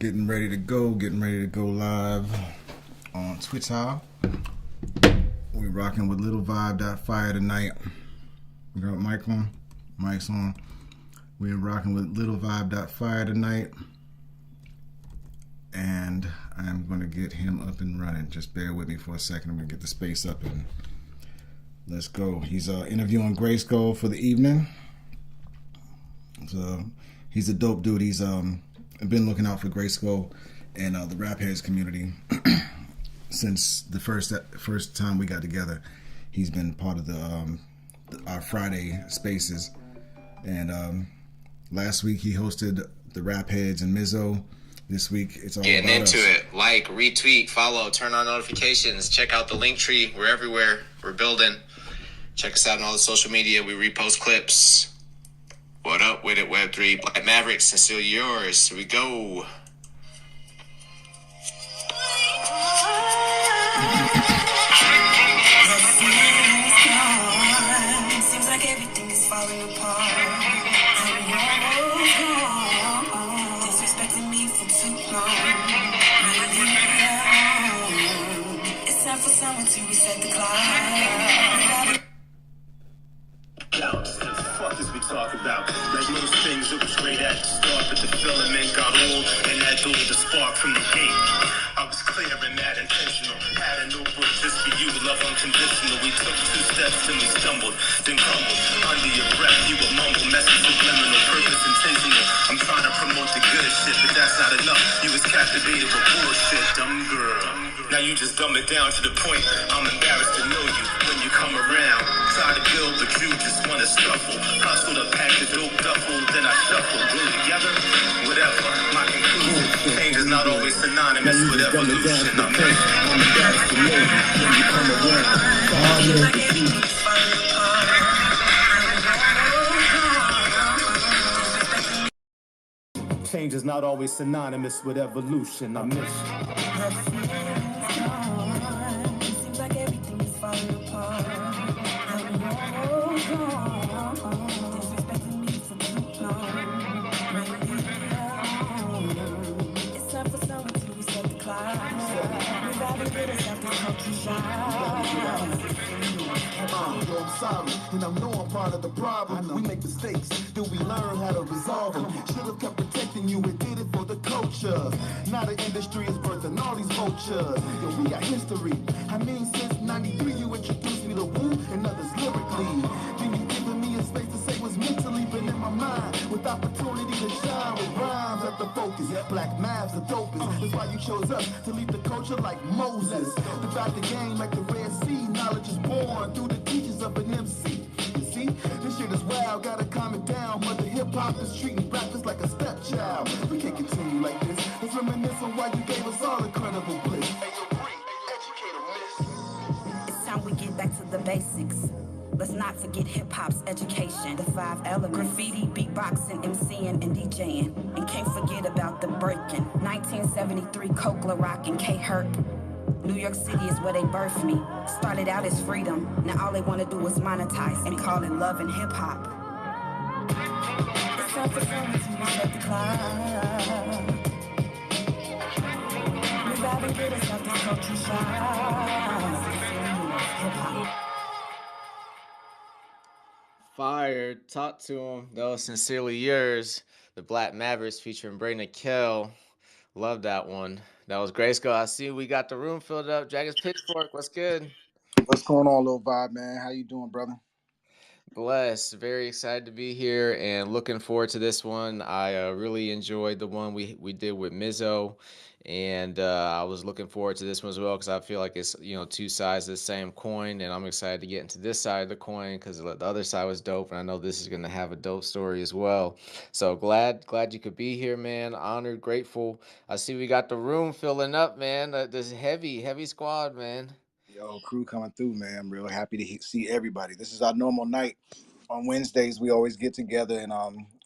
Getting ready to go live on Twitter. We're rocking with Little Vibe.fire tonight. We got mic on, mic's on. We're rocking with Little Vibe.fire tonight. And I'm going to get him up and running. Just bear with me for a second. I'm going to get the space up and let's go. He's interviewing GRYSKLL for the evening. So he's a dope dude. He's been looking out for GRYSKLL and the rap heads community since the first time we got together. He's been part of our Friday spaces, and last week he hosted the rap heads and Mizzo. This week it's all getting about into us. it. Like, retweet, follow, turn on notifications, check out the link tree. We're everywhere. We're building. Check us out on all the social media. We repost clips. What up with it, Web3? Black Mavericks, sincerely yours. Here we go. Seems like everything is falling apart. Disrespecting me for too long. It's time for someone to reset the clock. What the fuck is we talk about? Like most things, it was great at the start, but the filament got old, and that dulled the spark from the gate. I was clear and mad intentional. Had a notebook just for you, love unconditional. We took 2 steps and we stumbled, then crumbled. Under your breath, you would mumble, message subliminal, purpose intentional. I'm trying to promote the good shit, but that's not enough. You was captivated with bullshit, dumb girl. Now you just dumb it down to the point I'm embarrassed to know you when you come around. Try to build, but you just wanna scuffle. Hustle to pack the dope duffel, then I shuffle. Glue together, whatever. My conclusion, change is not always synonymous with evolution. I'm embarrassed to know you when you come around. Like everything's falling apart. Change is not always synonymous with evolution. I miss you. Seems like everything is falling apart. Disrespecting me for too long. It's time for someone to reset the clock. Reviving good as after culture shine. I'm sorry, and I know I'm part of the problem. We make mistakes, then we learn how to resolve them. Should have kept protecting you and did it for the culture. Now the industry is birthing all these vultures. Yo, we got history. I mean, since 93 you introduced me to Wu and others lyrically. Then you giving me a space to say what's mentally been in my mind. With opportunity to shine with rhymes at the focus. Black Mavs the dopest. That's why you chose us to lead the culture like Moses. Divide the game like the Red Sea. Knowledge is born through the teachings of an MC. You see, this shit is wild, gotta calm it down. Mother hip-hop is treating rappers like a stepchild. We can't continue like this. Let's reminisce on why you gave us all incredible bliss. Hey, yo, Bree, educator, miss. It's time we get back to the basics. Let's not forget hip-hop's education. The 5 elements. Graffiti, beatboxing, MCing, and DJing. And can't forget about the breaking. 1973, Coke, La Rock, and K-Herp. New York City is where they birthed me. Started out as freedom. Now all they want to do is monetize and call it love and hip-hop. It's time for someone to reset the clock. Reviving good as after culture shine. Hip-hop. Fire. Talk to him. That was Sincerely Yours. The Black Mavericks featuring Brandon Kell. Love that one. That was GRYSKLL. I see we got the room filled up. Jagged's Pitchfork. What's good? What's going on, Little Vibe, man? How you doing, brother? Blessed. Very excited to be here and looking forward to this one. I really enjoyed the one we did with Mizzo, and I was looking forward to this one as well because I feel like it's 2 sides of the same coin, and I'm excited to get into this side of the coin because the other side was dope, and I know this is going to have a dope story as well. So glad you could be here, man. Honored, grateful. I see we got the room filling up, man. This heavy squad, man. Yo, crew coming through, man. I'm real happy to see everybody. This is our normal night. On Wednesdays, we always get together and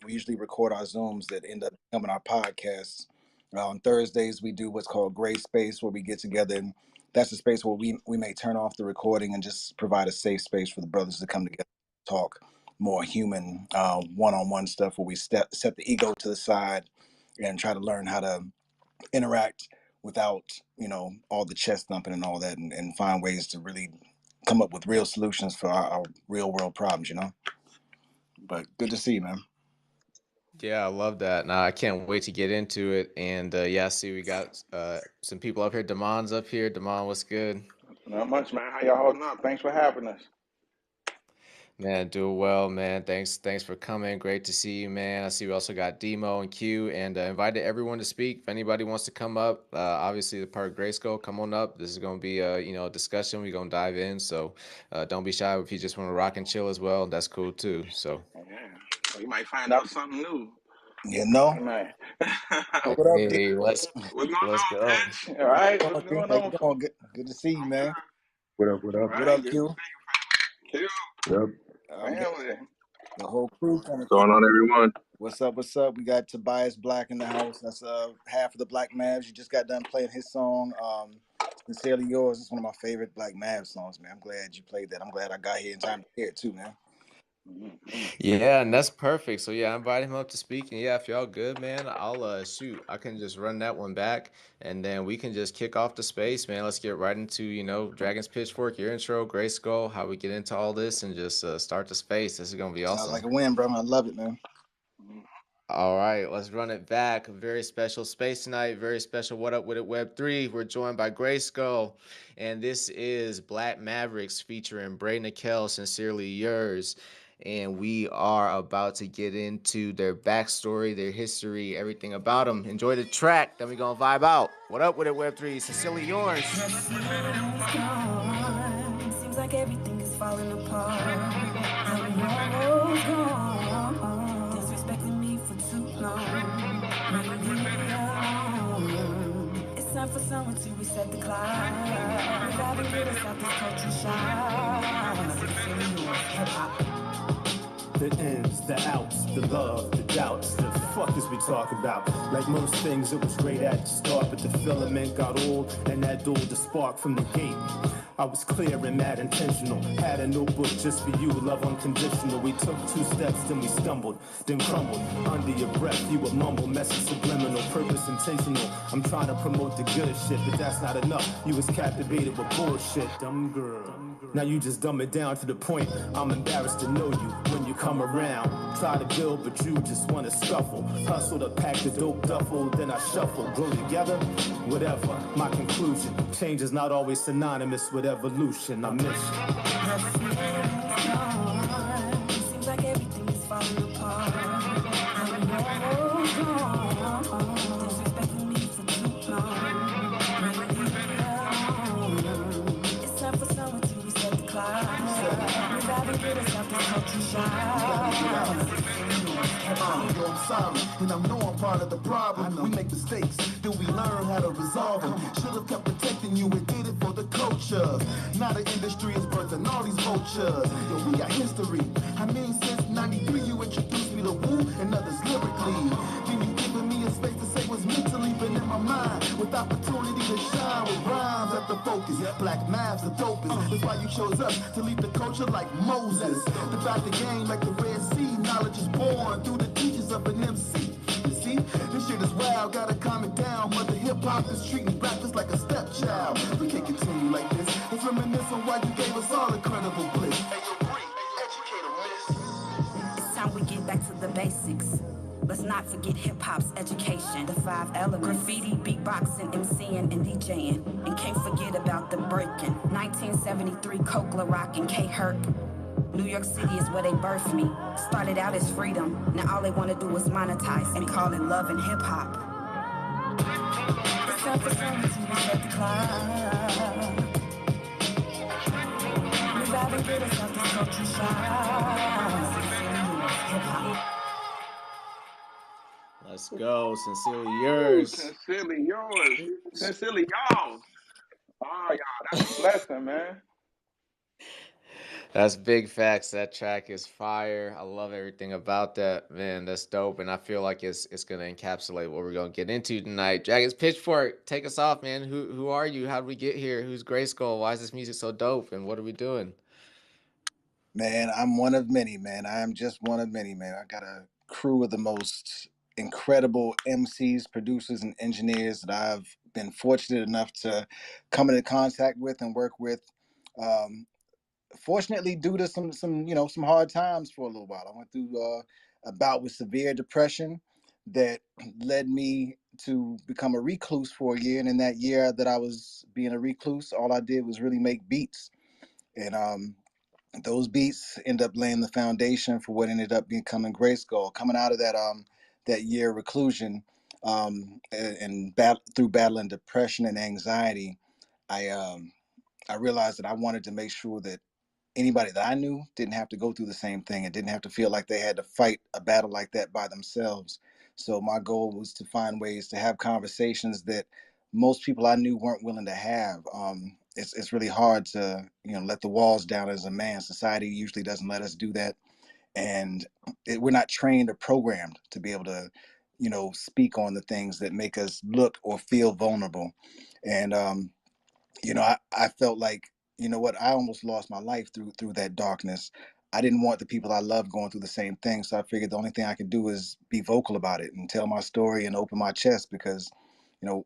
we usually record our Zooms that end up becoming our podcasts. On Thursdays, we do what's called Gray Space, where we get together, and that's the space where we may turn off the recording and just provide a safe space for the brothers to come together, talk more human, one-on-one stuff where we set the ego to the side and try to learn how to interact without, all the chest thumping and all that, and find ways to really come up with real solutions for our real world problems. But good to see you, man. Yeah, I love that. Now I can't wait to get into it. And yeah, I see we got some people up here. Damon's up here. Damon, what's good? Not much, man. How y'all holding up? Thanks for having us. Man, doing well, man. Thanks for coming. Great to see you, man. I see we also got Demo and Q, and invited everyone to speak. If anybody wants to come up, obviously the part of Grayskull, come on up. This is going to be a discussion. We're going to dive in, so don't be shy if you just want to rock and chill as well. That's cool too. So Yeah. Well, you might find out something new. You know. Tonight. What up, hey, What's going let's on, go. Pitch? All right, Q? what's going How you on? doing? Good to see you, man. What up? What All up? What right, up, good to Q? see you. What up? Get Family. the whole crew coming What's through. going on, everyone? What's up? What's up? We got Tobias Black in the house. That's half of the Black Mavs. You just got done playing his song, "Sincerely Yours." It's one of my favorite Black Mavs songs, man. I'm glad you played that. I'm glad I got here in time to hear it too, man. Yeah, and that's perfect. So yeah, I invited him up to speak, and yeah, if y'all good, man, I'll shoot. I can just run that one back, and then we can just kick off the space, man. Let's get right into Dragon's Pitchfork, your intro, Gray Skull, how we get into all this, and just start the space. This is gonna be Sounds awesome. like a win, bro. I love it, man. All right, let's run it back. A very special space tonight. Very special What Up With It Web3. We're joined by Grayskull, and this is Black Mavericks featuring Bray Nickel, Sincerely Yours. And we are about to get into their backstory, their history, everything about them. Enjoy the track, then we're going to vibe out. What Up With It Web3, Sincerely Yours. Seems like everything is falling apart. Disrespecting me for too long. It's time for someone to reset the clock. We gotta get us out this culture shock. Hip-hop. The ins, the outs, the love, the doubts. The fuck is we talk about? Like most things, it was great at the start, but the filament got old, and that dulled the spark from the gate. I was clear and mad intentional. Had a notebook just for you, love unconditional. We took 2 steps, then we stumbled, then crumbled. Under your breath, you would mumble, message subliminal, purpose intentional. I'm trying to promote the good shit, but that's not enough. You was captivated with bullshit, dumb girl. Now you just dumb it down to the point I'm embarrassed to know you when you come around. Try to build, but you just wanna scuffle. Hustle to pack the dope duffel, then I shuffle. Grow together, whatever. My conclusion, change is not always synonymous with evolution. I miss you. Seems like everything is falling apart. Disrespecting me for too long. It's time for someone to reset the clock. We gotta get us out this culture shock. Yo, I'm sorry, and I know I'm part of the problem. We make mistakes, then we learn how to resolve them. Should have kept protecting you and did it for the culture. Now the industry is birthing all these vultures. Yo, we got history. I mean, since 93 you introduced me to Wu and others lyrically. Then you giving me a space to say what's mentally been in my mind. With opportunity to shine with rhymes at the focus. Black Mavs the dopest. That's why you chose us to lead the culture like Moses. To back the game like the Red Sea. Knowledge is born through the teachers of an MC. You see, this shit is wild, gotta calm it down. Mother hip-hop is treating rappers like a stepchild. We can't continue like this. Let's reminisce on why you gave us all incredible bliss. Hey, yo, Bree, educator, miss. It's time we get back to the basics. Let's not forget hip-hop's education. The 5 elements: graffiti, beatboxing, MCing, and DJing. And can't forget about the breaking. 1973, Coke, La Rock, and K-Herc. New York City is where they birthed me. Started out as freedom. Now all they want to do is monetize and call it love and hip-hop. It's time for someone to reset the clock. We gotta get us out this culture shock. Hip-hop. Let's go. Sincerely Yours. Sincerely yours. Sincerely y'all. Oh, y'all, that's a blessing, man. That's big facts. That track is fire. I love everything about that, man. That's dope, and I feel like it's gonna encapsulate what we're gonna get into tonight. Dragon's Pitchfork, take us off, man. Who are you? How did we get here? Who's Grayskull? Why is this music so dope? And what are we doing? Man, I'm one of many, man. I am just one of many, man. I got a crew of the most incredible MCs, producers, and engineers that I've been fortunate enough to come into contact with and work with. Um, Fortunately, due to some hard times for a little while, I went through a bout with severe depression that led me to become a recluse for a year. And in that year that I was being a recluse, all I did was really make beats, and those beats end up laying the foundation for what ended up becoming GRYSKLL. Coming out of that year of reclusion, through battling depression and anxiety, I um, I realized that I wanted to make sure that anybody that I knew didn't have to go through the same thing and didn't have to feel like they had to fight a battle like that by themselves. So my goal was to find ways to have conversations that most people I knew weren't willing to have. It's really hard to let the walls down as a man. Society usually doesn't let us do that, and we're not trained or programmed to be able to speak on the things that make us look or feel vulnerable. And I felt like, what, I almost lost my life through that darkness. I didn't want the people I loved going through the same thing. So I figured the only thing I could do is be vocal about it and tell my story and open my chest, because,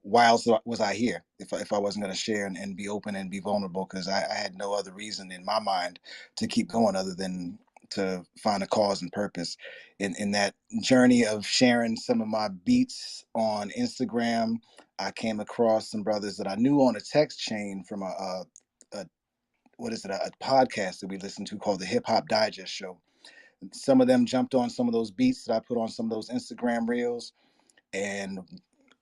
why else was I here if I wasn't going to share and be open and be vulnerable? Because I had no other reason in my mind to keep going other than to find a cause and purpose. In that journey of sharing some of my beats on Instagram, I came across some brothers that I knew on a text chain from a what is it, a podcast that we listened to called the Hip Hop Digest Show. Some of them jumped on some of those beats that I put on some of those Instagram reels and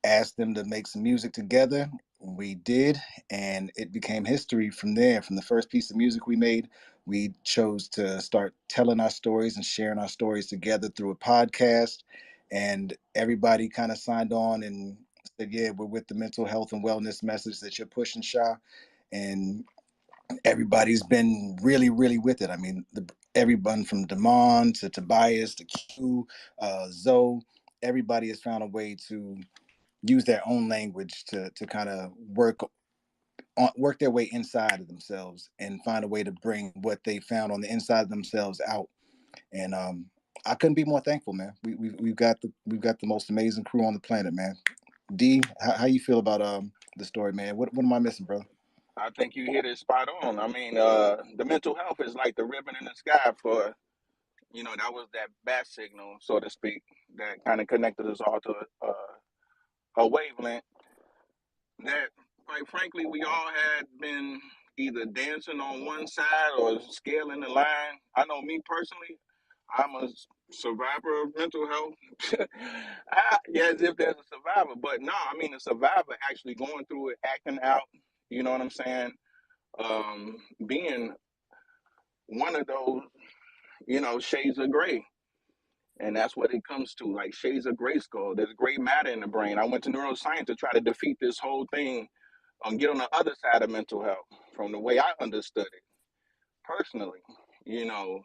asked them to make some music together. We did, and it became history from there. From the first piece of music we made, we chose to start telling our stories and sharing our stories together through a podcast. And everybody kind of signed on and said, "Yeah, we're with the mental health and wellness message that you're pushing, Shah." And everybody's been really, really with it. I mean, everyone from Damon to Tobias to Q, Zoe, everybody has found a way to use their own language to kind of work their way inside of themselves and find a way to bring what they found on the inside of themselves out. And I couldn't be more thankful, man. We've got the most amazing crew on the planet, man. D, how you feel about the story, man? What am I missing, brother? I think you hit it spot on. I mean, the mental health is like the ribbon in the sky for, that was that bat signal, so to speak, that kind of connected us all to a wavelength that, quite frankly, we all had been either dancing on one side or scaling the line. I know me personally, I'm a survivor of mental health. Yeah, as if there's a survivor, but no, I mean a survivor actually going through it, acting out. You know what I'm saying? Being one of those, shades of gray. And that's what it comes to, like shades of gray skull. There's gray matter in the brain. I went to neuroscience to try to defeat this whole thing, get on the other side of mental health from the way I understood it personally, you know.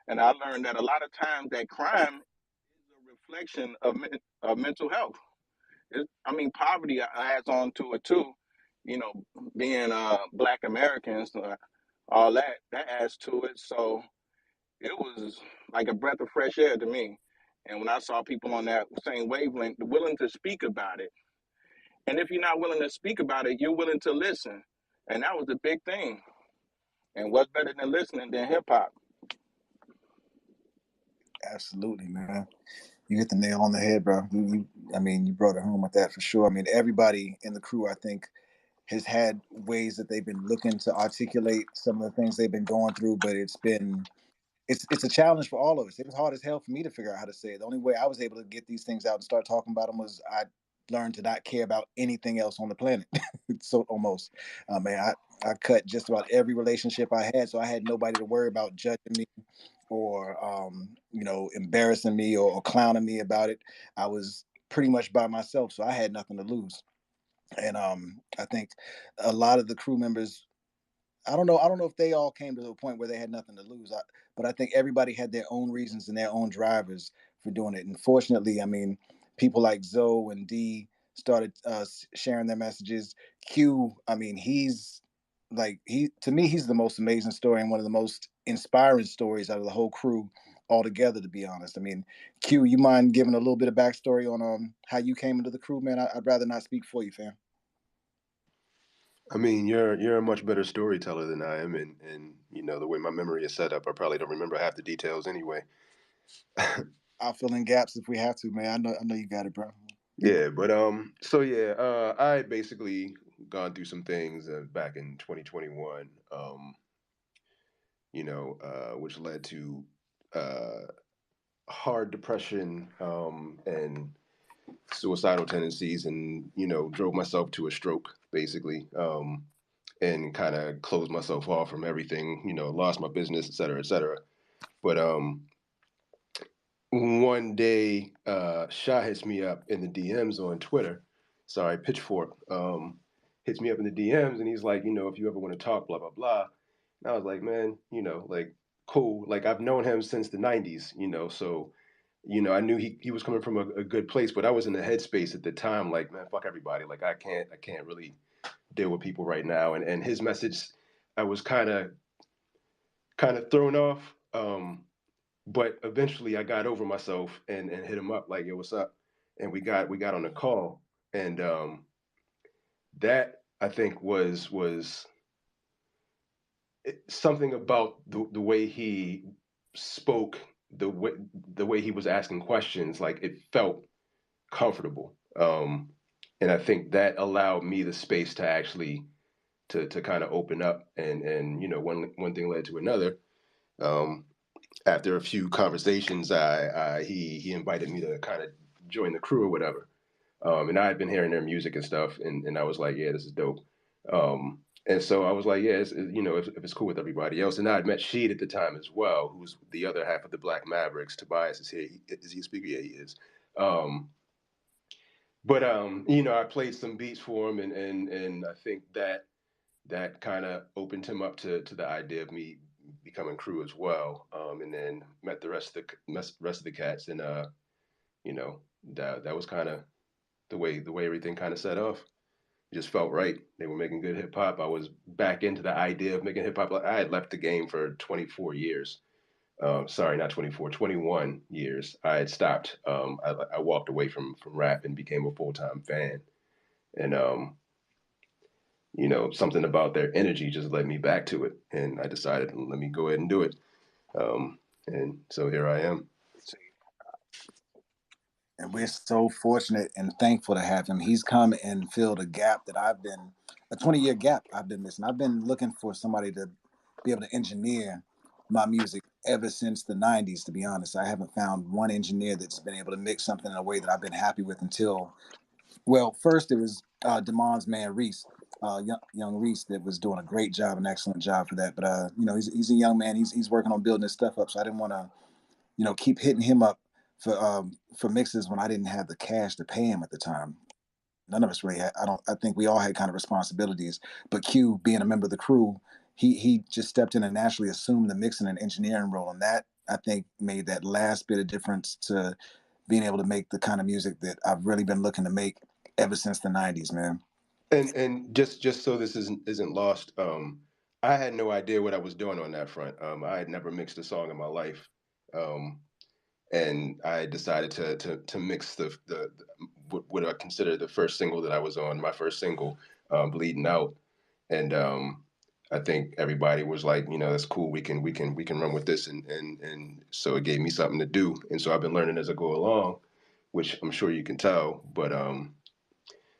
And I learned that a lot of times that crime is a reflection of mental health. I mean, poverty adds on to it too, you know, being Black Americans, all that adds to it. So it was like a breath of fresh air to me. And when I saw people on that same wavelength, willing to speak about it, and if you're not willing to speak about it, you're willing to listen, and that was the big thing. And what's better than listening than hip hop? Absolutely, man. You hit the nail on the head, bro. I mean, you brought it home with that for sure. I mean, everybody in the crew, I think, has had ways that they've been looking to articulate some of the things they've been going through, but it's a challenge for all of us. It was hard as hell for me to figure out how to say it. The only way I was able to get these things out and start talking about them was I learned to not care about anything else on the planet. So almost, man, I cut just about every relationship I had, so I had nobody to worry about judging me or embarrassing me or clowning me about it. I was pretty much by myself, so I had nothing to lose. And I think a lot of the crew members, I don't know if they all came to a point where they had nothing to lose, but I think everybody had their own reasons and their own drivers for doing it. And fortunately, I mean, people like Zoe and D started sharing their messages. Q, I mean, he's like, he to me, he's the most amazing story and one of the most inspiring stories out of the whole crew. altogether, to be honest. I mean, Q, you mind giving a little bit of backstory on how you came into the crew, man? I'd rather not speak for you, fam. I mean, you're a much better storyteller than I am, and you know the way my memory is set up, I probably don't remember half the details anyway. I'll fill in gaps if we have to, man. I know you got it, bro. Yeah, but so yeah, I basically gone through some things back in 2021, which led to uh, hard depression and suicidal tendencies, and drove myself to a stroke, basically, and kind of closed myself off from everything. Lost my business, et cetera, et cetera. But one day, Sha hits me up in the DMs on Twitter. Sorry, Pitchfork hits me up in the DMs, and he's like, if you ever want to talk, blah blah blah. And I was like, man, like cool. Like I've known him since the '90s, so I knew he was coming from a good place, but I was in the headspace at the time, like, man, fuck everybody. Like I can't really deal with people right now. And his message, I was kind of thrown off. But eventually I got over myself and hit him up like, yo, what's up? And we got on a call. And that I think was something about the way he spoke, the way he was asking questions, like it felt comfortable. And I think that allowed me the space to actually to kind of open up, and one thing led to another. Um, After a few conversations, he invited me to kind of join the crew or whatever. And I had been hearing their music and stuff, and I was like, yeah, this is dope. And so I was like, yeah, if it's cool with everybody else. And I had met Sheed at the time as well, who's the other half of the Black Mavericks. Tobias is here. Is he a speaker? Yeah, he is. But I played some beats for him, and I think that kind of opened him up to the idea of me becoming crew as well. And then met the rest of the cats, and that was kind of the way everything kind of set off. It just felt right. They were making good hip hop. I was back into the idea of making hip hop. Like, I had left the game for 24 years. Sorry, not 24, 21 years. I had stopped. I walked away from rap and became a full-time fan. And something about their energy just led me back to it. And I decided, let me go ahead and do it. And so here I am. And we're so fortunate and thankful to have him. He's come and filled a 20-year gap I've been missing. I've been looking for somebody to be able to engineer my music ever since the 90s, to be honest. I haven't found one engineer that's been able to mix something in a way that I've been happy with until, well, first it was Damon's man, Reese, young Reese, that was doing a great job, an excellent job for that. But, he's a young man. He's working on building his stuff up, so I didn't want to keep hitting him up for mixes when I didn't have the cash to pay him at the time. None of us really had. I think we all had kind of responsibilities. But Q, being a member of the crew, he just stepped in and naturally assumed the mixing and engineering role, and that I think made that last bit of difference to being able to make the kind of music that I've really been looking to make ever since the '90s, man. And just so this isn't lost, I had no idea what I was doing on that front. I had never mixed a song in my life. And I decided to mix what I consider the first single that I was on, my first single, "Bleeding Out," and I think everybody was like, that's cool. We can run with this, and so it gave me something to do, and so I've been learning as I go along, which I'm sure you can tell. But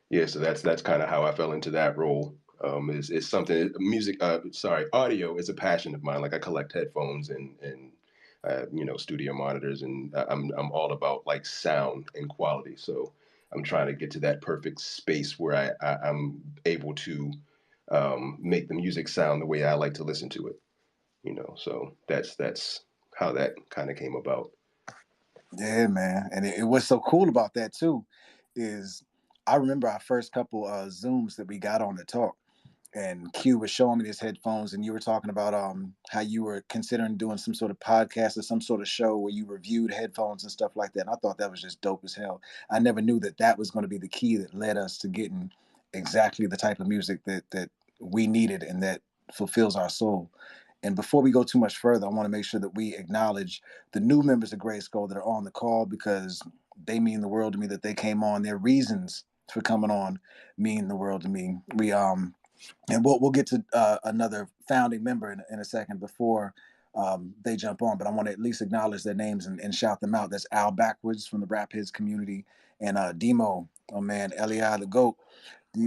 yeah, so that's kind of how I fell into that role. Is something music? Audio is a passion of mine. Like I collect headphones and studio monitors, and I'm all about like sound and quality. So I'm trying to get to that perfect space where I'm able to make the music sound the way I like to listen to it. So that's how that kind of came about. Yeah, man. And what's so cool about that too is I remember our first couple Zooms that we got on to talk, and Q was showing me his headphones, and you were talking about how you were considering doing some sort of podcast or some sort of show where you reviewed headphones and stuff like that. And I thought that was just dope as hell. I never knew that was going to be the key that led us to getting exactly the type of music that we needed and that fulfills our soul. And before we go too much further, I want to make sure that we acknowledge the new members of GRYSKLL that are on the call, because they mean the world to me that they came on. Their reasons for coming on mean the world to me. And we'll get to another founding member in a second before they jump on, but I want to at least acknowledge their names and shout them out. That's Al Backwards from the Rap Hits community, and Demo, oh man, Eli the GOAT.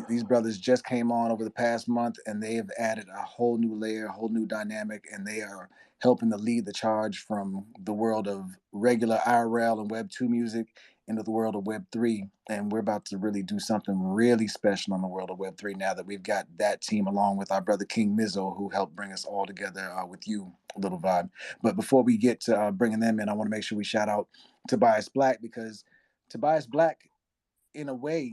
These brothers just came on over the past month, and they have added a whole new layer, a whole new dynamic, and they are helping to lead the charge from the world of regular IRL and Web 2 music into the world of Web 3. And we're about to really do something really special in the world of Web 3 now that we've got that team along with our brother King Mizzo, who helped bring us all together with you, Little Vibe. But before we get to bringing them in, I want to make sure we shout out Tobias Black, because Tobias Black, in a way,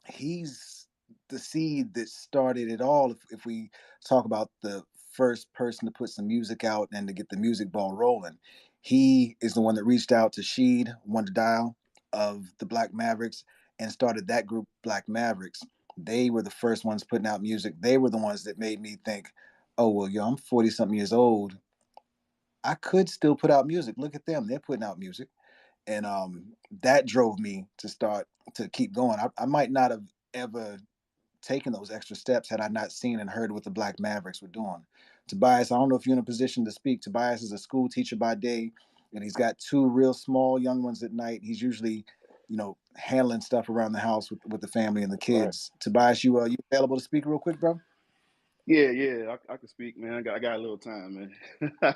he's the seed that started it all. If we talk about the first person to put some music out and to get the music ball rolling, he is the one that reached out to Sheed, One to Dial of the Black Mavericks, and started that group, Black Mavericks. They were the first ones putting out music. They were the ones that made me think, oh, well, yo, I'm 40 something years old. I could still put out music. Look at them. They're putting out music. And that drove me to start to keep going. I might not have ever taken those extra steps had I not seen and heard what the Black Mavericks were doing. Tobias, I don't know if you're in a position to speak. Tobias is a school teacher by day, and he's got two real small young ones at night. He's usually, handling stuff around the house with the family and the kids. Right. Tobias, you available to speak real quick, bro? Yeah, I can speak, man. I got a little time, man.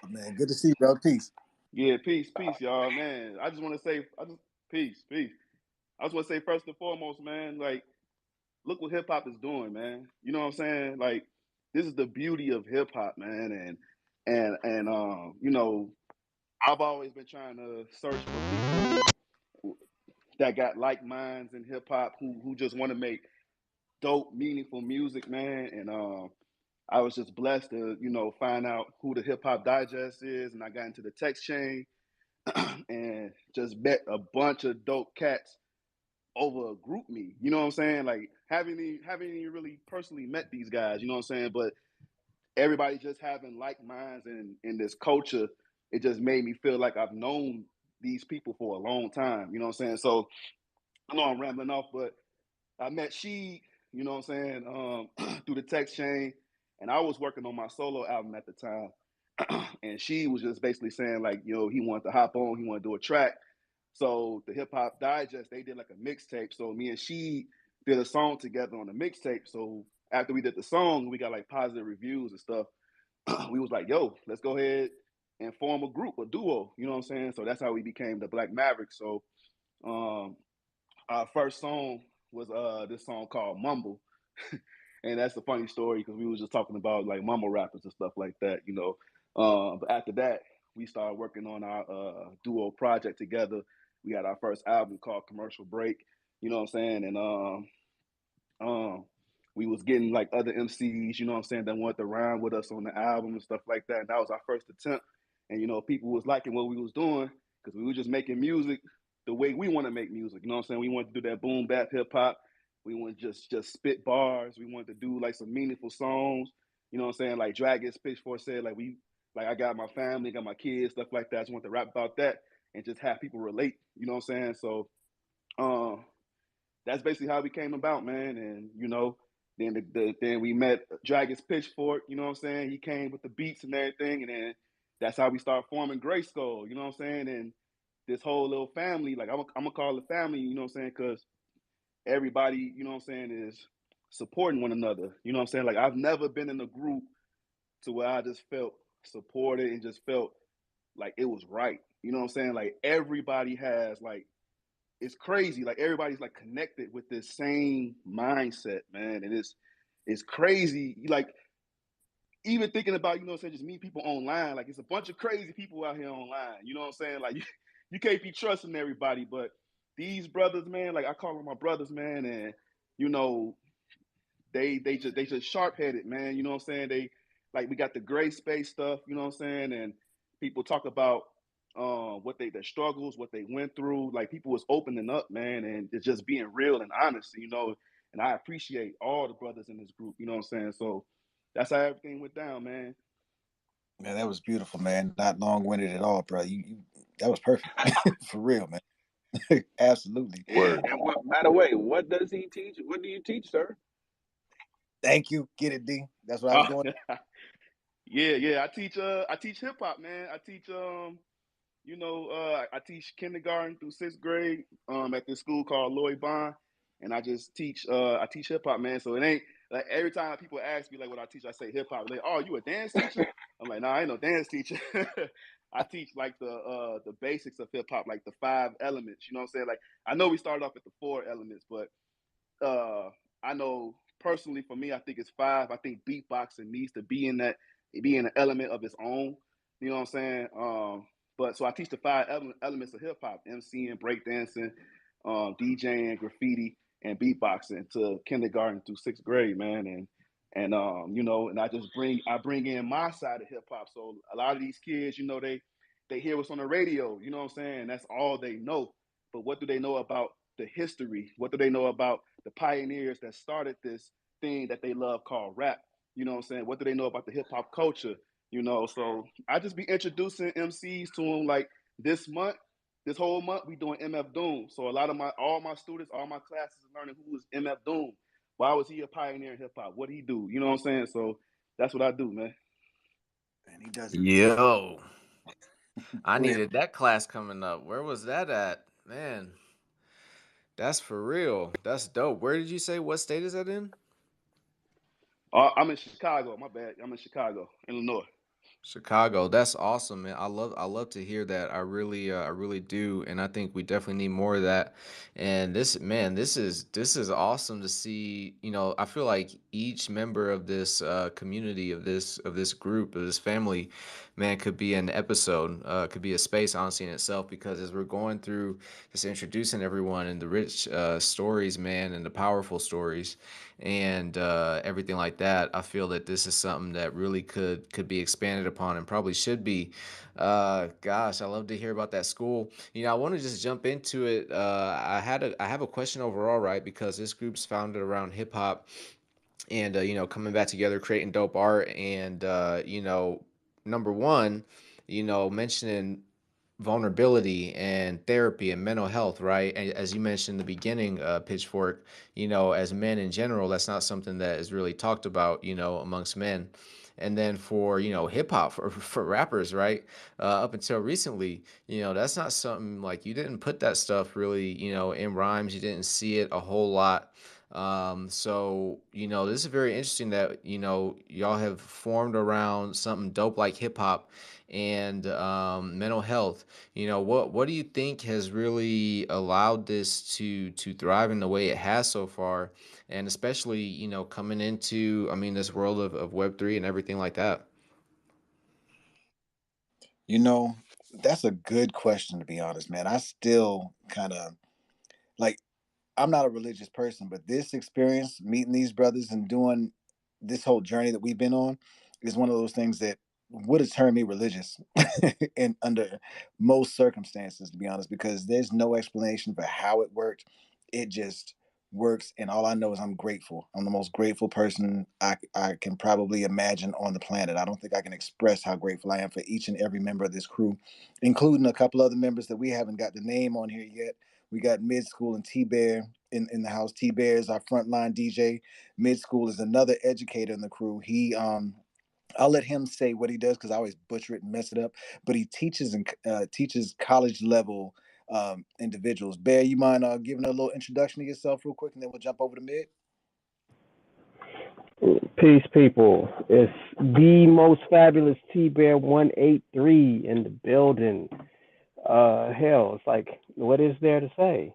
Man, good to see you, bro. Peace. Yeah, peace, y'all, man. I just want to say, peace. I just want to say, first and foremost, man, like, look what hip hop is doing, man. You know what I'm saying? Like, this is the beauty of hip hop, man. And I've always been trying to search for people that got like minds in hip hop who just want to make dope, meaningful music, man. And I was just blessed to, find out who the Hip Hop Digest is, and I got into the text chain and just met a bunch of dope cats over a group me. You know what I'm saying? Like haven't even really personally met these guys. You know what I'm saying? But everybody just having like minds in this culture, it just made me feel like I've known these people for a long time. You know what I'm saying? So I know I'm rambling off, but I met She, you know what I'm saying, through the text chain, and I was working on my solo album at the time. And She was just basically saying like, he wanted to hop on, he wanted to do a track. So the Hip Hop Digest, they did like a mixtape. So me and She did a song together on the mixtape. So after we did the song, we got like positive reviews and stuff. We was like, yo, let's go ahead and form a group, a duo, you know what I'm saying? So that's how we became the Black Mavericks. So our first song was this song called Mumble. And that's a funny story because we was just talking about like mumble rappers and stuff like that, But after that, we started working on our duo project together. We had our first album called Commercial Break, you know what I'm saying? And we was getting like other MCs, you know what I'm saying, that wanted to rhyme with us on the album and stuff like that. And that was our first attempt. And, people was liking what we was doing because we were just making music the way we want to make music. You know what I'm saying? We wanted to do that boom bap hip hop. We wanted to just spit bars. We wanted to do like some meaningful songs. You know what I'm saying? Like Dragon's Pitchfork said, like I got my family, got my kids, stuff like that. I just want to rap about that and just have people relate. You know what I'm saying? So that's basically how we came about, man. And then we met Dragon's Pitchfork. You know what I'm saying? He came with the beats and everything, and then that's how we started forming GRYSKLL. You know what I'm saying? And this whole little family, like I'm gonna call it family. You know what I'm saying? Because everybody, you know what I'm saying, is supporting one another. You know what I'm saying? Like I've never been in a group to where I just felt supported and just felt like it was right. You know what I'm saying? Like everybody has like, it's crazy. Like everybody's like connected with this same mindset, man. And it's crazy. Like even thinking about, you know what I'm saying, just meet people online. Like it's a bunch of crazy people out here online. You know what I'm saying? Like you can't be trusting everybody, but these brothers, man, like I call them my brothers, man, and they just sharp headed, man. You know what I'm saying? They like we got the gray space stuff, you know what I'm saying? And people talk about what their struggles, what they went through. Like people was opening up, man, and it's just being real and honest, and I appreciate all the brothers in this group, you know what I'm saying? So that's how everything went down, man. Man, that was beautiful, man. Not long winded at all, bro. You that was perfect. For real, man. Absolutely. Word. And what, by the way, what does he teach? What do you teach, sir? Thank you. Get it, D. That's what I was Uh, going. yeah. I teach hip hop, man. I teach I teach kindergarten through sixth grade at this school called Lloyd Bond, and I teach hip hop, man. So it ain't like every time people ask me like what I teach, I say hip hop. Like, oh, you a dance teacher? I'm like, nah, I ain't no dance teacher. I teach like the basics of hip hop, like the 5 elements. You know what I'm saying? Like I know we started off at the 4 elements, but uh, I know personally for me, I think it's 5. I think beatboxing needs to be in an element of its own. You know what I'm saying? But so I teach the 5 elements of hip hop: MCing, breakdancing, DJing, graffiti, and beatboxing to kindergarten through sixth grade, man. And I bring in my side of hip hop. So a lot of these kids, they hear what's on the radio. You know what I'm saying? That's all they know. But what do they know about the history? What do they know about the pioneers that started this thing that they love called rap? You know what I'm saying? What do they know about the hip hop culture? So I just be introducing MCs to them like this month, this whole month we doing MF Doom. So a lot of all my students, all my classes are learning who is MF Doom. Why was he a pioneer in hip hop? What did he do? You know what I'm saying? So that's what I do, man. And he does it. Yo, I Go ahead. needed that class coming up. Where was that at? Man, that's for real. That's dope. Where did you say what state is that in? I'm in Chicago. My bad. I'm in Chicago, Illinois. Chicago. That's awesome, man. I love to hear that. I really do, and I think we definitely need more of that. And this, man, this is awesome to see. I feel like each member of this community of this group of this family, man, could be an episode, could be a space honestly in itself. Because as we're going through just introducing everyone and the rich stories, man, and the powerful stories, and everything like that, I feel that this is something that really could be expanded upon and probably should be. Gosh, I love to hear about that school. I want to just jump into it. I have a question overall, right? Because this group's founded around hip hop and coming back together, creating dope art, and number one, mentioning vulnerability and therapy and mental health, right? And as you mentioned in the beginning, Pitchfork, as men in general, that's not something that is really talked about, amongst men. And then for hip hop for rappers, right? Up until recently, that's not something like you didn't put that stuff really, in rhymes. You didn't see it a whole lot. So this is very interesting that y'all have formed around something dope like hip hop and mental health. What do you think has really allowed this to thrive in the way it has so far, and especially coming into, I mean, this world of Web3 and everything like that. You know, that's a good question, to be honest, man. I still kind of like, I'm not a religious person, but this experience, meeting these brothers and doing this whole journey that we've been on, is one of those things that would have turned me religious in under most circumstances, to be honest, because there's no explanation for how it worked. It just works, and all I know is I'm grateful. I'm the most grateful person I can probably imagine on the planet. I don't think I can express how grateful I am for each and every member of this crew, including a couple other members that we haven't got the name on here yet. We got Mid School and T Bear in the house. T Bear is our frontline DJ. Mid School is another educator in the crew. I'll let him say what he does because I always butcher it and mess it up. But he teaches and teaches college level individuals. Bear, you mind giving a little introduction to yourself real quick, and then we'll jump over to Mid. Peace, people. It's the most fabulous T Bear 183 in the building. Hell, it's like, what is there to say?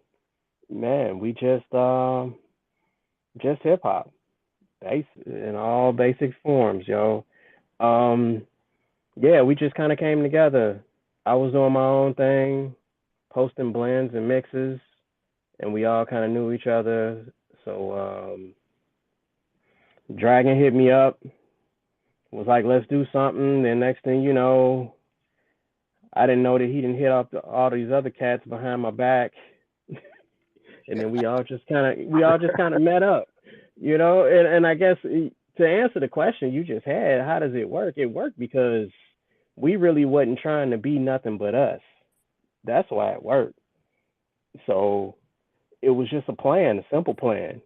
Man, we just hip hop, in all basic forms, yo. Um, yeah, we just kind of came together. I was doing my own thing, posting blends and mixes, and we all kind of knew each other. So Dragon hit me up, was like, let's do something. Then next thing you know, I didn't know that he didn't hit up all these other cats behind my back, and then we all just kind of met up, And I guess to answer the question you just had, how does it work? It worked because we really wasn't trying to be nothing but us. That's why it worked. So it was just a plan, a simple plan.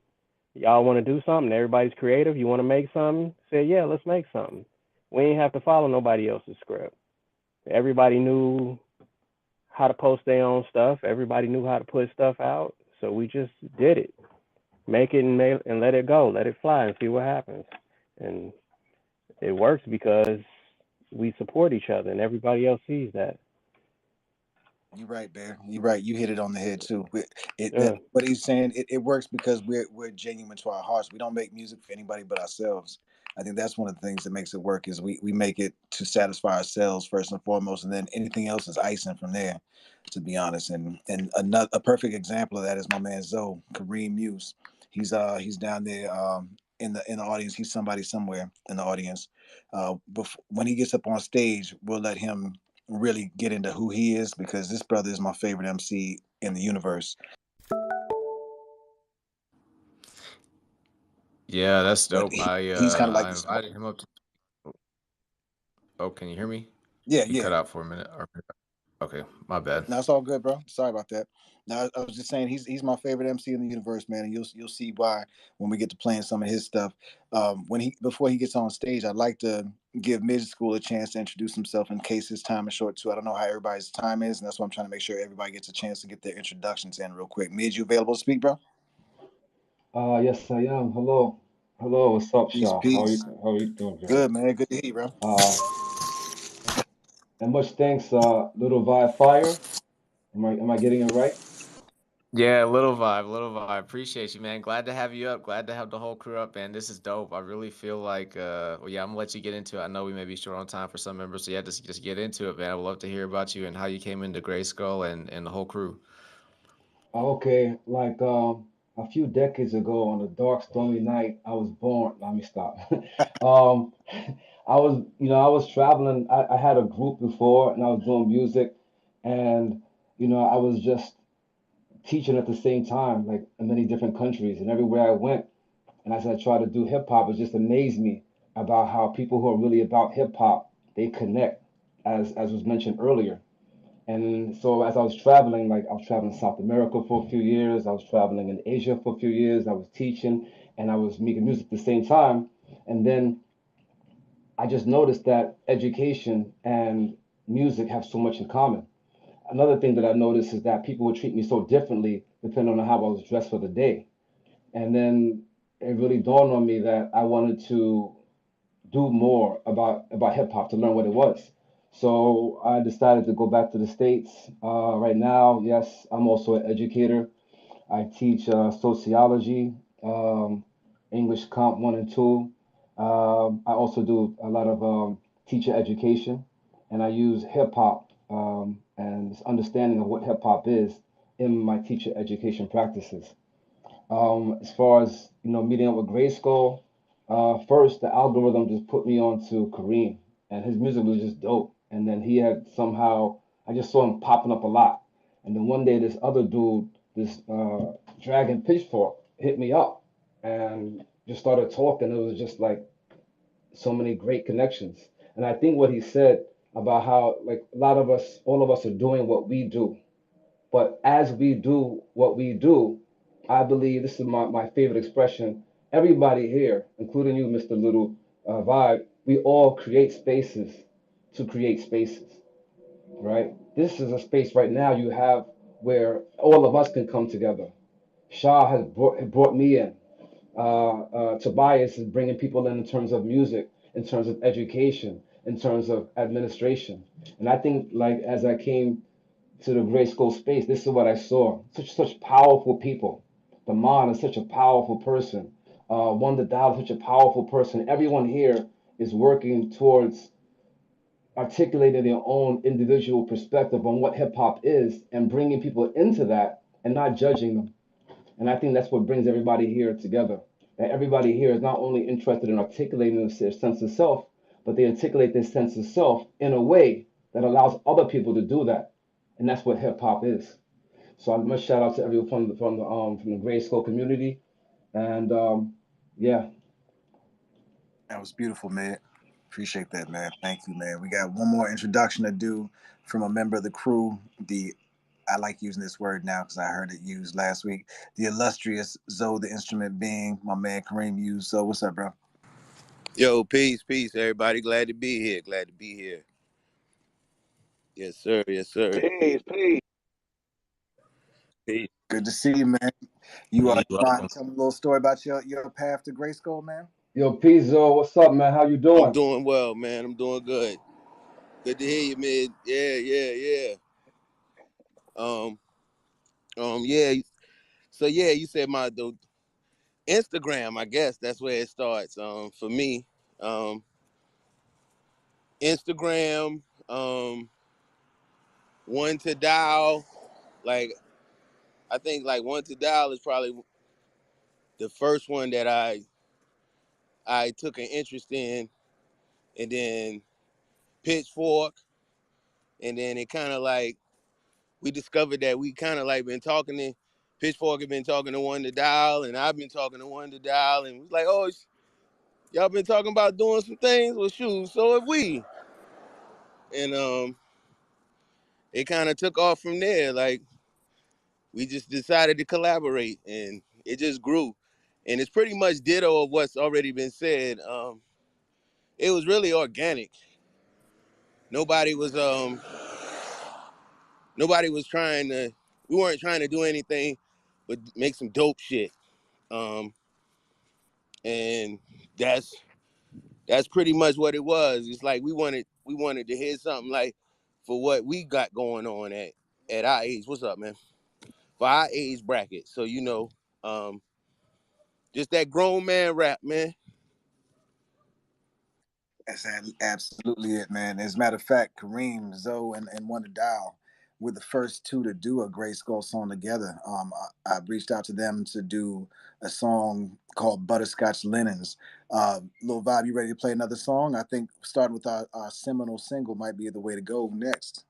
Y'all want to do something? Everybody's creative. You want to make something? Say, yeah, let's make something. We ain't have to follow nobody else's script. Everybody knew how to post their own stuff. Everybody knew how to put stuff out. So we just did it. Make it and let it go. Let it fly and see what happens. And it works because we support each other and everybody else sees that. You're right, Bear. You're right. You hit it on the head too. Yeah. What he's saying, it works because we're genuine to our hearts. We don't make music for anybody but ourselves. I think that's one of the things that makes it work is we make it to satisfy ourselves first and foremost, and then anything else is icing from there. To be honest, and another a perfect example of that is my man Zoe Kareem Muse. He's down there in the audience. He's somebody somewhere in the audience. When he gets up on stage, we'll let him really get into who he is because this brother is my favorite MC in the universe. Yeah, that's But dope. I he's kind of like I this. invited him up to. Oh, can you hear me? Yeah, You cut yeah. out for a minute. Okay, my bad. No, it's all good, bro. Sorry about that. No, I was just saying he's my favorite MC in the universe, man, and you'll see why when we get to playing some of his stuff. When he before he gets on stage, I'd like to give mid school a chance to introduce himself in case his time is short too. I don't know how everybody's time is, and that's why I'm trying to make sure everybody gets a chance to get their introductions in real quick. Mid, you available to speak, bro? Yes, I am. Hello. Hello, what's up, Peace, Shaw? peace. How are you doing, brother? Good, man. Good to hear you, bro. Uh, and much thanks, Little Vibe Fire. Am I getting it right? Yeah, little vibe, little vibe. Appreciate you, man. Glad to have you up. Glad to have the whole crew up, man. This is dope. I really feel like, well, yeah, I'm gonna let you get into it. I know we may be short on time for some members, so yeah, just get into it, man. I would love to hear about you and how you came into Gray Skull and the whole crew. Okay, like a few decades ago on a dark, stormy night, I was born. Let me stop. um, I was traveling. I had a group before, and I was doing music, and I was just teaching at the same time, like in many different countries, and everywhere I went. And as I try to do hip hop, it just amazed me about how people who are really about hip hop they connect, as was mentioned earlier. And so as I was traveling, like I was traveling South America for a few years, I was traveling in Asia for a few years, I was teaching, and I was making music at the same time. And then I just noticed that education and music have so much in common. Another thing that I noticed is that people would treat me so differently depending on how I was dressed for the day. And then it really dawned on me that I wanted to do more about hip hop to learn what it was. So I decided to go back to the States. Right now, yes, I'm also an educator. I teach sociology, English Comp 1 and 2. I also do a lot of teacher education, and I use hip hop and this understanding of what hip hop is in my teacher education practices. As far as meeting up with Grayskull, first the algorithm just put me on to Kareem, and his music was just dope. And then he had somehow I just saw him popping up a lot. And then one day this other dude, this Dragon Pitchfork, hit me up and just started talking. It was just like so many great connections. And I think what he said about how like a lot of us, all of us are doing what we do, but as we do what we do, I believe this is my favorite expression. Everybody here, including you, Mr. Little Vibe, we all create spaces to create spaces, right? This is a space right now you have where all of us can come together. Shah has brought me in. Tobias is bringing people in terms of music, in terms of education, in terms of administration. And I think, like, as I came to the grade school space, this is what I saw. Such powerful people. The Mon is such a powerful person. Wonder Dial is such a powerful person. Everyone here is working towards articulating their own individual perspective on what hip hop is and bringing people into that and not judging them. And I think that's what brings everybody here together. That everybody here is not only interested in articulating their sense of self, but they articulate their sense of self in a way that allows other people to do that. And that's what hip hop is. So I must shout out to everyone from the grade school community. And yeah, That was beautiful, man. Appreciate that, man. Thank you, man. We got one more introduction to do from a member of the crew. I like using this word now because I heard it used last week. The illustrious Zoe, the instrument being, my man Kareem used. So what's up, bro? Yo, peace, everybody. Glad to be here. Yes, sir. Peace, peace. Peace. Good to see you, man. You You're mind welcome. telling a little story about your path to GRYSKLL, man? Yo, Pizzo, what's up, man? How you I'm doing? doing well, man. I'm doing good. Good to hear you, man. Yeah. Um, yeah. So yeah, you said the Instagram. I guess that's where it starts. For me, Instagram. One to dial. Like I think like one to dial is probably the first one that I took an interest in, and then Pitchfork, and then it kind of like we discovered that we kind of like been talking to Pitchfork had been talking to One to Dial, and I've been talking to One to Dial, and it was like, oh, y'all been talking about doing some things. Well, shoot, so have we. And it kind of took off from there. Like we just decided to collaborate, and it just grew. And it's pretty much ditto of what's already been said. It was really organic. Nobody was trying to. We weren't trying to do anything, but make some dope shit. And that's pretty much what it was. It's like we wanted to hear something like for what we got going on at our age. What's up, man? For our age bracket. So um, just that grown man rap, man. That's absolutely it, man. As a matter of fact, Kareem, Zoe, and Wonder Dial were the first two to do a GRYSKLL song together. I reached out to them to do a song called Butterscotch Linens. Lil Vibe, you ready to play another song? I think starting with our seminal single might be the way to go next.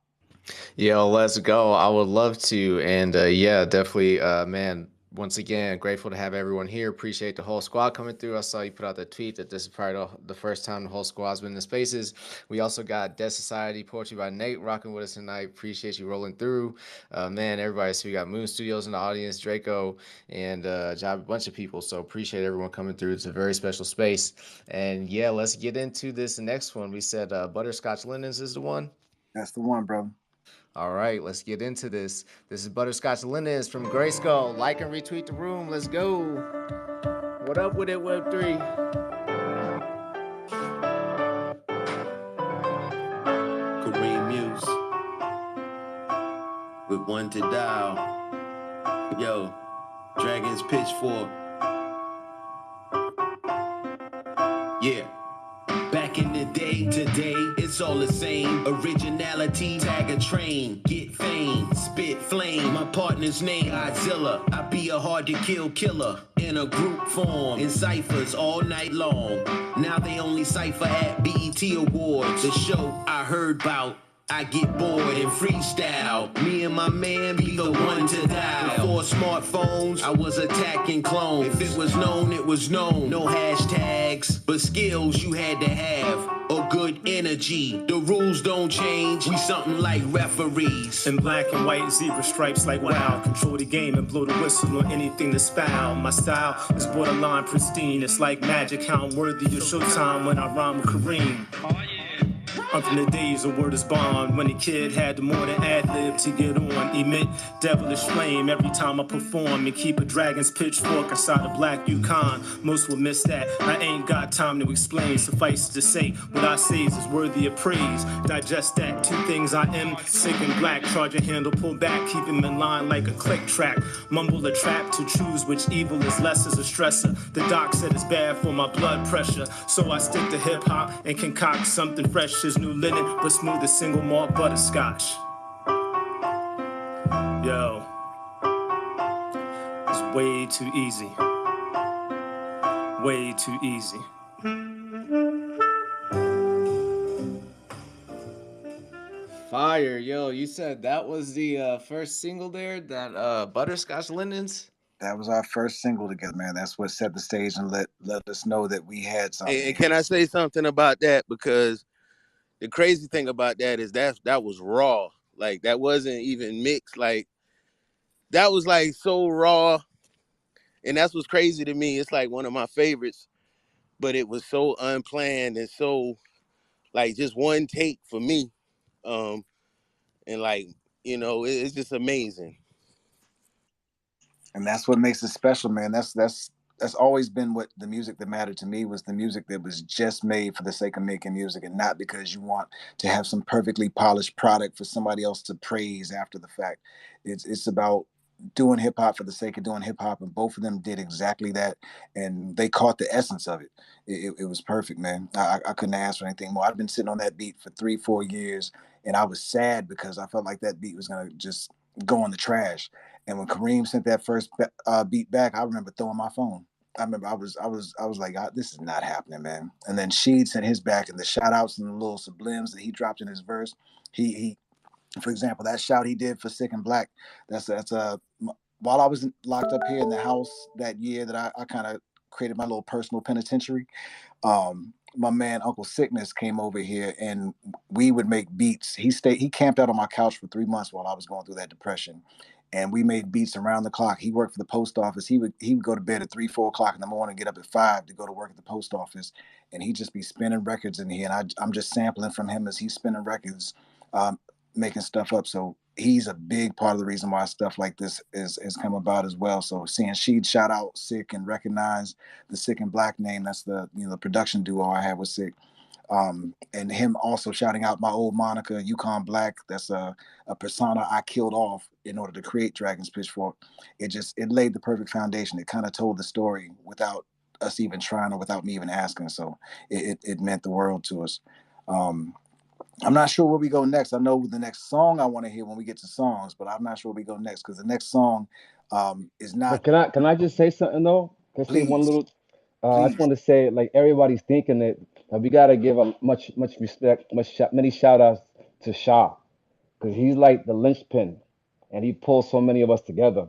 Yo, let's go. I would love to. And yeah, definitely, man, once again, grateful to have everyone here. Appreciate the whole squad coming through. I saw you put out the tweet that this is probably the first time the whole squad's been in the spaces. We also got Dead Society Poetry by Nate rocking with us tonight. Appreciate you rolling through. Man, everybody. So we got Moon Studios in the audience, Draco, and a bunch of people. So appreciate everyone coming through. It's a very special space. And yeah, let's get into this next one. We said Butterscotch Linens is the one. That's the one, brother. All right, let's get into this. This is Butterscotch Linens from GRYSKLL. Like and retweet the room. Let's go. What up with it, Web3? Kareem Muse with One to Dial. Yo, Dragon's Pitchfork. Yeah. Back in the day, today, it's all the same. Originality, tag a train, get fame, spit flame. My partner's name, Godzilla. I be a hard to kill killer in a group form, in ciphers all night long. Now they only cipher at BET Awards, the show I heard about. I get bored and freestyle. Me and my man be the one to dial. Before smartphones, I was attacking clones. If it was known, it was known. No hashtags, but skills you had to have. Or good energy. The rules don't change. We something like referees. In black and white zebra stripes like wow. Control the game and blow the whistle on anything to spout. My style is borderline pristine. It's like magic how I'm worthy of showtime when I rhyme with Kareem. Oh yeah. I'm from the days of word is bond, when the kid had to more than ad-lib to get on. Emit devilish flame every time I perform and keep a dragon's pitchfork inside a black Yukon. Most will miss that. I ain't got time to explain. Suffice to say, what I say is worthy of praise. Digest that. Two things I am, sick and black. Charge a handle, pull back, keep him in line like a click track. Mumble a trap to choose which evil is less as a stressor. The doc said it's bad for my blood pressure, so I stick to hip-hop and concoct something fresh as new linen, but smooth as single malt butterscotch. Yo, it's way too easy. Way too easy. Fire, yo! You said that was the first single there, that Butterscotch Linens. That was our first single together, man. That's what set the stage and let us know that we had something And here. can I say something about that? Because the crazy thing about that is that was raw. Like that wasn't even mixed. Like that was like so raw, and that's what's crazy to me. It's like one of my favorites, but it was so unplanned and so like just one take for me. Um, and like it's just amazing. And that's what makes it special, man. That's always been what the music that mattered to me was the music that was just made for the sake of making music and not because you want to have some perfectly polished product for somebody else to praise after the fact. It's about doing hip hop for the sake of doing hip hop, and both of them did exactly that, and they caught the essence of it. It was perfect, man. I couldn't ask for anything more. I've been sitting on that beat for 3 4 years, and I was sad because I felt like that beat was gonna just go in the trash. And when Kareem sent that first beat back, I remember throwing my phone. I remember I was like, this is not happening, man. And then Sheed sent his back, and the shout outs and the little sublims that he dropped in his verse. He for example, that shout he did for Sick and Black. That's a while I was locked up here in the house that year that I kind of created my little personal penitentiary. My man Uncle Sickness came over here and we would make beats. He camped out on my couch for 3 months while I was going through that depression. And we made beats around the clock. He worked for the post office. He would go to bed at 3 4 o'clock in the morning, get up at 5 to go to work at the post office, and he'd just be spinning records in here. And I'm just sampling from him as he's spinning records, um, making stuff up. So he's a big part of the reason why stuff like this is come about as well. So seeing Sheed shout out Sick and recognize the Sick and Black name, that's the production duo I had with Sick. And him also shouting out my old moniker, Yukon Black. That's a persona I killed off in order to create Dragon's Pitchfork. It laid the perfect foundation. It kind of told the story without us even trying or without me even asking. So it meant the world to us. Um, I'm not sure where we go next. I know the next song I want to hear when we get to songs, but I'm not sure where we go next because the next song is not. But can I just say something though? Can I say one Please, little? I just please. want to say like everybody's thinking that we gotta give a much respect, many shout outs to Shaw because he's like the linchpin, and he pulls so many of us together.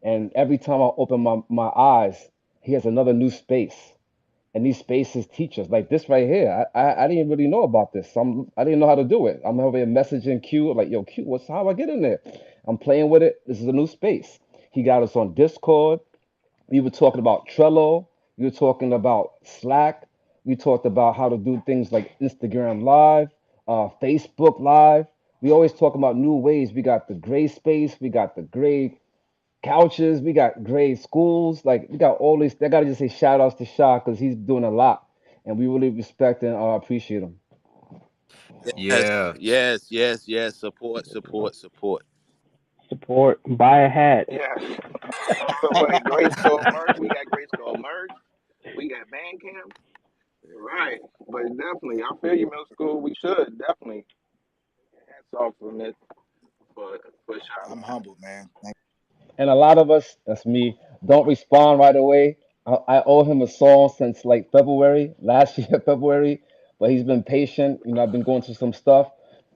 And every time I open my eyes, he has another new space. And these spaces teach us like this right here. I didn't really know about this. I didn't know how to do it. I'm over here messaging Q like, yo, Q, what's how I get in there? I'm playing with it. This is a new space. He got us on Discord. We were talking about Trello. We were talking about Slack. We talked about how to do things like Instagram Live, Facebook Live. We always talk about new ways. We got the gray space. We got the gray couches. We got great schools. Like we got all these. I gotta just say shout outs to Shah because he's doing a lot, and we really respect and appreciate him. Yes, Yeah. yes, yes, yes. Support, support, support. Support, buy a hat. Yeah. Wait, Grayskull merch. We got Grayskull merch. We got Bandcamp. Right. But definitely, I feel you, middle school. We should definitely hats off from it for sure, I'm man. humbled, man. And a lot of us, that's me, don't respond right away. I owe him a song since like February, last year, February, but he's been patient. I've been going through some stuff.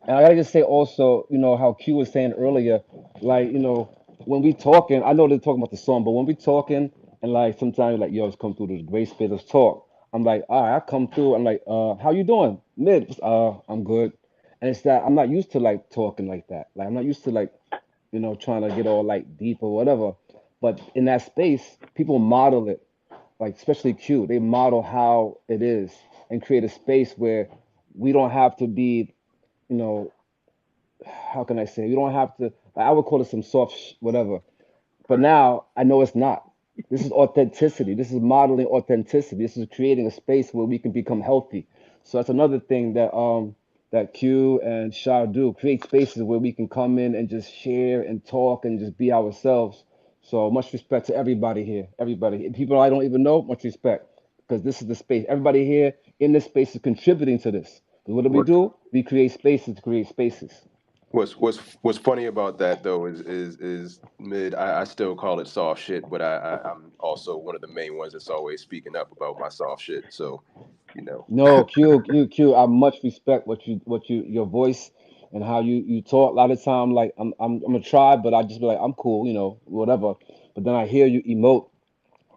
And I gotta just say also, how Q was saying earlier, like, when we talking, I know they're talking about the song, but when we talking and like sometimes like, yo, let's come through this great space, let's talk. I'm like, all right, I come through. I'm like, how you doing? Mid, I'm good. And it's that I'm not used to like talking like that. Like I'm not used to like trying to get all like deep or whatever. But in that space, people model it, like especially Q. They model how it is and create a space where we don't have to be, you know, how can I say? We don't have to. I would call it some soft whatever. But now I know it's not. This is authenticity. This is modeling authenticity. This is creating a space where we can become healthy. So that's another thing that Q and Shah do. Create spaces where we can come in and just share and talk and just be ourselves. So much respect to everybody here. Everybody. People I don't even know, much respect. Because this is the space. Everybody here in this space is contributing to this. 'Cause what do we What do? We create spaces to create spaces. what's funny about that though is mid. I still call it soft shit, but I'm also one of the main ones that's always speaking up about my soft shit. So, you know, No, Q. I much respect your voice and how you talk. A lot of time, like I'm a tribe, but I just be like I'm cool, whatever. But then I hear you emote,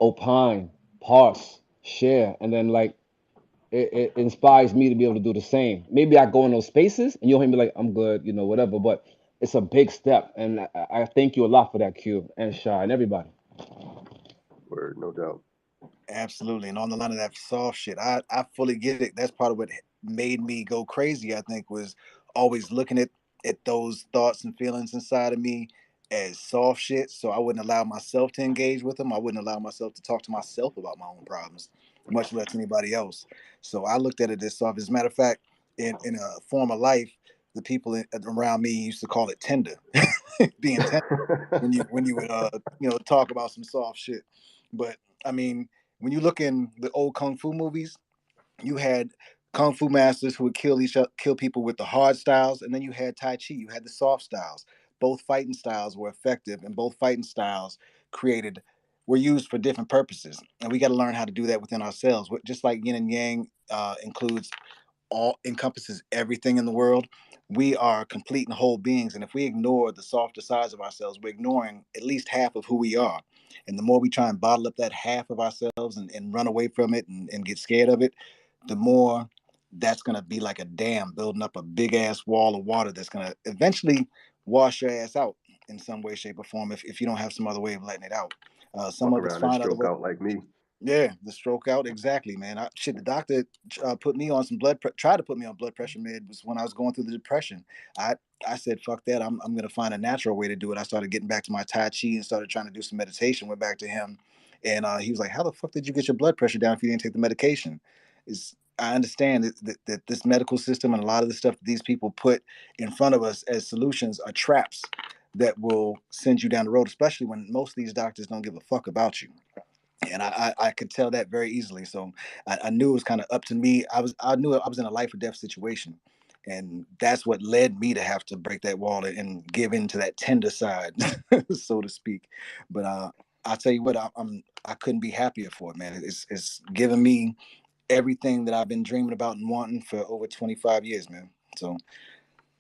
opine, parse, share, and then like it inspires me to be able to do the same. Maybe I go in those spaces and you'll hear me like, I'm good, you know, whatever. But it's a big step, and I thank you a lot for that, Q and Shy and everybody. Word, no doubt. Absolutely. And on the line of that soft shit, I fully get it. That's part of what made me go crazy, I think, was always looking at those thoughts and feelings inside of me as soft shit. So I wouldn't allow myself to engage with them. I wouldn't allow myself to talk to myself about my own problems, much less anybody else. So I looked at it as soft. As a matter of fact, in a former life, the people around me used to call it tender, being tender when you would talk about some soft shit. But I mean, when you look in the old kung fu movies, you had kung fu masters who would kill people with the hard styles, and then you had tai chi. You had the soft styles. Both fighting styles were effective, and both fighting styles created were used for different purposes. And we got to learn how to do that within ourselves. Just like yin and yang includes all encompasses everything in the world. We are complete and whole beings, and if we ignore the softer sides of ourselves, we're ignoring at least half of who we are. And the more we try and bottle up that half of ourselves and run away from it and get scared of it, the more that's going to be like a dam building up a big ass wall of water that's going to eventually wash your ass out in some way, shape, or form if you don't have some other way of letting it out. Some Walk of us around and find other stroke ways. out like me. Yeah, the stroke out exactly, man. Shit, the doctor put me on some tried to put me on blood pressure med was when I was going through the depression. I I said fuck that. I'm gonna find a natural way to do it. I started getting back to my Tai Chi and started trying to do some meditation. Went back to him, and he was like, "How the fuck did you get your blood pressure down if you didn't take the medication?" Is I understand that this medical system and a lot of the stuff that these people put in front of us as solutions are traps that will send you down the road, especially when most of these doctors don't give a fuck about you, and I could tell that very easily. So I knew it was kind of up to me. I knew I was in a life or death situation, and that's what led me to have to break that wall and give in to that tender side, so to speak. But I'll tell you what, I couldn't be happier for it, man. It's given me everything that I've been dreaming about and wanting for over 25 years, man. So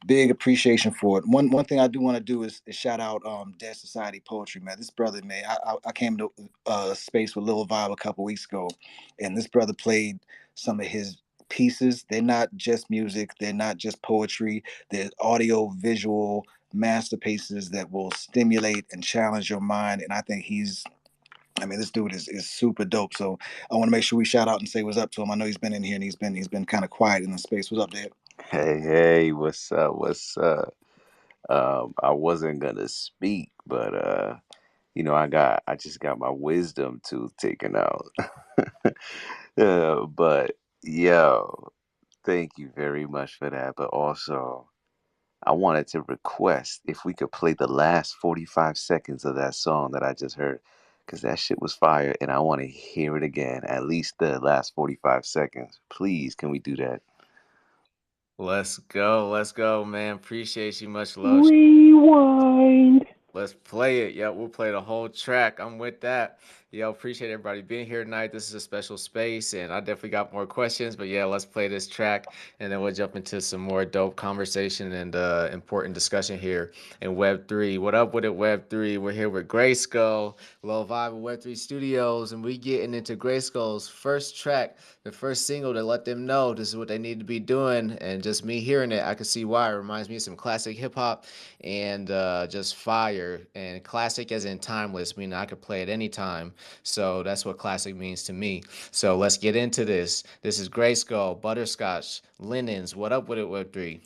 big appreciation for it. One thing I do want to do is shout out Dead Society Poetry, man. This brother, man, I came to space with Lil Vibe a couple weeks ago, and this brother played some of his pieces. They're not just music, they're not just poetry, they're audio visual masterpieces that will stimulate and challenge your mind. And I mean, this dude is super dope. So I want to make sure we shout out and say what's up to him. I know he's been in here and he's been kind of quiet in the space. What's up, Dad? Hey, hey, what's up? What's up? I wasn't gonna speak, but I just got my wisdom tooth taken out. But yo, thank you very much for that. But also, I wanted to request if we could play the last 45 seconds of that song that I just heard, because that shit was fire, and I want to hear it again. At least the last 45 seconds. Please, can we do that? Let's go, man. Appreciate you, much love. Rewind. Let's play it. Yep, we'll play the whole track. I'm with that. Yo, appreciate everybody being here tonight. This is a special space, and I definitely got more questions. But yeah, let's play this track, and then we'll jump into some more dope conversation and important discussion here in Web3. What up with it, Web3? We're here with Grayskull, Low Vibe Web3 Studios, and we getting into Grayskull's first track, the first single to let them know this is what they need to be doing. And just me hearing it, I can see why. It reminds me of some classic hip hop and just fire, and classic as in timeless, meaning I could play it anytime. So that's what classic means to me. So let's get into this. This is Grayskull, Butterscotch, Linens. What up with it, Web3?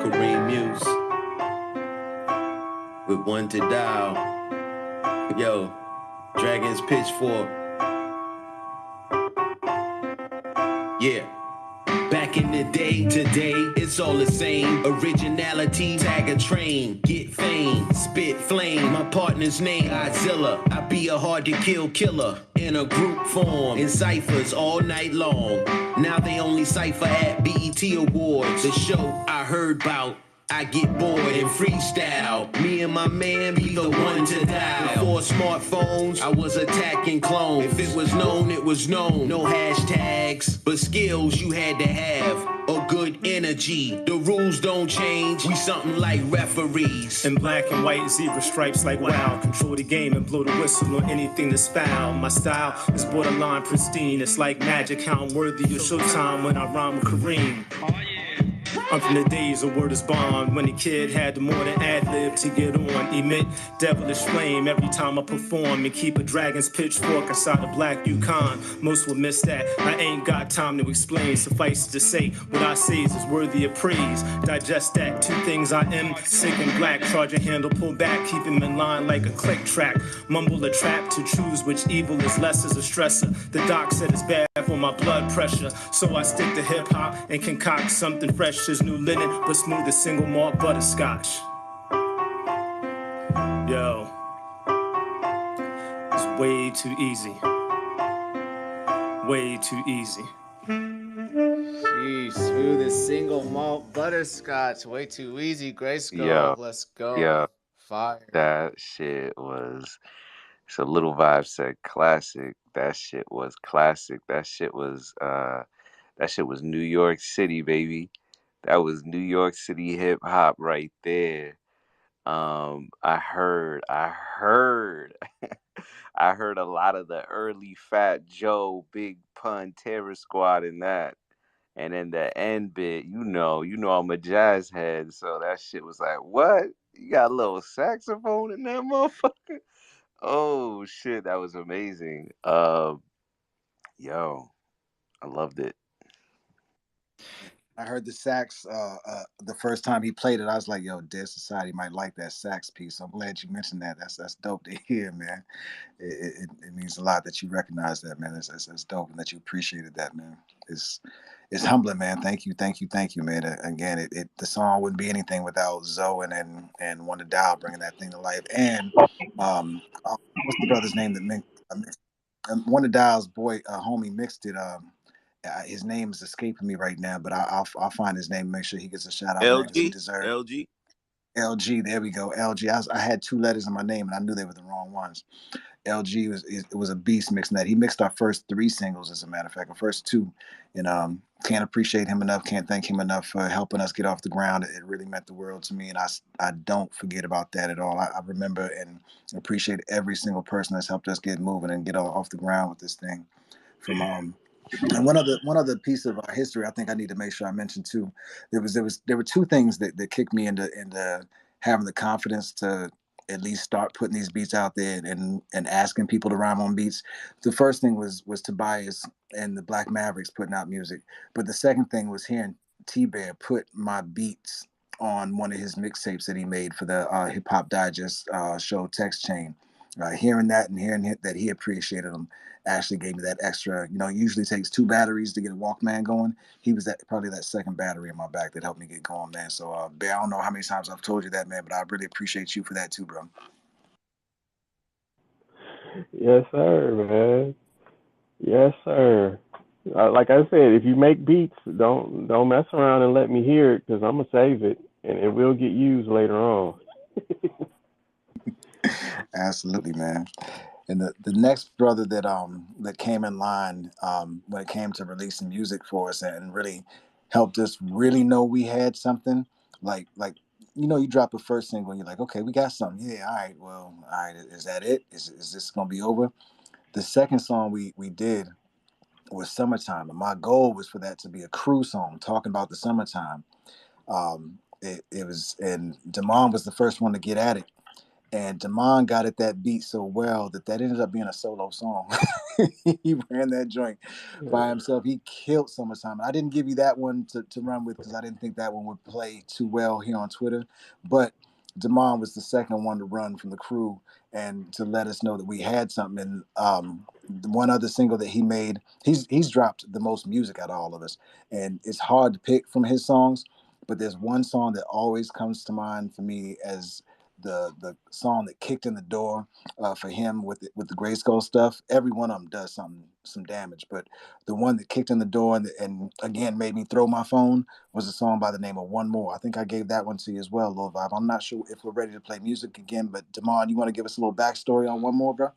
Kareem Muse with one to dial. Yo, Dragon's Pitchfork. Yeah. Back in the day, today, it's all the same. Originality, tag a train, get fame, spit flame. My partner's name, Godzilla. I be a hard to kill killer in a group form, in ciphers all night long. Now they only cipher at BET Awards, the show I heard about. I get bored and freestyle. Me and my man be the one to dial. Before smartphones, I was attacking clones. If it was known, it was known. No hashtags, but skills you had to have. Or good energy. The rules don't change. We something like referees. In black and white zebra stripes like wow. Control the game and blow the whistle on anything that's foul. My style is borderline pristine. It's like magic, how I'm worthy of showtime when I rhyme with Kareem. I'm from the days of word is bond, when the kid had to more than ad-lib to get on. Emit devilish flame every time I perform, and keep a dragon's pitchfork inside a black Yukon. Most will miss that, I ain't got time to explain. Suffice to say, what I say is worthy of praise. Digest that, two things I am, sick and black. Charge a handle, pull back, keep him in line like a click track. Mumble a trap to choose which evil is less as a stressor. The doc said it's bad for my blood pressure, so I stick to hip-hop and concoct something fresh as new linen, but smooth as single malt butterscotch. Yo, it's way too easy. Way too easy. Sheesh, smooth as single malt butterscotch. Way too easy. GRYSKLL, Yo, let's go. yo, Fire. that shit was. So Little Vibe said classic. That shit was classic. That shit was New York City, baby. That was New York City hip hop right there. I heard I heard a lot of the early Fat Joe, Big Pun, Terror Squad in that. And then the end bit, I'm a jazz head, so that shit was like, what? You got a little saxophone in that motherfucker? Oh shit, that was amazing. Yo, I loved it. I heard the sax the first time he played it. I was like, "Yo, Dead Society might like that sax piece." So I'm glad you mentioned that. That's dope to hear, man. It means a lot that you recognize that, man. That's dope, and that you appreciated that, man. It's it's humbling, man. Thank you, man. Again, the song wouldn't be anything without Zoe and Wonder Dial bringing that thing to life. And what's the brother's name that Wonder Dial's boy homie mixed it. His name is escaping me right now, but I'll find his name and make sure he gets a shout out, man, because he LG, deserves. LG. LG, there we go. LG. I had two letters in my name and I knew they were the wrong ones. LG was a beast mixing that. He mixed our first three singles, as a matter of fact, the first two, and can't appreciate him enough. Can't thank him enough for helping us get off the ground. It really meant the world to me, and I don't forget about that at all. I remember and appreciate every single person that's helped us get moving and get off the ground with this thing. From and one other piece of our history, I think I need to make sure I mention too. There were two things that kicked me into having the confidence to at least start putting these beats out there and asking people to rhyme on beats. The first thing was Tobias and the Black Mavericks putting out music, but the second thing was hearing T Bear put my beats on one of his mixtapes that he made for the Hip Hop Digest show Text Chain. Hearing that and hearing that he appreciated them actually gave me that extra. It usually takes two batteries to get a Walkman going. He was probably that second battery in my back that helped me get going, man. So, Bear, I don't know how many times I've told you that, man, but I really appreciate you for that too, bro. Yes, sir, man. Yes, sir. Like I said, if you make beats, don't mess around and let me hear it, because I'm gonna save it and it will get used later on. Absolutely, man. And the next brother that came in line when it came to releasing music for us and really helped us really know we had something, like you drop a first single and you're like, okay, we got something. Yeah, all right, well, all right, is that it? Is this gonna be over? The second song we did was Summertime, and my goal was for that to be a crew song talking about the summertime. It was, and Damon was the first one to get at it, and Damon got at that beat so well that ended up being a solo song. He ran that joint by himself. He killed Summertime. I didn't give you that one to run with because I didn't think that one would play too well here on Twitter. But Damon was the second one to run from the crew and to let us know that we had something. And the one other single that he made, he's dropped the most music out of all of us. And it's hard to pick from his songs, but there's one song that always comes to mind for me as the song that kicked in the door for him with the GRYSKLL stuff. Every one of them does some damage, but the one that kicked in the door and again made me throw my phone was a song by the name of One More. I think I gave that one to you as well, Lil Vibe. I'm not sure if we're ready to play music again, but Damon, you want to give us a little backstory on One More, bro?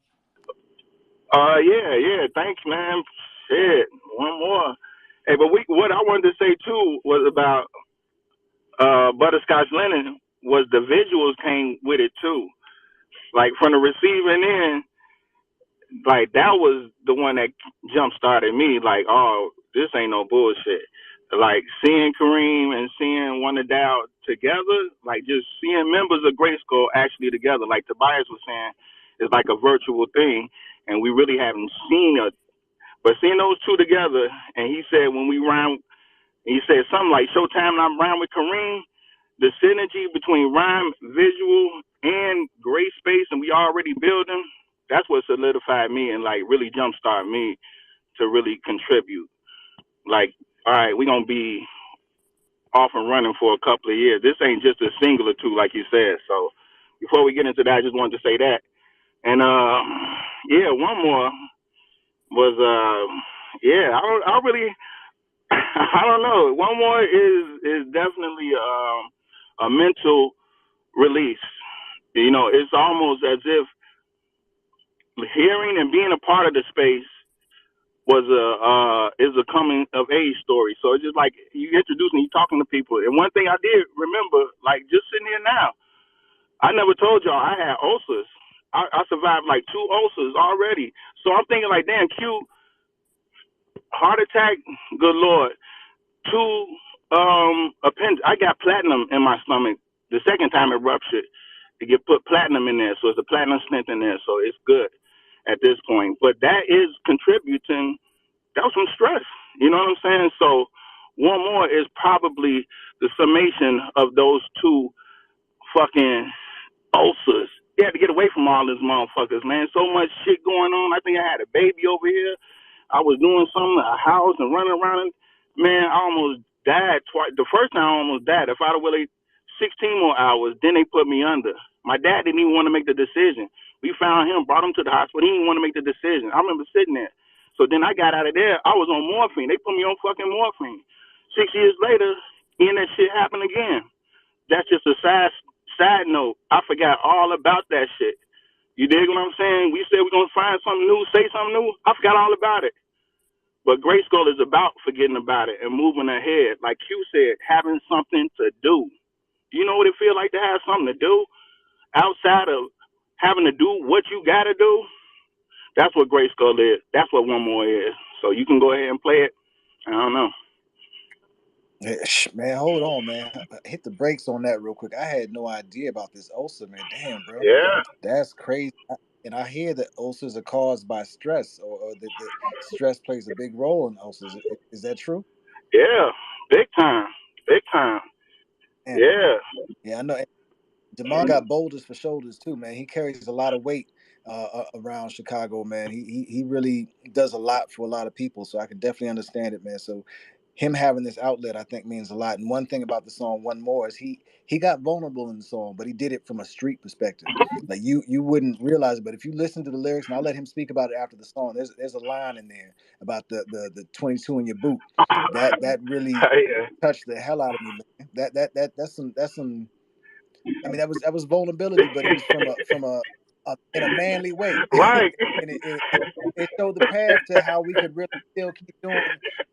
Yeah. Thanks, man. Shit, one more. Hey, but what I wanted to say too was about Butterscotch Linen was the visuals came with it too. Like from the receiving end, like that was the one that jump started me. Like, oh, this ain't no bullshit. Like seeing Kareem and seeing One to Dial together, like just seeing members of GRYSKLL actually together, like Tobias was saying, is like a virtual thing, and we really haven't seen it. But seeing those two together, and he said when we rhyme, he said something like Showtime and I'm rhyme with Kareem, the synergy between rhyme, visual, and gray space, and we already building, that's what solidified me and like really jumpstart me to really contribute. Like, all right, we're gonna be off and running for a couple of years. This ain't just a single or two, like you said. So before we get into that, I just wanted to say that. And yeah, one more was yeah, I really I don't know. One more is definitely a mental release. You know, it's almost as if hearing and being a part of the space was is a coming of age story. So it's just like you introducing, you talking to people. And one thing I did remember, like just sitting here now, I never told y'all I had ulcers. I survived like 2 ulcers already. So I'm thinking like, damn, Q, heart attack, good Lord. 2 I got platinum in my stomach. The second time it ruptured, to get put platinum in there. So it's a platinum stent in there. So it's good at this point. But that is contributing. That was some stress. You know what I'm saying? So one more is probably the summation of those 2 fucking ulcers. You had to get away from all these motherfuckers, man. So much shit going on. I think I had a baby over here. I was doing something at a house and running around. Man, I almost died twice. The first time I almost died. If I'd have waited 16 more hours, then they put me under. My dad didn't even want to make the decision. We found him, brought him to the hospital. He didn't want to make the decision. I remember sitting there. So then I got out of there. I was on morphine. They put me on fucking morphine. 6 years later, and that shit happened again. That's just a side note. I forgot all about that shit. You dig what I'm saying? We said we're going to find something new, say something new. I forgot all about it. But GRYSKLL is about forgetting about it and moving ahead. Like Q said, having something to do. You know what it feels like to have something to do outside of having to do what you got to do? That's what GRYSKLL is. That's what One More is. So you can go ahead and play it. I don't know. Man, hold on, man. Hit the brakes on that real quick. I had no idea about this ulcer, man. Damn, bro. Yeah. That's crazy. And I hear that ulcers are caused by stress, or that stress plays a big role in ulcers. Is that true? Yeah. Big time. Big time. Damn. Yeah. Yeah, I know. Demond got boulders for shoulders too, man. He carries a lot of weight around Chicago, man. He really does a lot for a lot of people, so I can definitely understand it, man. So him having this outlet, I think, means a lot. And one thing about the song "One More" is he got vulnerable in the song, but he did it from a street perspective. Like you wouldn't realize it, but if you listen to the lyrics, and I'll let him speak about it after the song. There's a line in there about the 22 in your boot that really Yeah. touched the hell out of me, man. That's some. I mean, that was vulnerability, but it was from a in a manly way, Right. and it showed the path to how we could really still keep doing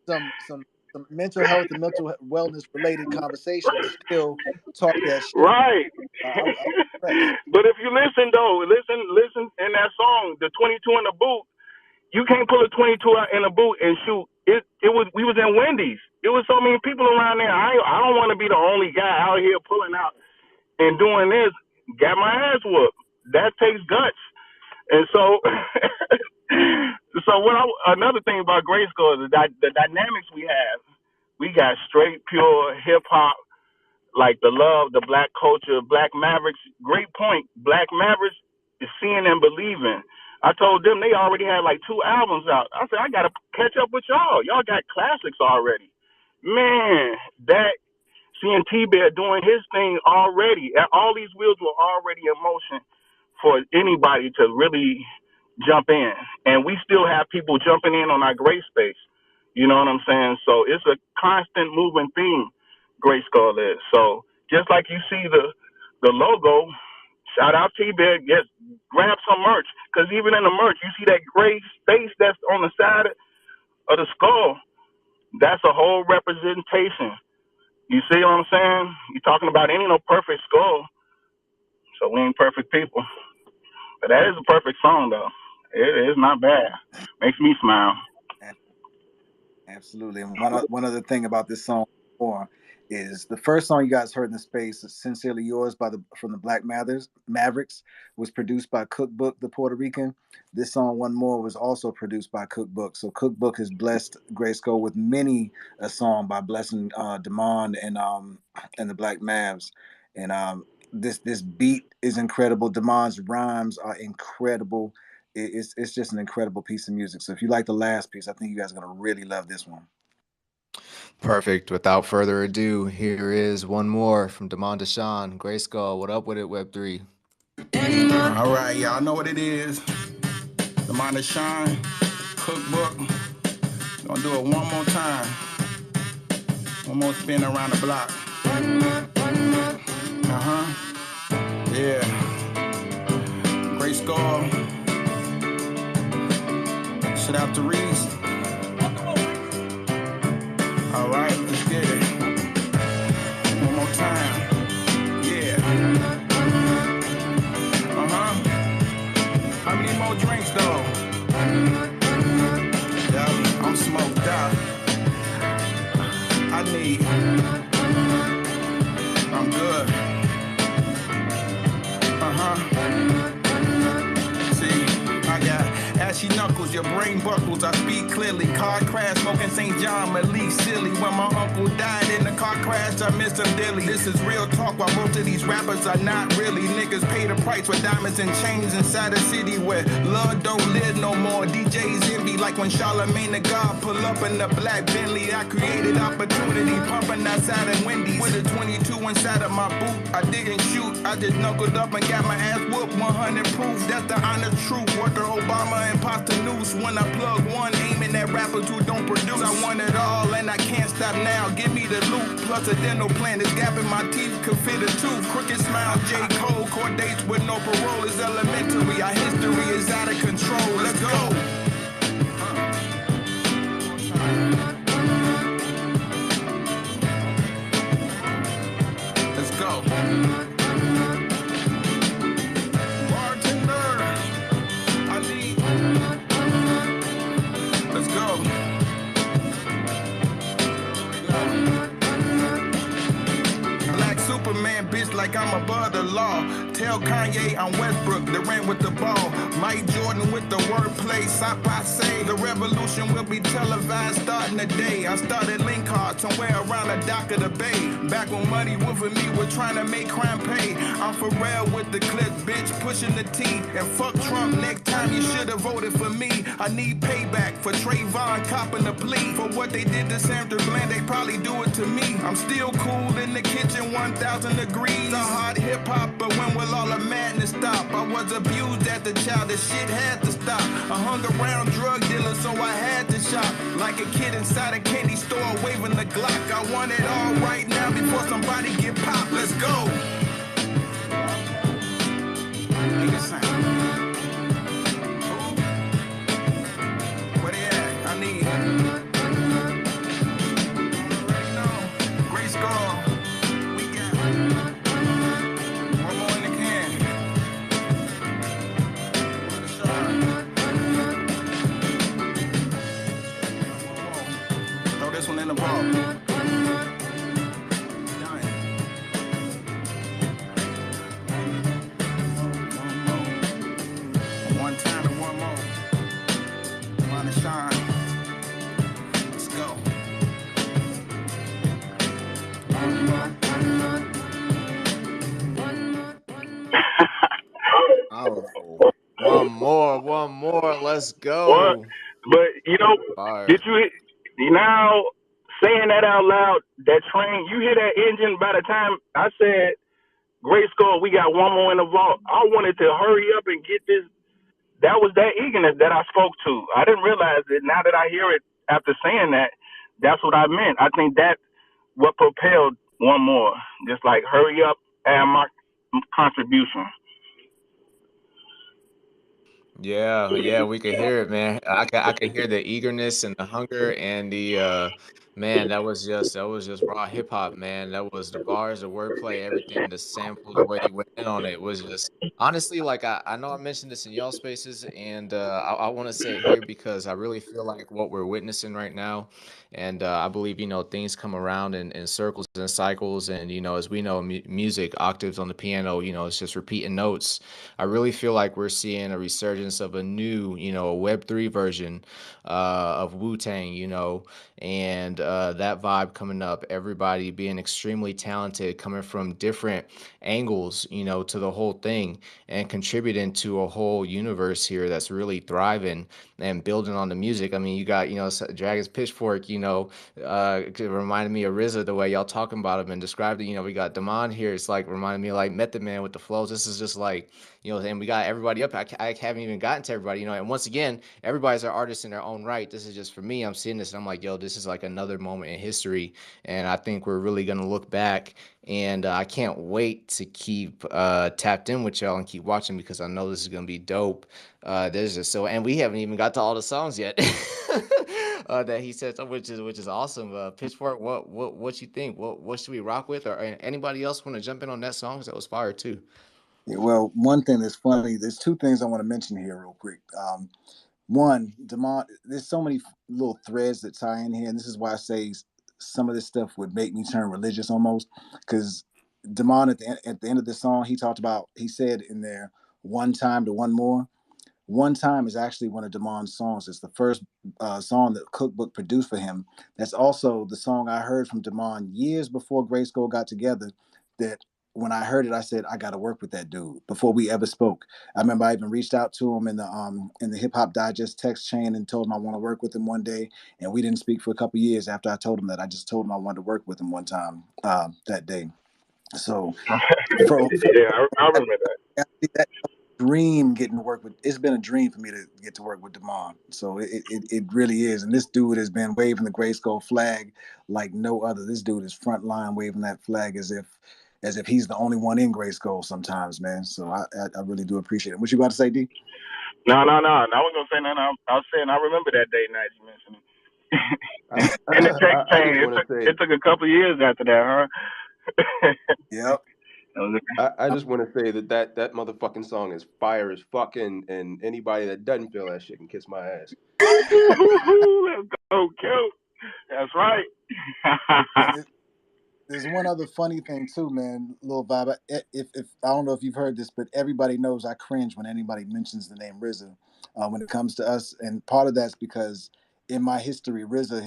some mental health and mental wellness related conversations and still talk that shit. Right. I was impressed. But if you listen though, listen in that song, the 22 in the boot, you can't pull a 22 out in a boot and shoot. It was we was in Wendy's. It was so many people around there. I don't want to be the only guy out here pulling out and doing this. Got my ass whooped. That takes guts. And so, so another thing about GRYSKLL is that the dynamics we have. We got straight, pure hip hop, like the love, the black culture, Black Mavericks. Great point. Black Mavericks is seeing and believing. I told them they already had like 2 albums out. I said, I got to catch up with y'all. Y'all got classics already. Man, that seeing T-Bear doing his thing already. All these wheels were already in motion for anybody to really jump in. And we still have people jumping in on our gray space. You know what I'm saying? So it's a constant moving thing, GRYSKLL is. So just like you see the logo, shout out T-Bear, grab some merch. Because even in the merch, you see that gray space that's on the side of the skull. That's a whole representation. You see what I'm saying? You're talking about ain't no perfect skull, so we ain't perfect people. But that is a perfect song, though. It is not bad. Makes me smile. Absolutely. And one other thing about this song more is the first song you guys heard in the space, "Sincerely Yours" from the Black Mavericks, was produced by Cookbook, the Puerto Rican. This song, One More, was also produced by Cookbook. So Cookbook has blessed GRYSKLL with many a song by blessing Demond and the Black Mavs. And this beat is incredible. Demond's rhymes are incredible. It's just an incredible piece of music. So if you like the last piece, I think you guys are gonna really love this one. Perfect. Without further ado, here is One More from Demond Deshawn. GRYSKLL, what up with it, Web3? All right, y'all know what it is. Demond Deshawn, Cookbook. Gonna do it one more time. One more spin around the block. Yeah. GRYSKLL. Shout out to Reese. All right, let's get it. One more time. Yeah. How many more drinks though? Yeah, I'm smoked out. I'm good. See, I got ashy knuckles, your brain buckles, I speak clearly. Car crash, smoking St. John, Malik silly. When my uncle died in the car crash, I miss him dearly. This is real talk, while most of these rappers are not really. Niggas pay the price with diamonds and chains inside a city where love don't live no more. DJs envy like when Charlamagne the God pull up in the black Bentley. I created opportunity, pumping outside of Wendy's. With a 22 inside of my boot, I didn't shoot, I just knuckled up and got my ass whooped. 100 proof, that's the honest truth. Worker Obama and Pasta Noose. When I plug one, aiming at rappers who don't produce. I want it all and I can't stop now. Give me the loot, plus a dental plan. This gap in my teeth could fit a tooth. Crooked smile, J. Cole. Court dates with no parole is elementary. Our history is out of control. Let's go. Let's go. Bartender, I need. Let's go. Black Superman, bitch, like I'm above the law. Tell Kanye I'm Westbrook, the ran with the ball. Mike Jordan with the wordplay, Sop I say. The revolution will be televised starting today. I started link card somewhere around the dock of the bay. Back when Muddy Wolf and me were trying to make crime pay. I'm for real with the clip, bitch, pushing the T. And fuck Trump, next time you should have voted for me. I need payback for Trayvon copping the plea. For what they did to Sandra Bland, they probably do it to me. I'm still cool in the kitchen, 1,000 degrees. A hard hip hop, but when will all the madness stop? I was abused as a child, the shit had to stop. I hung around drug dealers, so I had to shop. Like a kid inside a candy store, waving the Glock. I want it all right now before somebody get popped. Let's go. Where they at? I need GRYSKLL. We got one more in the can. Throw this one in the ball. One time and one more. Demond Deshawn. Let's go. Powerful. One more. Let's go. But you know, Fire. did you now saying that out loud, that train, you hear that engine. By the time I said, Great Skull, we got one more in the vault, I wanted to hurry up and get this. That was that eagerness that I spoke to. I didn't realize it. Now that I hear it after saying that, that's what I meant. I think that what propelled one more. Just like, hurry up, add my contribution. Yeah, yeah, we could hear it, man. I could hear the eagerness and the hunger and the man, that was just raw hip hop, man. That was the bars, the wordplay, everything, the samples, the way you went in on it was just honestly like I know I mentioned this in y'all spaces and I want to say it here because I really feel like what we're witnessing right now and I believe things come around in circles and cycles and as we know music octaves on the piano, it's just repeating notes. I really feel like we're seeing a resurgence of a new, a Web3 version of Wu Tang, and that vibe coming up. Everybody being extremely talented, coming from different angles, to the whole thing, and contributing to a whole universe here that's really thriving and building on the music. I mean, you got, Dragon's Pitchfork, it reminded me of RZA the way y'all talking about him and described it. We got Damon here. It's like reminding me of like Method Man with the flows. This is just like and we got everybody up. I haven't even gotten to everybody, and once again, everybody's an artist in their own right. This is just for me. I'm seeing this and I'm like, yo, this is like another moment in history. And I think we're really going to look back. And I can't wait to keep tapped in with y'all and keep watching because I know this is going to be dope. There's just and we haven't even got to all the songs yet that he said, which is awesome. Pitchfork, what you think? What should we rock with? Or anybody else want to jump in on that song? 'Cause that was fire too. Yeah, well, one thing that's funny, there's two things I want to mention here real quick. One, Demont, there's so many little threads that tie in here, and this is why I say some of this stuff would make me turn religious almost, because Demont at the end of the song, he said in there, one time to one more. One Time is actually one of Damon's songs. It's the first song that Cookbook produced for him. That's also the song I heard from Damon years before GRYSKLL got together. That when I heard it, I said, I got to work with that dude before we ever spoke. I remember I even reached out to him in the Hip Hop Digest text chain and told him I want to work with him one day. And we didn't speak for a couple years after I told him that. I just told him I wanted to work with him one time that day. So Yeah, I remember that. that dream getting to work with. It's been a dream for me to get to work with Damon. So it really is. And this dude has been waving the GRYSKLL flag like no other. This dude is front line waving that flag as if he's the only one in GRYSKLL sometimes, man. So I really do appreciate it. What you about to say, D? No. I was gonna say nothing. I was saying I remember that day night you mentioned it. And the text I just chain, want to it say, took a couple of years after that, huh? Yep. I just want to say that motherfucking song is fire as fucking, and anybody that doesn't feel that shit can kiss my ass. Let's go, Q. That's right. There's one other funny thing too, man. Little vibe. If I don't know if you've heard this, but everybody knows I cringe when anybody mentions the name RZA when it comes to us, and part of that's because in my history, RZA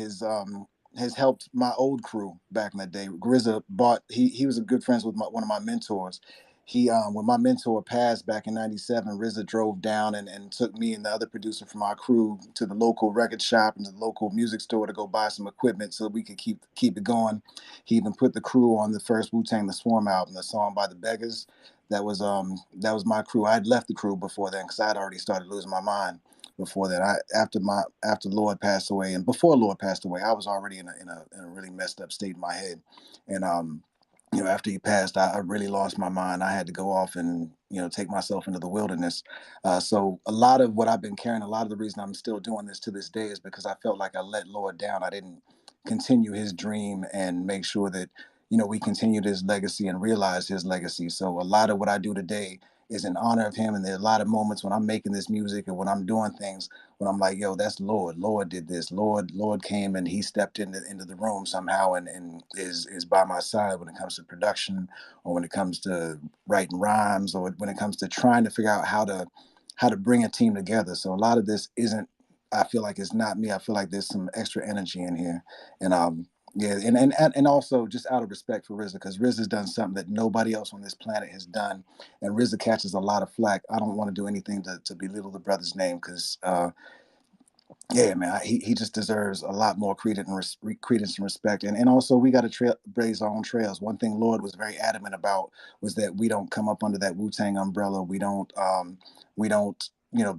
has helped my old crew back in the day. RZA bought. He was a good friends with one of my mentors. He when my mentor passed back in '97, RZA drove down and took me and the other producer from our crew to the local record shop and to the local music store to go buy some equipment so we could keep it going. He even put the crew on the first Wu-Tang The Swarm album, the song by the Beggars. That was my crew. I had left the crew before then because I had already started losing my mind before that. After Lord passed away and before Lord passed away, I was already in a really messed up state in my head. And after he passed, I really lost my mind. I had to go off and take myself into the wilderness. So a lot of what I've been carrying, a lot of the reason I'm still doing this to this day is because I felt like I let Lord down. I didn't continue his dream and make sure that we continued his legacy and realized his legacy. So a lot of what I do today is in honor of him. And there are a lot of moments when I'm making this music and when I'm doing things when I'm like, yo, that's Lord. Lord did this. Lord came and he stepped into the room somehow and is by my side when it comes to production or when it comes to writing rhymes or when it comes to trying to figure out how to bring a team together. So a lot of this isn't, I feel like it's not me. I feel like there's some extra energy in here. And yeah, and also just out of respect for RZA, because RZA's done something that nobody else on this planet has done, and RZA catches a lot of flack. I don't want to do anything to belittle the brother's name, because Yeah, man, he just deserves a lot more credence and respect, and also we got to blaze our own trails. One thing Lord was very adamant about was that we don't come up under that Wu Tang umbrella. We don't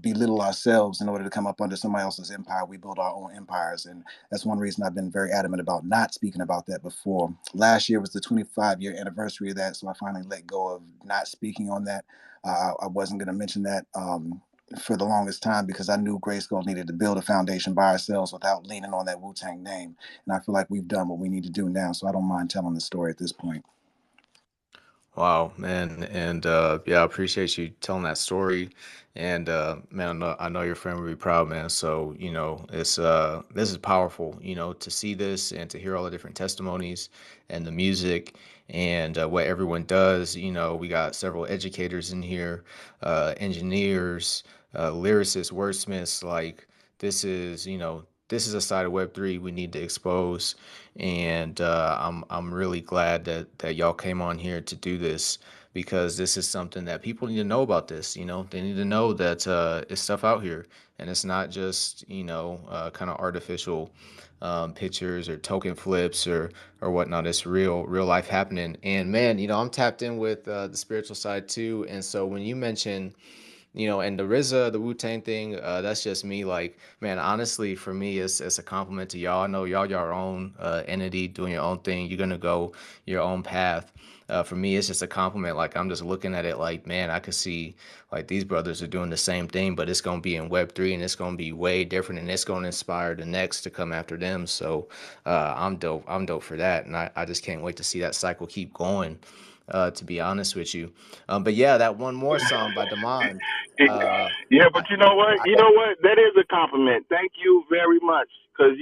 belittle ourselves in order to come up under somebody else's empire. We build our own empires, and that's one reason I've been very adamant about not speaking about that before. Last year was the 25-year anniversary of that, so I finally let go of not speaking on that. I wasn't going to mention that. For the longest time because I knew Grayskull needed to build a foundation by ourselves without leaning on that Wu Tang name. And I feel like we've done what we need to do now. So I don't mind telling the story at this point. Wow, man, and yeah, I appreciate you telling that story. And man, I know your friend will be proud, man. So it's this is powerful, to see this and to hear all the different testimonies and the music and what everyone does. We got several educators in here, engineers, lyricists, wordsmiths. Like this is a side of Web3 we need to expose, and I'm really glad that y'all came on here to do this because this is something that people need to know about. This, they need to know that it's stuff out here, and it's not just kind of artificial pictures or token flips or whatnot. It's real life happening. And man, I'm tapped in with the spiritual side too. And so when you mention and the RZA, the Wu Tang thing, that's just me. Like, man, honestly, for me, it's a compliment to y'all. I know y'all your own entity, doing your own thing. You're gonna go your own path. For me, it's just a compliment. Like, I'm just looking at it like, man, I could see like these brothers are doing the same thing, but it's gonna be in Web3 and it's gonna be way different, and it's gonna inspire the next to come after them. So, I'm dope. I'm dope for that, and I just can't wait to see that cycle keep going. To be honest with you, but yeah, that one more song by Demond. Uh, Yeah, I, but you know what? I, You know what? That is a compliment. Thank you very much. Because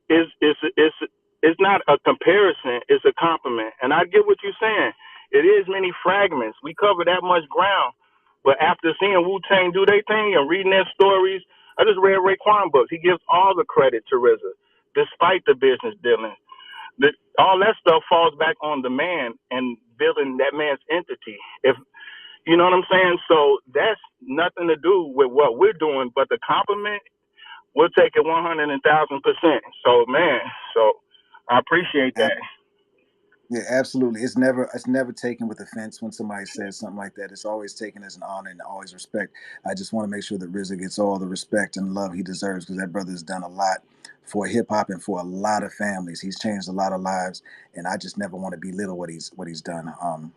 it's it's not a comparison. It's a compliment. And I get what you're saying. It is many fragments. We cover that much ground. But after seeing Wu Tang do their thing and reading their stories, I just read Raekwon books. He gives all the credit to RZA, despite the business dealings. All that stuff falls back on the man and building that man's entity. If you know what I'm saying? So that's nothing to do with what we're doing, but the compliment, we'll take it 100,000%. So man, so I appreciate that. Yeah, absolutely. It's never taken with offense when somebody says something like that. It's always taken as an honor and always respect. I just want to make sure that RZA gets all the respect and love he deserves because that brother has done a lot for hip hop and for a lot of families. He's changed a lot of lives, and I just never want to belittle what he's done.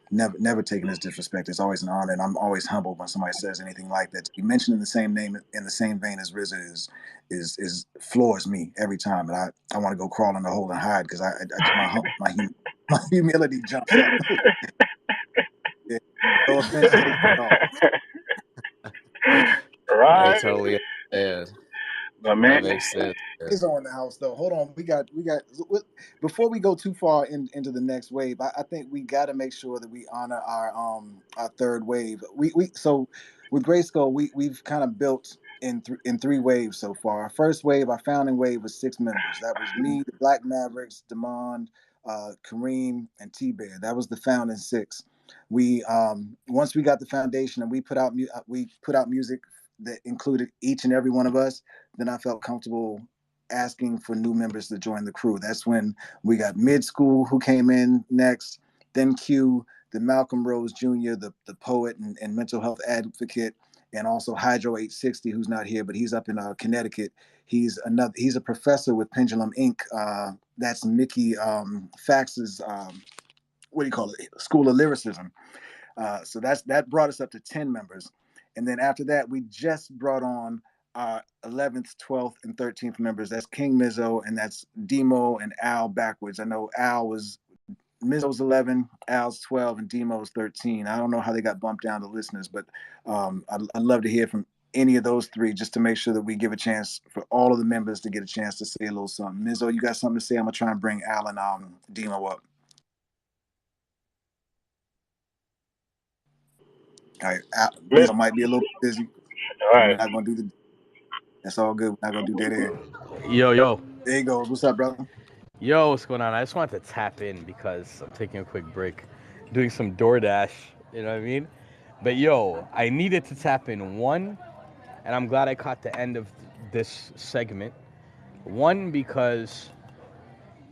Never taken as disrespect. It's always an honor, and I'm always humbled when somebody says anything like that. To be mentioned in the same name in the same vein as RZA is floors me every time, and I want to go crawl in the hole and hide because my humility jumps up. Yeah. No offense taken at all. I Right? totally understand. But man, That makes sense. Man. Is on the house though. Hold on, we got. Before we go too far into the next wave, I think we got to make sure that we honor our third wave. So with Grayskull, we've kind of built in three waves so far. Our first wave, our founding wave, was 6 members. That was me, the Black Mavericks, Demond, Kareem, and T Bear. That was the founding six. We once we got the foundation and we put out music that included each and every one of us, then I felt comfortable asking for new members to join the crew. That's when we got Mid School who came in next, then Q, then Malcolm Rose Jr., the poet and mental health advocate, and also Hydro 860, who's not here, but he's up in Connecticut. He's a professor with Pendulum Inc. That's Mickey Fax's what do you call it? School of Lyricism. So that brought us up to 10 members. And then after that, we just brought on our 11th, 12th, and 13th members. That's King Mizzo, and that's Demo and Al backwards. I know Mizzo's 11, Al's 12, and Demo's 13. I don't know how they got bumped down to listeners, but I'd love to hear from any of those three just to make sure that we give a chance for all of the members to get a chance to say a little something. Mizzo, you got something to say? I'm going to try and bring Al and Demo up. All right, Mizzo might be a little busy. all We're right. not going to do the. That's all good. We're not going to do dead air. Yo, There you go. What's up, brother? what's going on? I just wanted to tap in because I'm taking a quick break, doing some DoorDash, you know what I mean? But I needed to tap in one, and I'm glad I caught the end of this segment. One, because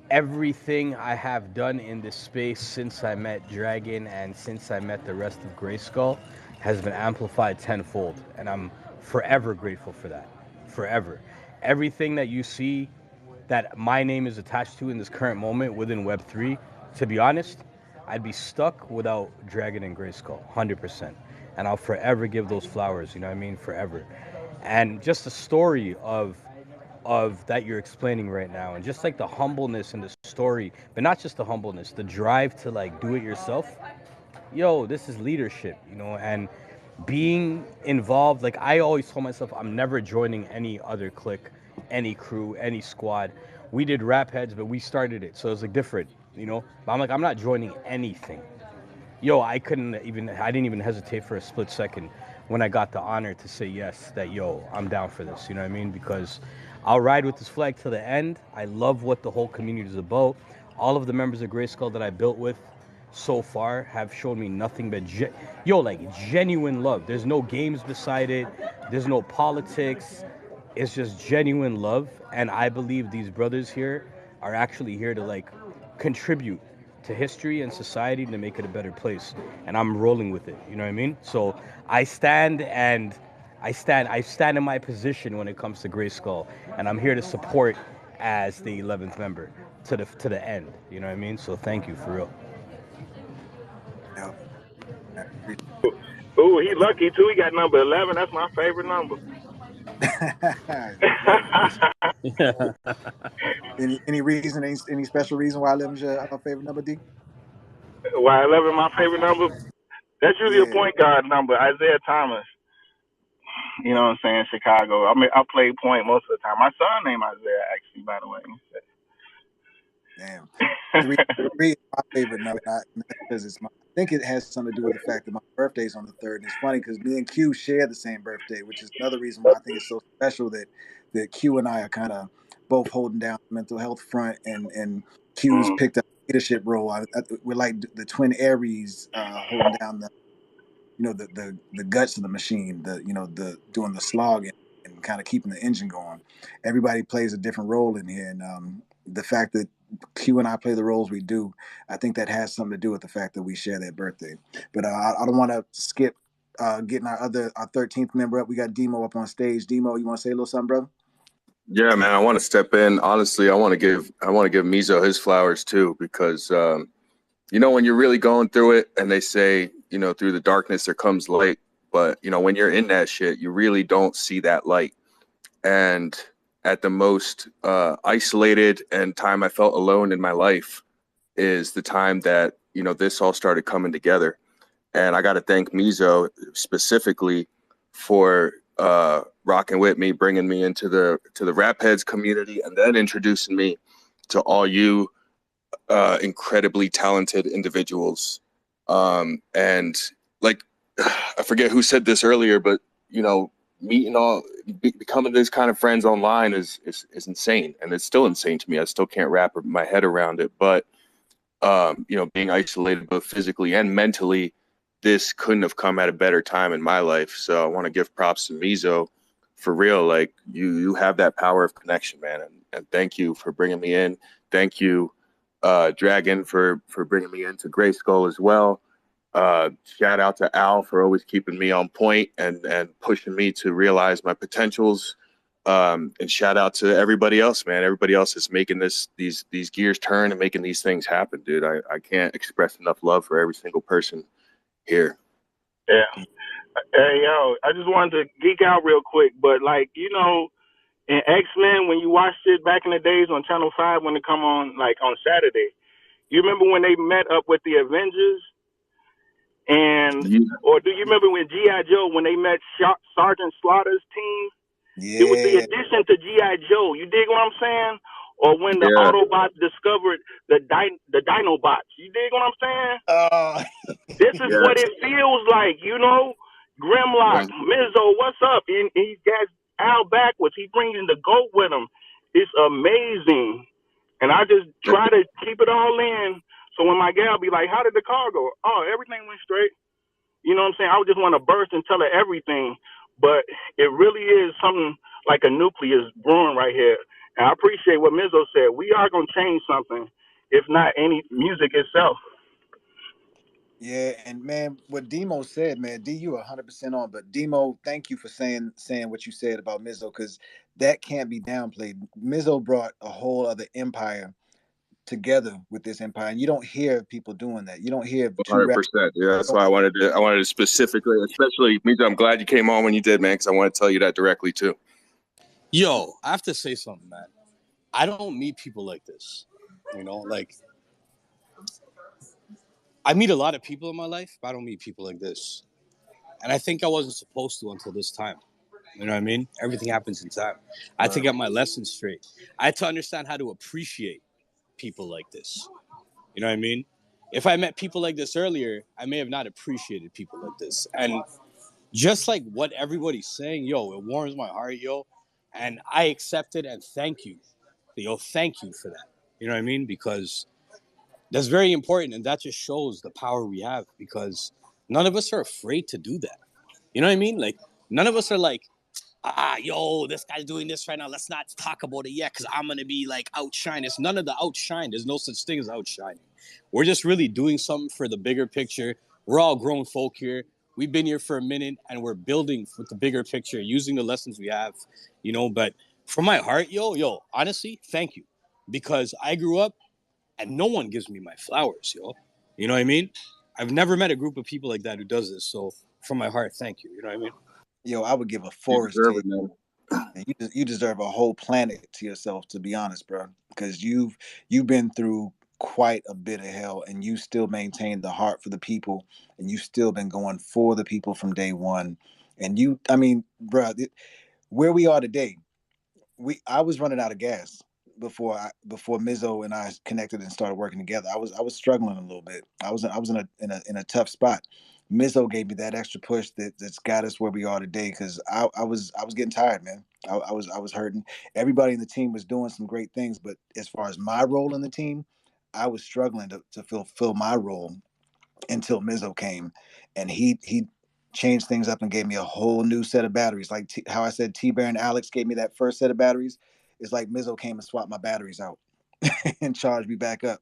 everything I have done in this space since I met Dragon and since I met the rest of GRYSKLL has been amplified tenfold, and I'm forever grateful for that. Forever. Everything that you see that my name is attached to in this current moment within Web3, to be honest, I'd be stuck without Dragon and GRYSKLL, 100%. And I'll forever give those flowers, you know what I mean? Forever. And just the story of that you're explaining right now, and just like the humbleness in the story, but not just the humbleness, the drive to like do it yourself. Yo, this is leadership, you know, and being involved. Like I always told myself, I'm never joining any other clique, any crew, any squad. We did Rap Heads, but we started it, so it's like different, you know. But I'm like, I'm not joining anything. Yo, I didn't even hesitate for a split second when I got the honor to say yes, that yo, I'm down for this, you know what I mean? Because I'll ride with this flag to the end. I love what the whole community is about. All of the members of GRYSKLL that I built with so far have shown me nothing but like genuine love. There's no games beside it. There's no politics. It's just genuine love, and I believe these brothers here are actually here to like contribute to history and society to make it a better place, and I'm rolling with it, you know what I mean? So I stand in my position when it comes to GRYSKLL, and I'm here to support as the 11th member to the end, you know what I mean? So thank you, for real. Yeah. I Ooh, he lucky too. He got number 11. That's my favorite number. Lord have mercy. Any reason, any special reason why 11's your favorite number, D? Why 11 my favorite number? That's usually a Yeah. point guard number, Isaiah Thomas. You know what I'm saying? Chicago. I play point most of the time. My son named Isaiah, actually, by the way. Damn. 3 is my favorite number, not because it's my. I think it has something to do with the fact that my birthday's on the 3rd, and it's funny because me and Q share the same birthday, which is another reason why I think it's so special that Q and I are kind of both holding down the mental health front, and Q's Mm. picked up a leadership role. We're like the twin Aries, holding down the guts of the machine, the doing the slog and kind of keeping the engine going. Everybody plays a different role in here, and the fact that Q and I play the roles we do, I think that has something to do with the fact that we share that birthday. But I don't want to skip getting our 13th member up. We got Demo up on stage. Demo, you want to say a little something, brother? Yeah, man, I want to step in. Honestly, I want to give Mizo his flowers too, because when you're really going through it, and they say, through the darkness there comes light, but when you're in that shit, you really don't see that light. And at the most isolated and time I felt alone in my life is the time that this all started coming together. And I got to thank Mizo specifically for rocking with me, bringing me into the Rap Heads community, and then introducing me to all you incredibly talented individuals. And like, I forget who said this earlier, but becoming this kind of friends online is insane, and it's still insane to me. I still can't wrap my head around it. But being isolated both physically and mentally, this couldn't have come at a better time in my life. So I want to give props to Mizo, for real. Like, you have that power of connection, man, and thank you for bringing me in. Thank you, Dragon, for bringing me into GRYSKLL as well. Shout out to Al for always keeping me on point and pushing me to realize my potentials. And shout out to everybody else, man. Everybody else is making these gears turn and making these things happen, dude. I can't express enough love for every single person here. Yeah. Hey, yo, I just wanted to geek out real quick, but in X-Men, when you watched it back in the days on Channel 5 when it come on, like, on Saturday, you remember when they met up with the Avengers? Or do you remember when G.I. Joe, when they met Sergeant Slaughter's team? Yeah. It was the addition to G.I. Joe. You dig what I'm saying? Or when the Autobots discovered the Dinobots. You dig what I'm saying? This is what it feels like, Grimlock, Mizzo, what's up? And he got Al backwards. He bringing the GOAT with him. It's amazing. And I just try to keep it all in. So when my gal be like, how did the car go? Oh, everything went straight. You know what I'm saying? I would just want to burst and tell her everything. But it really is something like a nucleus brewing right here. And I appreciate what Mizzo said. We are gonna change something, if not any music itself. Yeah, and man, what Demo said, man, D, you 100% on. But Demo, thank you for saying what you said about Mizzo, because that can't be downplayed. Mizzo brought a whole other empire together with this empire, and you don't hear people doing that. You don't hear two rappers. 100%. Yeah, that's why I wanted to specifically, especially me. I'm glad you came on when you did, man, because I want to tell you that directly too. Yo, I have to say something, man. I don't meet people like this. You know, like I meet a lot of people in my life, but I don't meet people like this. And I think I wasn't supposed to until this time. You know what I mean? Everything happens in time. I had to get my lessons straight. I had to understand how to appreciate people like this. You know what I mean? If I met people like this earlier, I may have not appreciated people like this. And just like what everybody's saying, yo, it warms my heart, yo. And I accept it and thank you. Yo, thank you for that. You know what I mean? Because that's very important. And that just shows the power we have, because none of us are afraid to do that. You know what I mean? Like, none of us are like, yo, this guy's doing this right now. Let's not talk about it yet, because I'm going to be like outshine. It's none of the outshine. There's no such thing as outshining. We're just really doing something for the bigger picture. We're all grown folk here. We've been here for a minute, and we're building with the bigger picture, using the lessons we have, you know. But from my heart, yo, honestly, thank you. Because I grew up, and no one gives me my flowers, yo. You know what I mean? I've never met a group of people like that who does this. So from my heart, thank you. You know what I mean? Yo, I would give a You forest deserve to it, man. you. And you deserve a whole planet to yourself, to be honest, bro. Because you've been through quite a bit of hell, and you still maintain the heart for the people, and you still been going for the people from day one. And I mean, bro, where we are today, I was running out of gas before Mizzo and I connected and started working together. I was struggling a little bit. I was in a tough spot. Mizzo gave me that extra push that's got us where we are today, because I was getting tired, man. I was hurting. Everybody in the team was doing some great things, but as far as my role in the team, I was struggling to fulfill my role until Mizzo came, and he changed things up and gave me a whole new set of batteries. Like how I said, T-Bear and Alex gave me that first set of batteries. It's like Mizzo came and swapped my batteries out and charged me back up,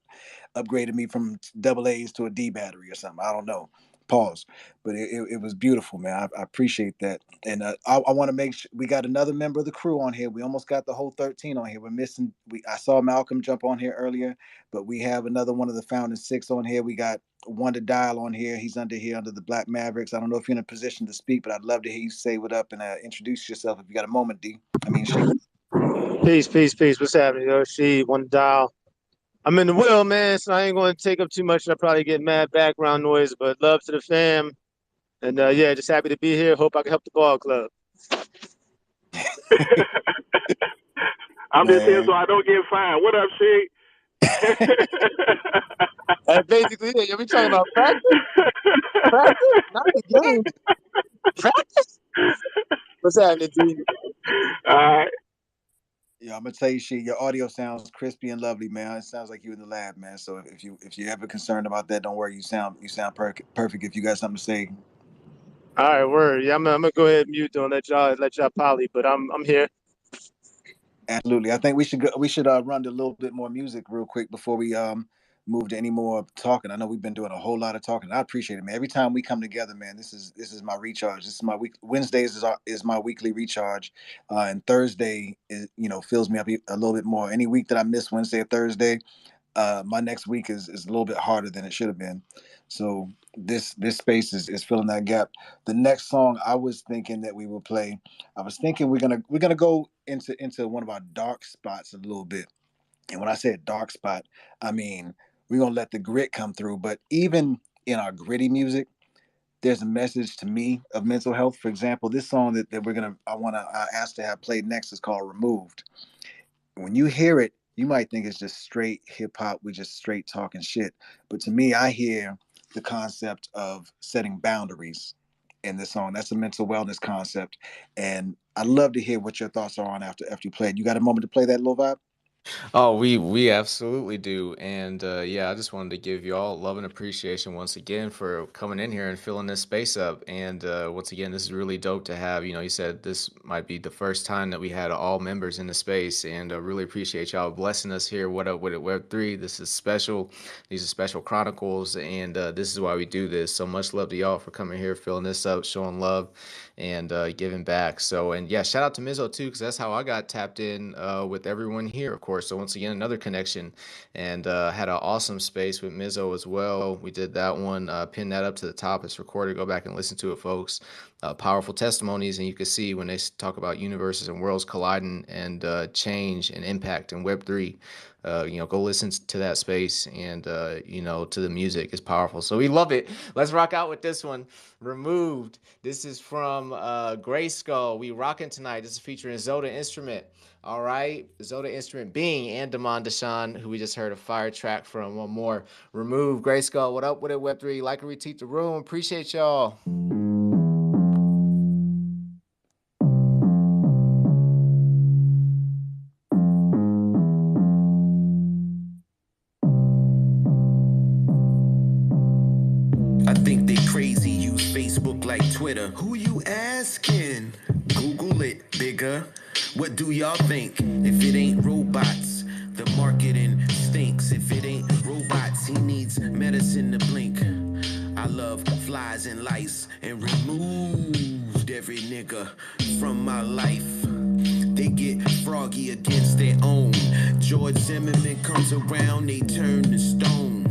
upgraded me from double A's to a D battery or something. I don't know. Pause. But it was beautiful, man. I appreciate that. And I want to make sure we got another member of the crew on here. We almost got the whole 13 on here. We're missing. I saw Malcolm jump on here earlier, but we have another one of the founding six on here. We got one to dial on here. He's under the Black Mavericks. I don't know if you're in a position to speak, but I'd love to hear you say what up and introduce yourself if you got a moment, D. I mean, she. Peace, peace, peace. What's happening, yo? She one dial. I'm in the wheel, man, so I ain't going to take up too much. I probably get mad background noise, but love to the fam. And yeah, just happy to be here. Hope I can help the ball club. I'm just here Man. so I don't get fined. What up, Sheik? Basically, yeah, we talking about practice? Practice? Not the game. Practice? What's happening, D? All right. Yeah, I'm gonna tell you, your audio sounds crispy and lovely, man. It sounds like you in the lab, man. So if you're ever concerned about that, don't worry. You sound perfect. If you got something to say, All right, word. Yeah, I'm gonna go ahead and mute though and let y'all poly, but I'm here. absolutely. I think we should run to a little bit more music real quick before we move to any more talking. I know we've been doing a whole lot of talking. I appreciate it, man. Every time we come together, man, this is my recharge. This is my week. Wednesdays is my weekly recharge, and Thursday is fills me up a little bit more. Any week that I miss Wednesday or Thursday, my next week is a little bit harder than it should have been. So this space is filling that gap. The next song I was thinking that we would play, I was thinking we're gonna go into one of our dark spots a little bit. And when I say dark spot, I mean we're gonna let the grit come through. But even in our gritty music, there's a message to me of mental health. For example, this song that I want to ask to have played next is called "Removed." When you hear it, you might think it's just straight hip hop. We just straight talking shit. But to me, I hear the concept of setting boundaries in this song. That's a mental wellness concept. And I'd love to hear what your thoughts are on after you play it. You got a moment to play that little vibe? Oh, we absolutely do. And yeah, I just wanted to give you all love and appreciation once again for coming in here and filling this space up. And once again, this is really dope to have. You said this might be the first time that we had all members in the space, and really appreciate y'all blessing us here. What up with it, Web3? This is special. These are special chronicles, and this is why we do this. So much love to y'all for coming here, filling this up, showing love, and giving back. So, and yeah, shout out to Mizzo too, because that's how I got tapped in with everyone here, of course. So once again, another connection, and had an awesome space with Mizzo as well. We did that one, pin that up to the top. It's recorded. Go back and listen to it, folks. Powerful testimonies, and you can see when they talk about universes and worlds colliding and change and impact in Web3. Go listen to that space, and to the music. It's powerful. So we love it. Let's rock out with this one. Removed. This is from GRYSKLL. We rocking tonight. This is featuring Zoda Instrument. All right. Zoda Instrument Being and Damon Deshawn, who we just heard a fire track from. One more. Removed. GRYSKLL. What up with it, Web3? Like and retweet the room. Appreciate y'all. I think they crazy, use Facebook like Twitter. Who you asking? Google it, bigger. What do y'all think? If it ain't robots, the marketing stinks. If it ain't robots, he needs medicine to blink. I love flies and lice and removed every nigga from my life. They get froggy against their own. George Zimmerman comes around, they turn to stone.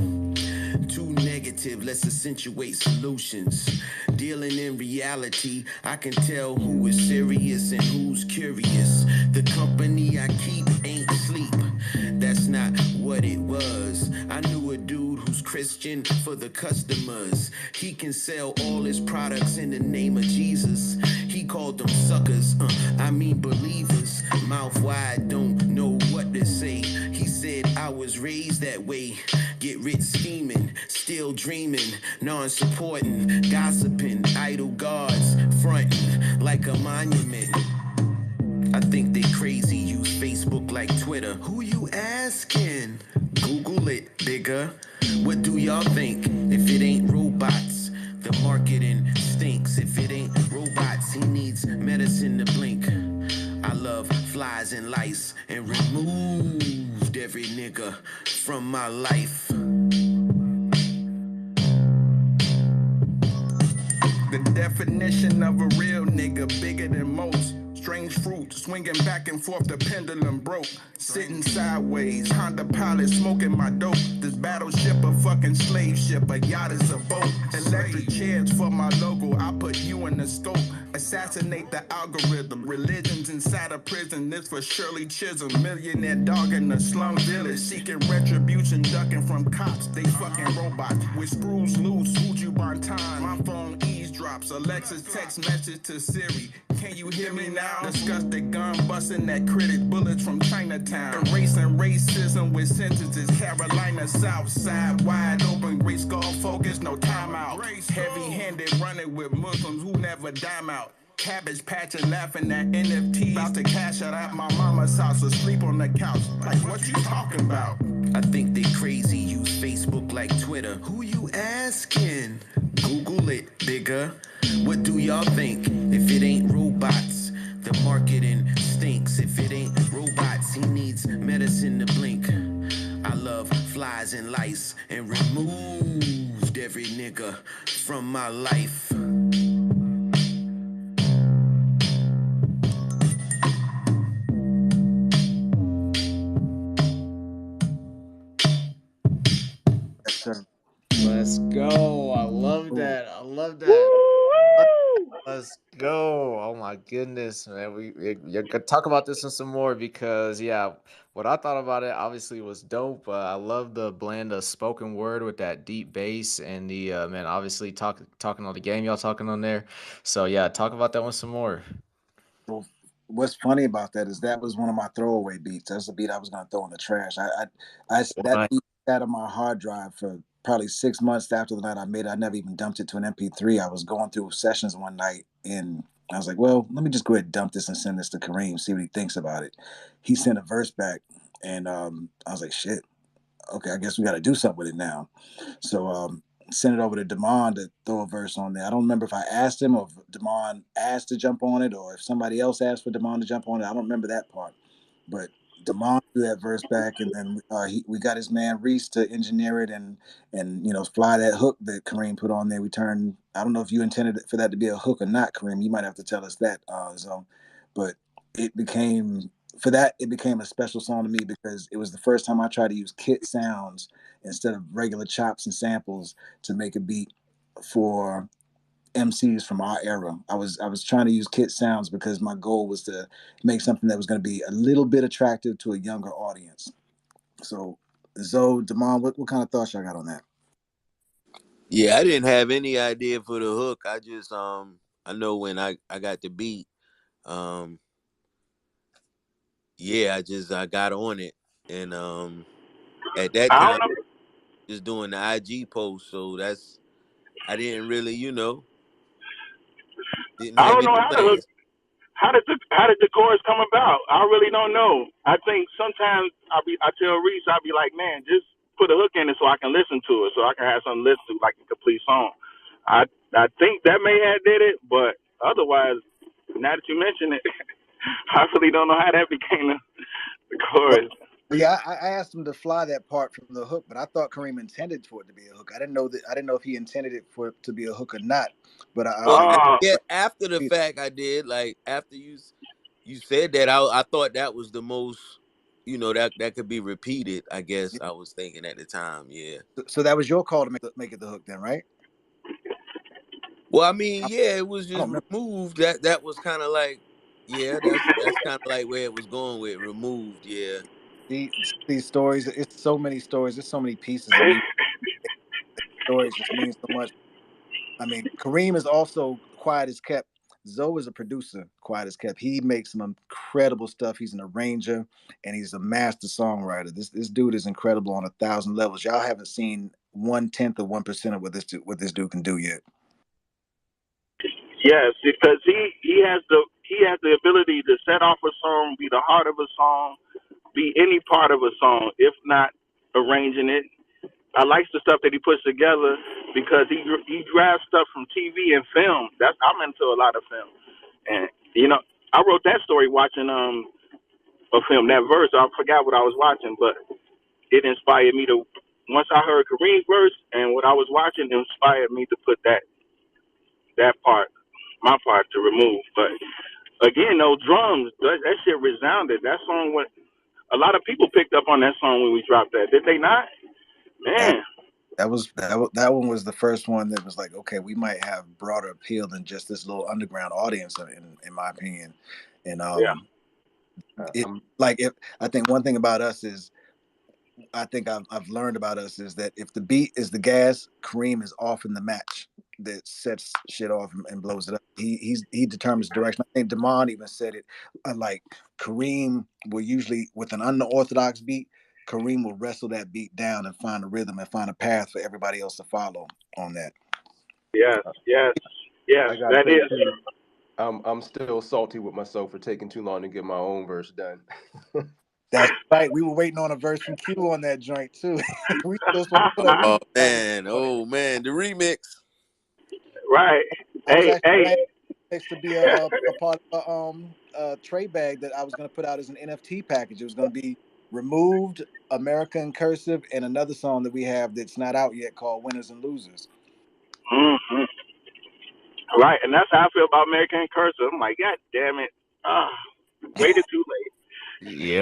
Too negative, let's accentuate solutions. Dealing in reality, I can tell who is serious and who's curious. The company I keep ain't sleep. That's not what it was. I knew a dude who's Christian for the customers. He can sell all his products in the name of Jesus. He called them suckers, I mean believers. Mouth wide, don't know what to say. He said I was raised that way. Get rich scheming, still dreaming, non-supporting, gossiping, idle gods, fronting like a monument. I think they crazy, use Facebook like Twitter. Who you asking? Google it, bigger. What do y'all think? If it ain't robots, the marketing stinks. If it ain't robots, he needs medicine to blink. I love flies and lice and removed every nigga from my life. The definition of a real nigga, bigger than most. Strange fruit, swinging back and forth, the pendulum broke. Sitting sideways, Honda pilot smoking my dope. This battleship a fucking slave ship, a yacht is a boat. Electric chairs for my logo, I put you in the scope. Assassinate the algorithm, religions inside a prison. This for Shirley Chisholm, millionaire dog in the slum village. Seeking retribution, ducking from cops, they fucking robots. With screws loose, Uju Bantan, my phone eavesdrops. Alexa's text message to Siri, can you hear me now? Discuss the gun busting that critic, bullets from Chinatown. Erasing racism with sentences, Carolina South Side, wide open, GRYSKLL focus, no timeout. Heavy-handed running with Muslims who never dime out. Cabbage patching, laughing at NFTs. About to cash out at my mama's house, asleep on the couch. Like, what you talking about? I think they crazy, use Facebook like Twitter. Who you asking? Google it, bigger. What do y'all think? If it ain't robots, the marketing stinks. If it ain't robots, he needs medicine to blink. I love flies and lice and removed every nigga from my life. Yes, sir. Let's go. I love that. I love that. Let's go. Oh my goodness, man. You're gonna talk about this one some more because yeah, what I thought about it obviously was dope. I love the blend of spoken word with that deep bass and the man, obviously talking on the game y'all talking on there. So yeah, talk about that one some more. Well, what's funny about that is that was one of my throwaway beats. That's the beat I was gonna throw in the trash. That beat sat on my hard drive for probably 6 months after the night I made it. I never even dumped it to an MP3. I was going through sessions one night and I was like, well, let me just go ahead and dump this and send this to Kareem, see what he thinks about it. He sent a verse back and I was like, shit. Okay, I guess we got to do something with it now. So sent it over to Damon to throw a verse on there. I don't remember if I asked him or if Damon asked to jump on it or if somebody else asked for Damon to jump on it. I don't remember that part, but Damon threw that verse back, and then we got his man Reese to engineer it and fly that hook that Kareem put on there. We turned. I don't know if you intended for that to be a hook or not, Kareem. You might have to tell us that. But it became it became a special song to me because it was the first time I tried to use kit sounds instead of regular chops and samples to make a beat for MCs from our era. I was trying to use kit sounds because my goal was to make something that was going to be a little bit attractive to a younger audience. So, Zoe, Damon, what kind of thoughts y'all got on that? Yeah, I didn't have any idea for the hook. I just I know when I got the beat, yeah, I got on it, and at that I time don't know. just doing the IG post, so I didn't really, didn't I have don't any know how to hook. plans. How did the chorus come about? I really don't know. I think sometimes I tell Reese I be like, man, just put a hook in it so I can listen to it, so I can have something to listen to like a complete song. I think that may have did it, but otherwise, now that you mention it, I really don't know how that became the Well, chorus. yeah, I asked him to fly that part from the hook, but I thought Kareem intended for it to be a hook. I didn't know if he intended it for it to be a hook or not. But I was Well, like, Oh, yeah, after the fact, I did like after you said that, I thought that was the most, that could be repeated. I guess I was thinking at the time, yeah. so that was your call to make it the hook, then, right? Well, I mean, I, yeah, it was I don't just remember. removed. That was kind of like, yeah, that's kind of like where it was going with removed. Yeah, These stories. It's so many stories. There's so many pieces of music. Stories just mean so much. I mean, Kareem is also quiet as kept. Zoe is a producer, quiet as kept. He makes some incredible stuff. He's an arranger and he's a master songwriter. This dude is incredible on 1,000 levels. Y'all haven't seen 1/10 of 1% of what this dude can do yet. yes, because he has the ability to set off a song, be the heart of a song, be any part of a song, if not arranging it. I like the stuff that he puts together because he grabs stuff from TV and film. I'm into a lot of film, and I wrote that story watching a film, that verse. I forgot what I was watching, but it inspired me to. Once I heard Kareem's verse and what I was watching, it inspired me to put that part, my part, to remove. But again, those drums, that shit resounded. That song went. A lot of people picked up on that song when we dropped that. Did they not? That Man. that one was the first one that was like, okay, we might have broader appeal than just this little underground audience, in my opinion. And Yeah. it I'm like if I think one thing about us is I think I've learned about us is that if the beat is the gas, Kareem is often the match that sets shit off and blows it up. He determines direction. I think Damon even said it. Like Kareem will usually with an unorthodox beat, Kareem will wrestle that beat down and find a rhythm and find a path for everybody else to follow on that. Yes. Yes. Yes. I gotta That say is. too, I'm still salty with myself for taking too long to get my own verse done. That's right. We were waiting on a verse from Q on that joint too. We still supposed to put a remix on it. oh man, the remix. Right. I was Hey, actually hey. planning next to be a part of a tray bag that I was going to put out as an NFT package. It was going to be removed, America in cursive, and another song that we have that's not out yet called Winners and Losers. Mm-hmm. Right, and that's how I feel about American Cursive. I'm like, God damn it. Ah, waited too late.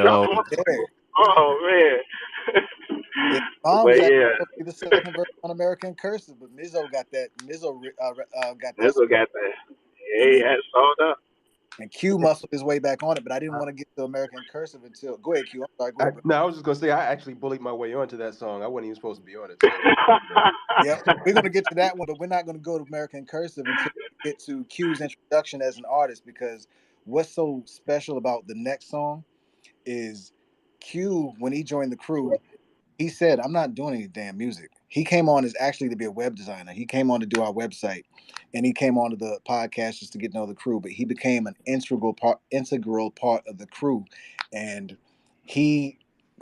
Drop Yo, on. Yeah, Oh, man. yeah. Mom But was actually yeah, supposed to be the second verse on American cursive, but Mizzo got that. Mizzo got that, Nizzle got that. and Hey, had sold up. Q muscled his way back on it. But I didn't want to get to American cursive until. Go ahead, Q. I'm sorry. Go ahead, bro. No, I was just gonna say I actually bullied my way onto that song. I wasn't even supposed to be on it, so Yeah, we're gonna get to that one, but we're not gonna go to American Cursive until we get to Q's introduction as an artist. Because what's so special about the next song is Q, when he joined the crew, he said, "I'm not doing any damn music." He came on as actually to be a web designer. He came on to do our website, and he came on to the podcast just to get to know the crew. But he became an integral part of the crew, and he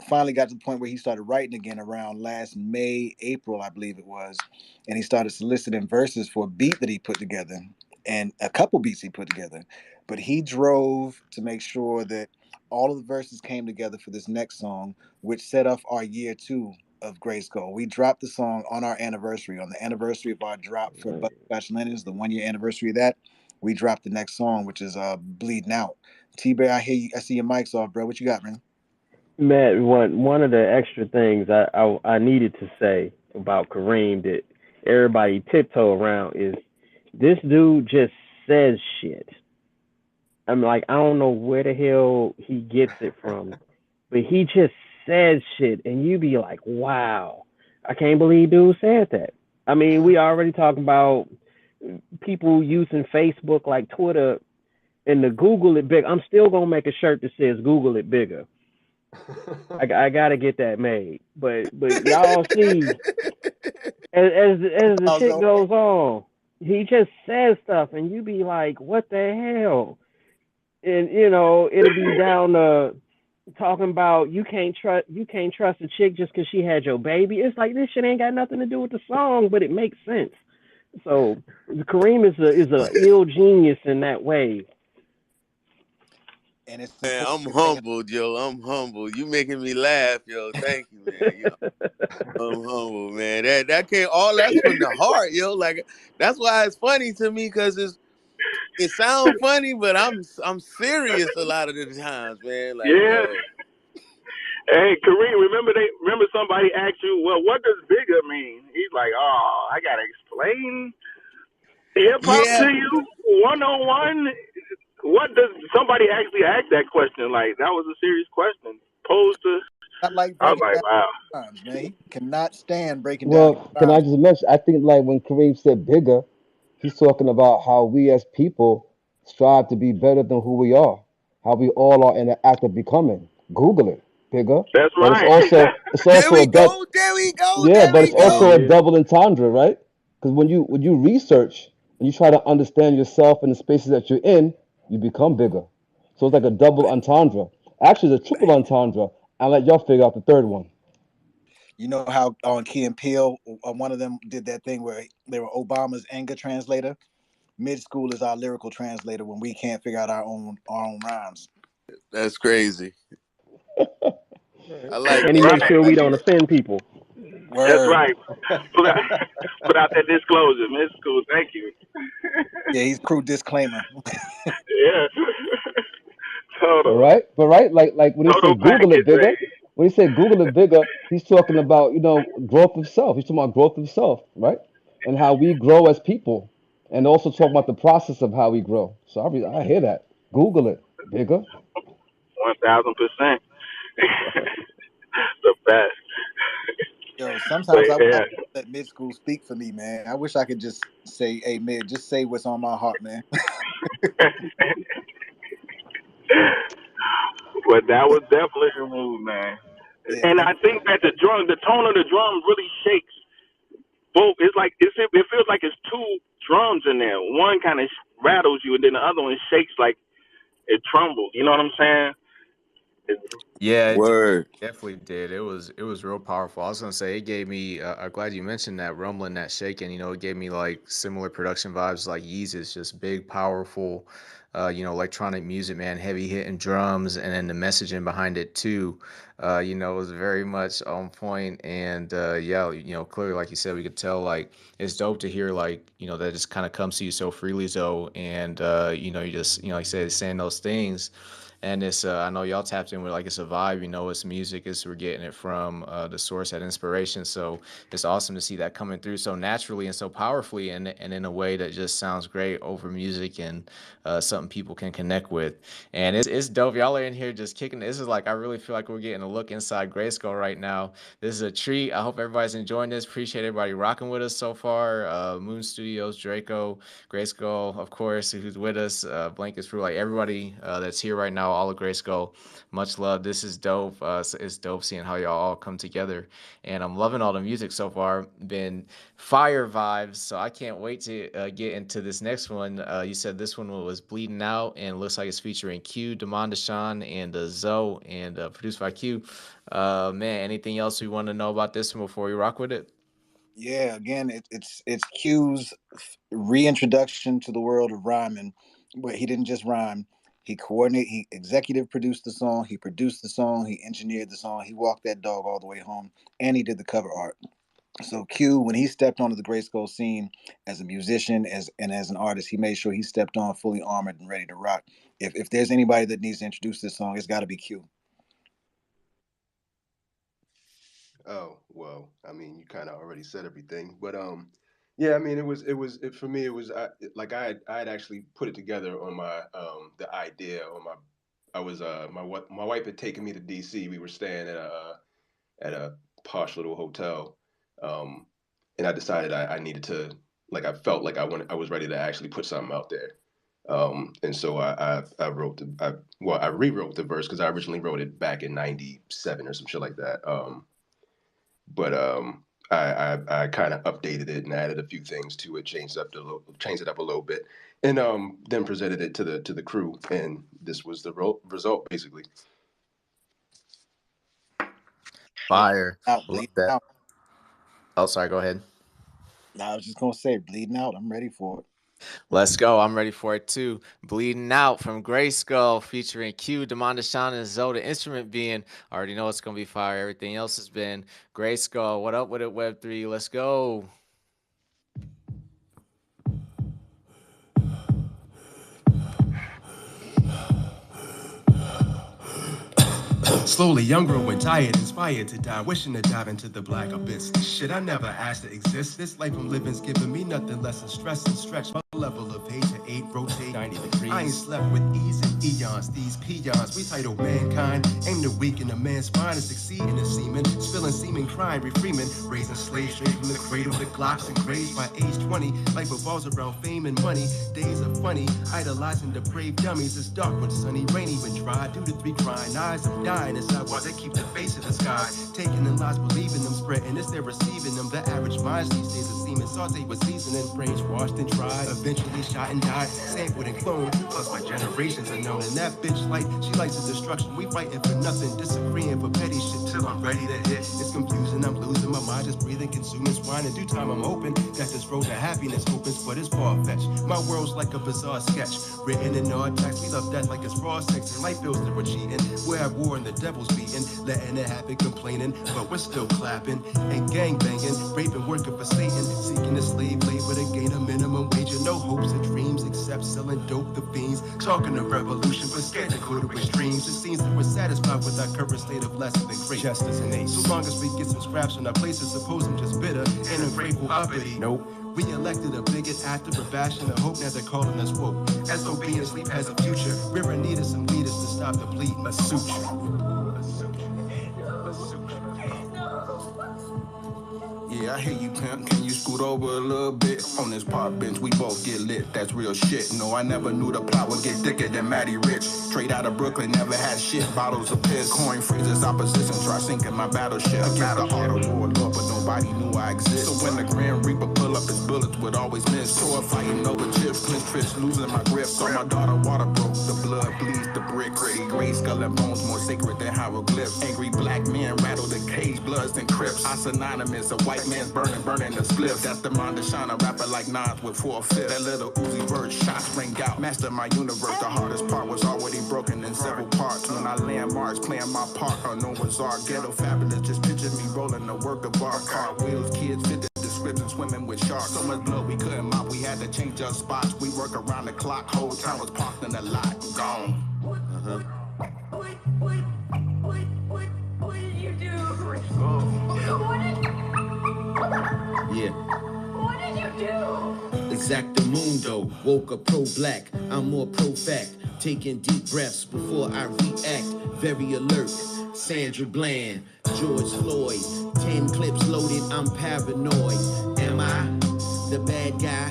finally got to the point where he started writing again around last May, April, I believe it was, and he started soliciting verses for a beat that he put together and a couple beats he put together. But he drove to make sure that all of the verses came together for this next song, which set off our year two of Grayskull. We dropped the song on our anniversary, on the anniversary of our drop for Butterscotch Linens, the 1 year anniversary of that. We dropped the next song, which is Bleeding Out. T-Bear, I hear you. I see your mic's off, bro. What you got, man? Matt, one of the extra things I needed to say about Kareem that everybody tiptoe around is this dude just says shit. I'm like, I don't know where the hell he gets it from, but he just says shit, and you be like, wow, I can't believe dude said that. I mean, we already talking about people using Facebook like Twitter and the Google it big. I'm still gonna make a shirt that says Google it bigger. I gotta get that made. But y'all see, as the shit goes on, he just says stuff, and you be like, what the hell? And it'll be down to talking about you can't trust a chick just because she had your baby. It's like this shit ain't got nothing to do with the song, but it makes sense. So Kareem is a ill genius in that way. And it's Man, I'm humbled, yo. I'm humbled. You making me laugh, yo. Thank you, man. Yo, I'm humbled, man. That came all that's from the heart, yo. Like that's why it's funny to me because it sounds funny, but I'm serious a lot of the times, man. Like, Yeah. yo. Hey, Kareem, remember somebody asked you, well, what does bigger mean? He's like, oh, I gotta explain hip hop Yeah. to you 101. What does somebody actually ask that question? Like that was a serious question posed to. I like I was breaking like, down wow. rhymes, man. He cannot stand breaking down Well, can I rhymes. just mention? I think like when Kareem said bigger, he's talking about how we as people strive to be better than who we are, how we all are in the act of becoming. Google it, bigger. That's But it's right. also it's There also we a double. go. There we go. Yeah, There but we it's also go. a double entendre, right? Because when you research and you try to understand yourself and the spaces that you're in, you become bigger. So it's like a double entendre. Actually, it's a triple entendre. I'll let y'all figure out the third one. You know how on Key and Peele, one of them did that thing where they were Obama's anger translator. Mid school is our lyrical translator when we can't figure out our own rhymes. That's crazy. I like And he that. makes Right. sure I we like don't that. offend people. That's Word. right. Put out that disclosure, man. It's cool. Thank you. Yeah, he's crew disclaimer. Yeah. But Total. right, like when he Total said Google it package bigger, rate. when he said Google it bigger, he's talking about growth of self. He's talking about growth of self, right? And how we grow as people, and also talking about the process of how we grow. So I hear that. Google it bigger. 1,000%. The best. Yo, But sometimes I yeah. let mid school speak for me, man. I wish I could just say, "Hey, mid, just say what's on my heart, man." But that was definitely the move, man. Yeah, And I think that the tone of the drum really shakes both. It's like it feels like it's two drums in there. One kind of rattles you, and then the other one shakes like it trembles. You know what I'm saying? Yeah, it Word. definitely did. It was real powerful. I was gonna say it gave me. I'm glad you mentioned that rumbling, that shaking. It gave me like similar production vibes like Yeezus, just big, powerful, electronic music, man, heavy hitting drums, and then the messaging behind it too. Was very much on point. And yeah, clearly, like you said, we could tell like it's dope to hear like that just kind of comes to you so freely, though, and you just like I said, saying those things. And it's I know y'all tapped in with like it's a vibe, it's music, we're getting it from the source, that inspiration. So it's awesome to see that coming through so naturally and so powerfully, and in a way that just sounds great over music, and something people can connect with. And it's dope. Y'all are in here just kicking. This is like I really feel like we're getting a look inside Grayskull right now. This is a treat. I hope everybody's enjoying this. Appreciate everybody rocking with us so far. Moon Studios, Draco, Grayskull, of course, who's with us, Blankets Crew, like everybody that's here right now. all of Grayskull. Much love. This is dope. It's dope seeing how y'all all come together, and I'm loving all the music so far. Been fire vibes, so I can't wait to get into this next one. You said this one was Bleeding Out, and looks like it's featuring Q, Demond Deshawn, and Zoe, and produced by Q. Man, anything else we want to know about this one before we rock with it? Yeah, again, it's Q's reintroduction to the world of rhyming, but he didn't just rhyme. He executive produced the song, he produced the song, he engineered the song, he walked that dog all the way home, and he did the cover art. So Q, when he stepped onto the Grayskull scene as a musician, as an artist, he made sure he stepped on fully armored and ready to rock. If there's anybody that needs to introduce this song, it's got to be Q. Oh, well, I mean, you kind of already said everything, but yeah, I mean, for me, it was like I had actually put it together on my the idea on my I was my wife had taken me to DC. We were staying at a posh little hotel, and I decided I needed to, like, I felt like I was ready to actually put something out there. And so I wrote I rewrote the verse because I originally wrote it back in '97 or some shit like that. But I kind of updated it and added a few things to it, changed it up a little bit, and then presented it to the crew, and this was the result basically. Fire. Out, Love bleeding that. out. Oh, sorry. Go ahead. I was just gonna say, bleeding out. I'm ready for it. Let's go. I'm ready for it too. Bleeding Out from Grayskull featuring Q, Demond Deshawn, and Zoe. The instrument being, I already know it's going to be fire. Everything else has been Grayskull. What up with it, Web3? Let's go. Slowly, I'm growing tired, inspired to die, wishing to dive into the black abyss. Shit, I never asked to exist. This life I'm living's giving me nothing less than stress and stretch. My level of hate to 8, rotate 90 degrees. I ain't slept with ease and eons, these peons. We title mankind, aim to weaken a man's spine and succeed in the semen. Spilling semen, crying, refreeman, raising slaves straight from the cradle to Glocks and graves. By age 20, life revolves around fame and money. Days are funny, idolizing depraved dummies. It's dark when sunny, rainy when dry. Due to 3 crying eyes, I'm dying inside while they keep the face of the sky. Taking in lies, believing them, spreading as they're receiving them. The average minds these days are seeming sauteed with seasoning, brains washed and dried. Eventually shot and died, sampled and cloned. Plus my generations are known. And that bitch light, she likes the destruction. We fighting for nothing, disagreeing for petty shit till I'm ready to hit. It's confusing, I'm losing my mind, just breathing, consuming swine. In due time, I'm hoping that this road to happiness opens, but it's far-fetched. My world's like a bizarre sketch, written in all text. We love that like it's raw sex, and life feels that we're cheating. We're at war and the devil's beating, letting it happen, complaining, but we're still clapping and gang banging, raping, working for Satan, seeking a slave labor to gain a minimum wage, and no hopes and dreams except selling dope. The fiends talking of revolution, but scared to go to extremes. It seems that we're satisfied with our current state of less than great. Justice and ace. So long as we get some scraps in our places, suppose I'm just bitter and ungrateful uppity. Nope. We elected a bigot after a bashing a hope, now they're calling us woke. SOB and sleep has a future. We're in need of some leaders to stop the bleeding. A suture. Yeah, I hear you, pimp. Can you scoot over a little bit? On this park bench, we both get lit. That's real shit. No, I never knew the plot would get thicker than Matty Rich. Straight out of Brooklyn, never had shit. Bottles of piss, coin freezers, opposition. Try sinking my battleship against the auto war lord, but nobody knew I exist. So when the Grim Reaper pull up his bullets would always miss. Tore fighting over chips, clinch fists, losing my grip. Saw my daughter water broke. The blood bleeds the brick. Grayskull and bones more sacred than hieroglyphs. Angry black men rattle the cage, bloods and crips. I synonymous, a white man's burning the spliff. That's the mind to shine, a rapper like Nas with 4/5. That little Uzi Vert shots ring out. Master my universe, the hardest part was already broken in several parts. When I landmarks, playing my part, unknown was our ghetto fabulous. Just picture me rolling a work of art. Cartwheels, kids fit the description, swimming with sharks. So much blood we couldn't mop, we had to change our spots. We work around the clock, whole town was parked in the lot. Gone. What did you do? What did Yeah. What did you do? Exactamundo, woke up pro-black, I'm more pro-fact. Taking deep breaths before I react. Very alert, Sandra Bland, George Floyd. 10 clips loaded, I'm paranoid. Am I the bad guy?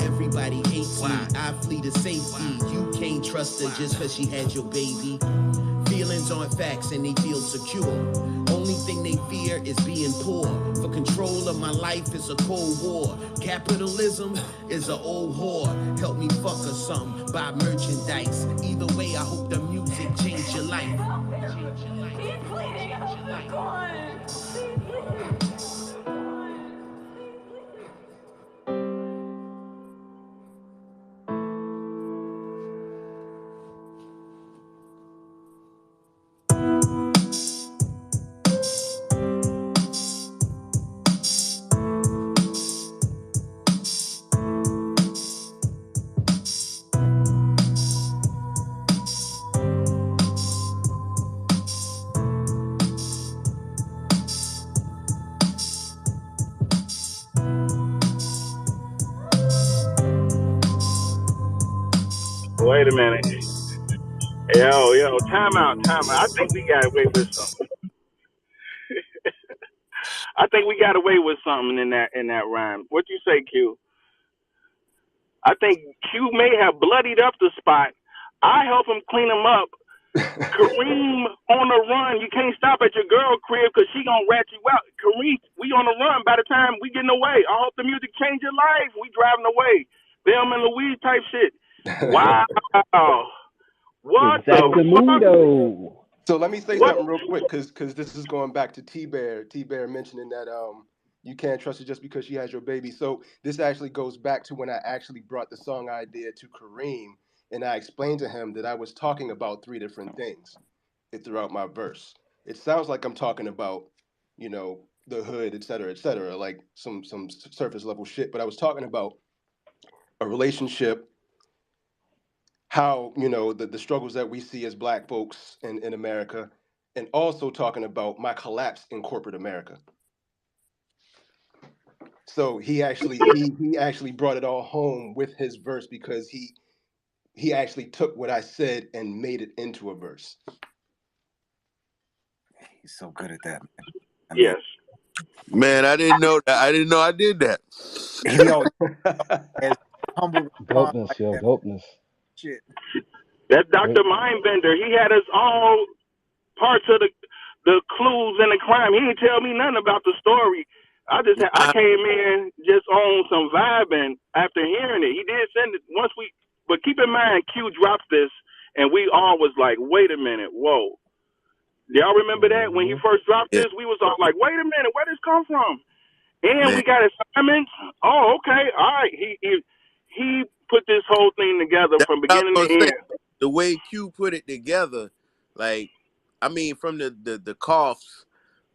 Everybody hates me, I flee to safety. You can't trust her just cause she had your baby. Feelings aren't facts and they feel secure. Only thing they fear is being poor. For control of my life is a cold war. Capitalism is an old whore. Help me fuck her some, buy merchandise. Either way, I hope the music change your life. Wait a minute. Yo, time out. I think we got away with something. I think we got away with something in that rhyme. What you say, Q? I think Q may have bloodied up the spot. I help him clean him up. Kareem on the run. You can't stop at your girl crib because she gonna rat you out. Kareem, we on the run. By the time we getting away, I hope the music change your life. We driving away. Thelma and Louise type shit. Wow. What the fuck? Exactamundo. So let me say What? something real quick, because this is going back to T-Bear. T-Bear mentioning that you can't trust her just because she has your baby. So this actually goes back to when I actually brought the song idea to Kareem, and I explained to him that I was talking about three different things throughout my verse. It sounds like I'm talking about, the hood, et cetera, like some surface level shit. But I was talking about a relationship, how the struggles that we see as Black folks in America, and also talking about my collapse in corporate America. So he actually brought it all home with his verse, because he actually took what I said and made it into a verse. He's so good at that, man. Yes. Man, I didn't know that. I didn't know I did that. He always has humble response Dopeness, like yo, that. dopeness. Shit. That Great. Dr. Mindbender, he had us all parts of the clues in the crime. He didn't tell me nothing about the story. I came in just on some vibing after hearing it. He did send it but keep in mind Q dropped this and we all was like, wait a minute, whoa. Y'all remember that when he first dropped Yeah, this? We was all like, wait a minute, where this come from? And man. we got assignments. Oh, okay, all right. He put this whole thing together That's from what I beginning was to gonna say. end. The way Q put it together, like, I mean, from the coughs,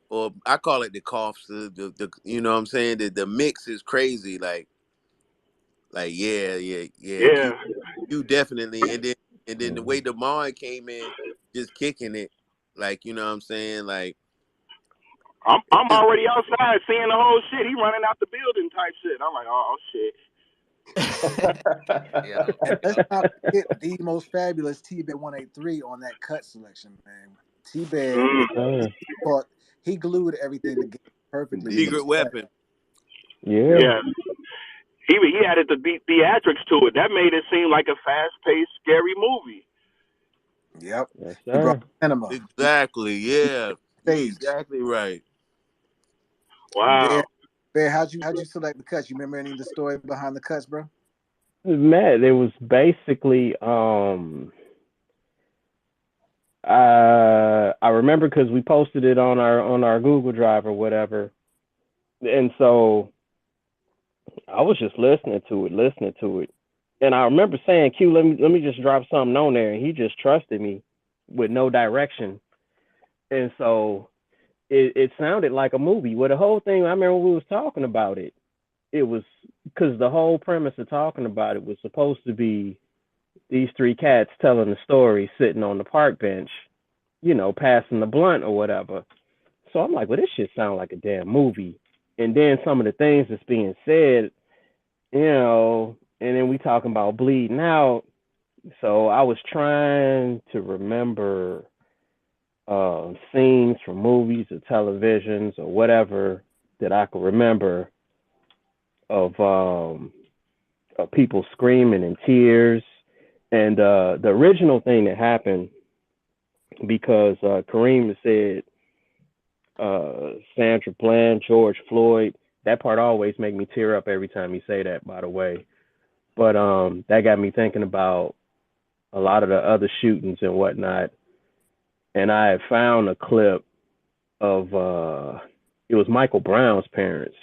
or I call it the coughs. The you know what I'm saying? The mix is crazy. Like yeah. Yeah. Q definitely, and then the way DeMar came in, just kicking it, like, you know what I'm saying? Like, I'm already outside seeing the whole shit. He running out the building type shit. I'm like, oh shit. Yeah. And let's not forget the most fabulous T-Bear 183 on that cut selection, man. T-Bear, he glued everything together perfectly with the secret cut. weapon. Yeah. Yeah. He added the theatrics to it. That made it seem like a fast paced, scary movie. Yep. Yes, He brought sir. cinema. Exactly. Yeah. You're Stage. exactly right. Wow. Bear, how'd you select the cuts? You remember any of the story behind the cuts, bro? Matt, it was basically I remember because we posted it on our Google Drive or whatever, and so I was just listening to it, and I remember saying, "Q, let me just drop something on there," and he just trusted me with no direction, and so it sounded like a movie. Well, the whole thing, I remember we was talking about it. It was because the whole premise of talking about it was supposed to be these three cats telling the story sitting on the park bench, passing the blunt or whatever. So I'm like, well, this shit sounds like a damn movie. And then some of the things that's being said, and then we talking about bleeding out. So I was trying to remember scenes from movies or televisions or whatever that I could remember of people screaming in tears. And the original thing that happened, because Kareem said Sandra Bland, George Floyd, that part always make me tear up every time you say that, by the way. But that got me thinking about a lot of the other shootings and whatnot. And I had found a clip of it was Michael Brown's parents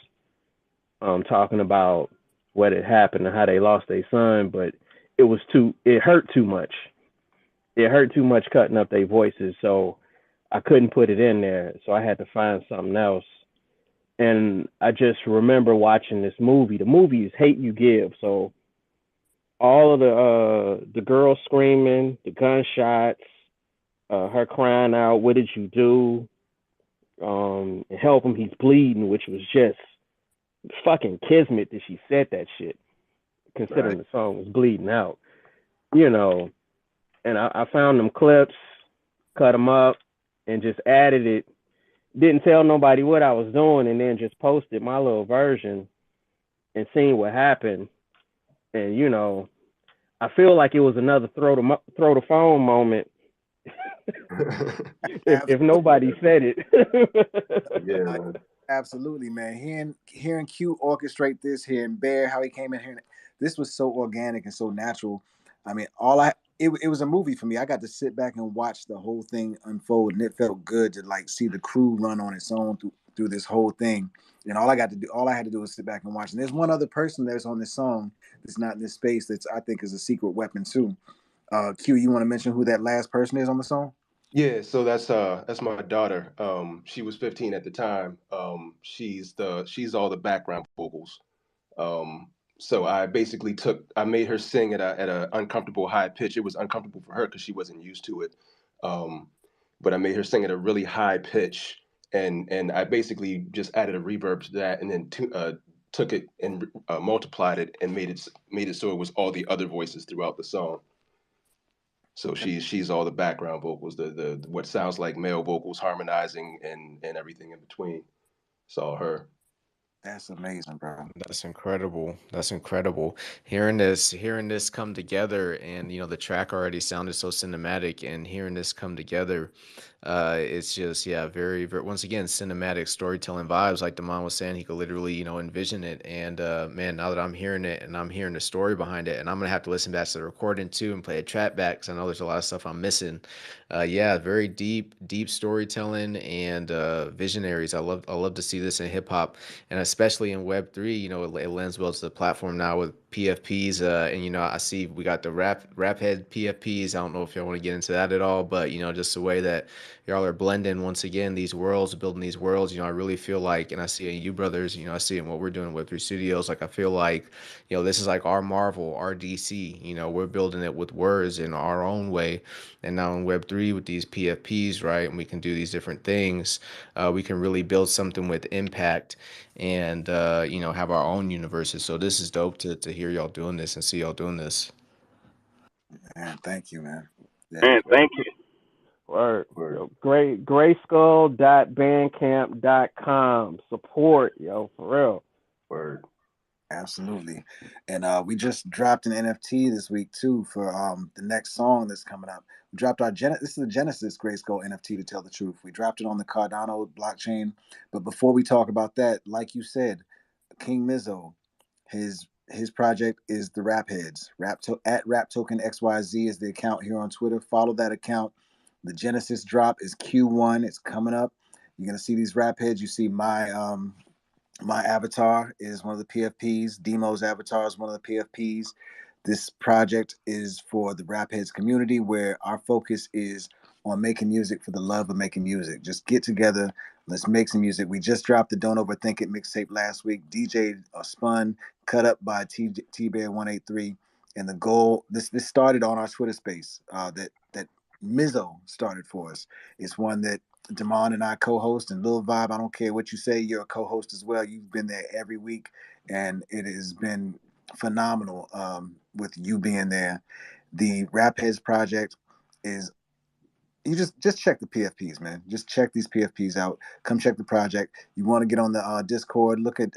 talking about what had happened and how they lost their son, but it hurt too much. It hurt too much cutting up their voices, so I couldn't put it in there. So I had to find something else. And I just remember watching this movie. The movie is Hate U Give. So all of the girls screaming, the gunshots, her crying out, "What did you do?" Help him, he's bleeding, which was just fucking kismet that she said that shit, considering the song was bleeding out, you know. And I found them clips, cut them up, and just added it. Didn't tell nobody what I was doing, and then just posted my little version and seen what happened. And you know, I feel like it was another throw the phone moment. if nobody said it. Yeah. Absolutely, man. Hearing Q orchestrate this, hearing Bear how he came in here, this was so organic and so natural. I mean, it was a movie for me. I got to sit back and watch the whole thing unfold, and it felt good to like see the crew run on its own through this whole thing. And all I had to do was sit back and watch. And there's one other person that's on this song that's not in this space that's I think is a secret weapon too. Q, you want to mention who that last person is on the song? Yeah, so that's my daughter. She was 15 at the time. She's all the background vocals. So I made her sing at a uncomfortable high pitch. It was uncomfortable for her because she wasn't used to it. Um, but I made her sing at a really high pitch, and I basically just added a reverb to that, and then took it and multiplied it and made it so it was all the other voices throughout the song. So she's all the background vocals, the what sounds like male vocals harmonizing and everything in between. It's all her. That's amazing, bro. That's incredible. That's incredible. Hearing this come together, and the track already sounded so cinematic, and hearing this come together, it's just very, very once again cinematic storytelling vibes. Like Damon was saying, he could literally envision it. And man, now that I'm hearing it and I'm hearing the story behind it, and I'm gonna have to listen back to the recording too and play a track back because I know there's a lot of stuff I'm missing. Yeah, very deep storytelling and visionaries. I love to see this in hip hop, and especially in Web3. It lends well to the platform now with PFPs, and I see we got the rap head PFPs. I don't know if y'all want to get into that at all, but just the way that y'all are blending once again these worlds, building these worlds. I really feel like, and I see it in you brothers. I see it in what we're doing with Web3 Studios. Like I feel like this is like our Marvel, our DC. We're building it with words in our own way, and now in Web3 with these PFPs, right? And we can do these different things. We can really build something with impact, and have our own universes. So this is dope to hear y'all doing this and see y'all doing this. Man, thank you, man. Yeah. Man, thank you. Word. Yo, GRYSKLL.bandcamp.com. Support, yo, for real. Word. Absolutely. And we just dropped an NFT this week too for the next song that's coming up. We dropped this is the Genesis Grayskull NFT, to tell the truth. We dropped it on the Cardano blockchain. But before we talk about that, like you said, King Mizzo, his project is the Rap Heads. At Rap Token XYZ is the account here on Twitter. Follow that account. The Genesis drop is Q1. It's coming up. You're gonna see these Rap Heads. You see my avatar is one of the PFPs. Demo's avatar is one of the PFPs. This project is for the Rap Heads community, where our focus is on making music for the love of making music. Just get together, let's make some music. We just dropped the Don't Overthink It mixtape last week. DJ spun, cut up by T Bear 183. And the goal, this started on our Twitter space that Mizzo started for us. It's one that Damon and I co-host, and Lil Vibe, I don't care what you say, you're a co-host as well. You've been there every week, and it has been phenomenal with you being there. The Rap Heads project is, you just check the PFPs, man. Just check these PFPs out. Come check the project. You want to get on the Discord? Look at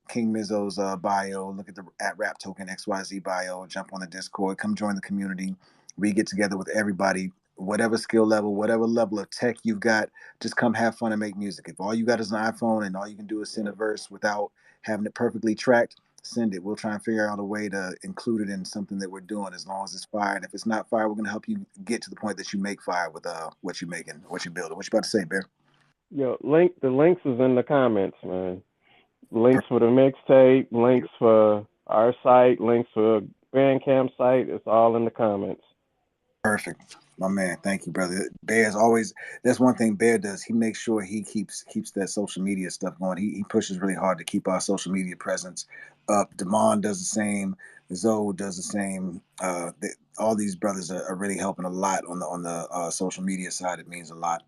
King Mizzo's bio. Look at the at Rap Token XYZ bio. Jump on the Discord. Come join the community. We get together with everybody, whatever skill level, whatever level of tech you've got. Just come have fun and make music. If all you got is an iPhone and all you can do is send a verse without having it perfectly tracked, send it. We'll try and figure out a way to include it in something that we're doing as long as it's fire. And if it's not fire, we're going to help you get to the point that you make fire with what you're making, what you're building. What you about to say, Bear? Yo, the links is in the comments, man. Links for the mixtape, links for our site, links for Bandcamp site. It's all in the comments. Perfect. My man, thank you, brother. Bear's always, that's one thing Bear does. He makes sure he keeps that social media stuff going. He pushes really hard to keep our social media presence up. Damon does the same. Zoe does the same. All these brothers are really helping a lot on the social media side. It means a lot.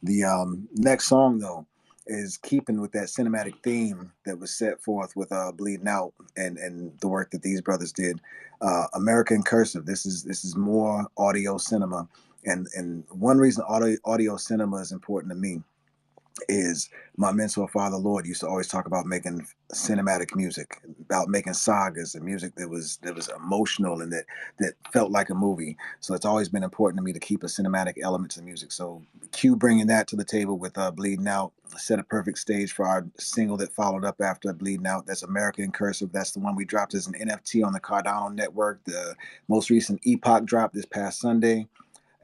The next song though is keeping with that cinematic theme that was set forth with Bleeding Out and the work that these brothers did. American Cursive. This is more audio cinema, and one reason audio cinema is important to me is my mentor, Father Lord, used to always talk about making cinematic music, about making sagas and music that was emotional and that felt like a movie. So it's always been important to me to keep a cinematic element to the music. So Q bringing that to the table with Bleeding Out set a perfect stage for our single that followed up after Bleeding Out. That's American Cursive. That's the one we dropped as an NFT on the Cardano network. The most recent Epoch drop this past Sunday.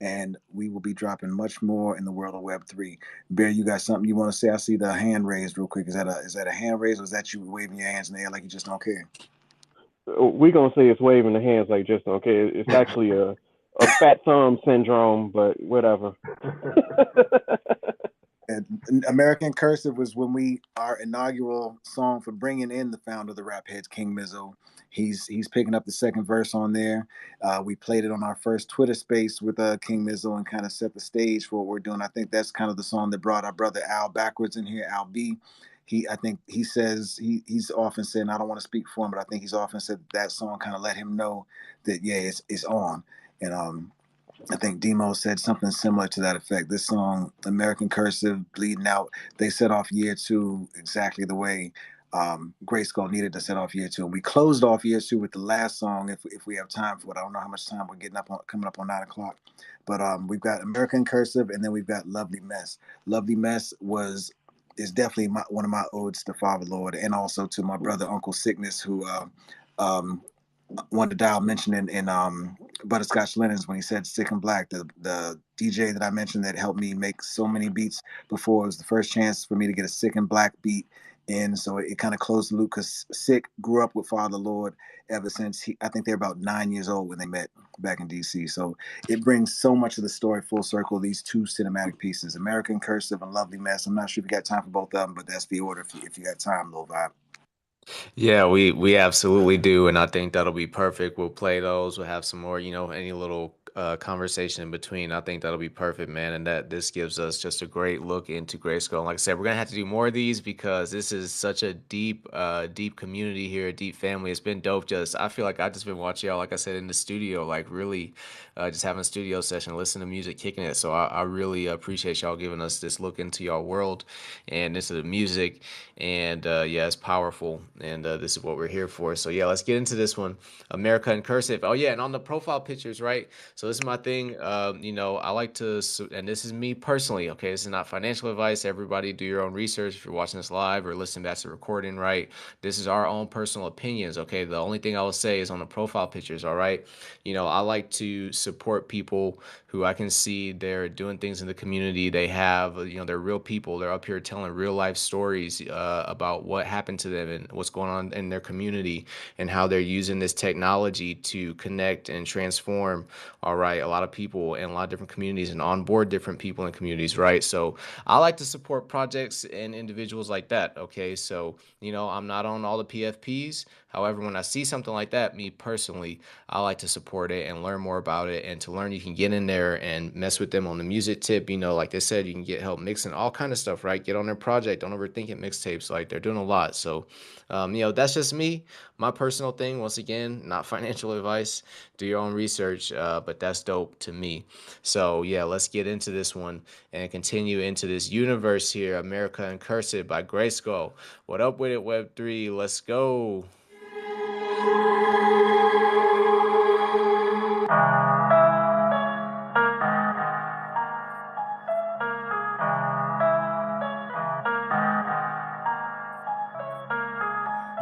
And we will be dropping much more in the world of Web3. Bear, you got something you want to say? I see the hand raised real quick. Is that a hand raise, or is that you waving your hands in the air like you just don't care? We gonna say it's waving the hands like just don't care. It's actually a fat thumb syndrome, but whatever. And American Cursive was our inaugural song for bringing in the founder of the Rap Heads, King Mizzo. He's picking up the second verse on there. We played it on our first Twitter space with King Mizzo and kind of set the stage for what we're doing. I think that's kind of the song that brought our brother Al backwards in here, Al B. I think he says he's often said, and I don't want to speak for him, but I think he's often said that song kind of let him know that it's on. And I think Demo said something similar to that effect. This song, American Cursive, Bleeding Out, they set off year two exactly the way GRYSKLL needed to set off year two. And we closed off year two with the last song, if we have time for it. I don't know how much time we're coming up on 9 o'clock. But we've got American Cursive, and then we've got Lovely Mess. Lovely Mess is definitely one of my odes to Father Lord, and also to my brother Uncle Sickness, who Wonder Dial mentioned in Butterscotch Linens when he said Sick and Black, the DJ that I mentioned that helped me make so many beats before. It was the first chance for me to get a Sick and Black beat in, so it kind of closed the loop because Sick grew up with Father Lord ever since I think they're about 9 years old when they met back in DC. So it brings so much of the story full circle, these two cinematic pieces, American Cursive and Lovely Mess. I'm not sure if you got time for both of them, but that's the order if you got time, Lil Vibe. Yeah, we absolutely do, and I think that'll be perfect. We'll play those. We'll have some more, any little conversation in between. I think that'll be perfect, man. And that this gives us just a great look into GRYSKLL. And like I said, we're gonna have to do more of these because this is such a deep community here, a deep family. It's been dope. I feel like I've just been watching y'all, like I said, in the studio, like really just having a studio session, listening to music, kicking it. So I really appreciate y'all giving us this look into y'all world and this is the music. And yeah, it's powerful. And this is what we're here for. So yeah, let's get into this one. America in Cursive. Oh yeah, and on the profile pictures, right? So this is my thing. I like to, and this is me personally. Okay, this is not financial advice. Everybody do your own research. If you're watching this live or listening back to the recording, right? This is our own personal opinions. Okay, the only thing I will say is on the profile pictures. All right, I like to support people who I can see they're doing things in the community. They have, they're real people. They're up here telling real life stories about what happened to them and what's going on in their community and how they're using this technology to connect and transform, all right, a lot of people in a lot of different communities and onboard different people in communities, right? So I like to support projects and individuals like that, okay? So, I'm not on all the PFPs. However, when I see something like that, me personally, I like to support it and learn more about it. And to learn, you can get in there and mess with them on the music tip. Like they said, you can get help mixing all kind of stuff, right? Get on their project. Don't overthink it. Mixtapes, like they're doing a lot. So, that's just me, my personal thing. Once again, not financial advice. Do your own research, but that's dope to me. So yeah, let's get into this one and continue into this universe here. America in Cursive by GRYSKLL. What up with it, Web3? Let's go.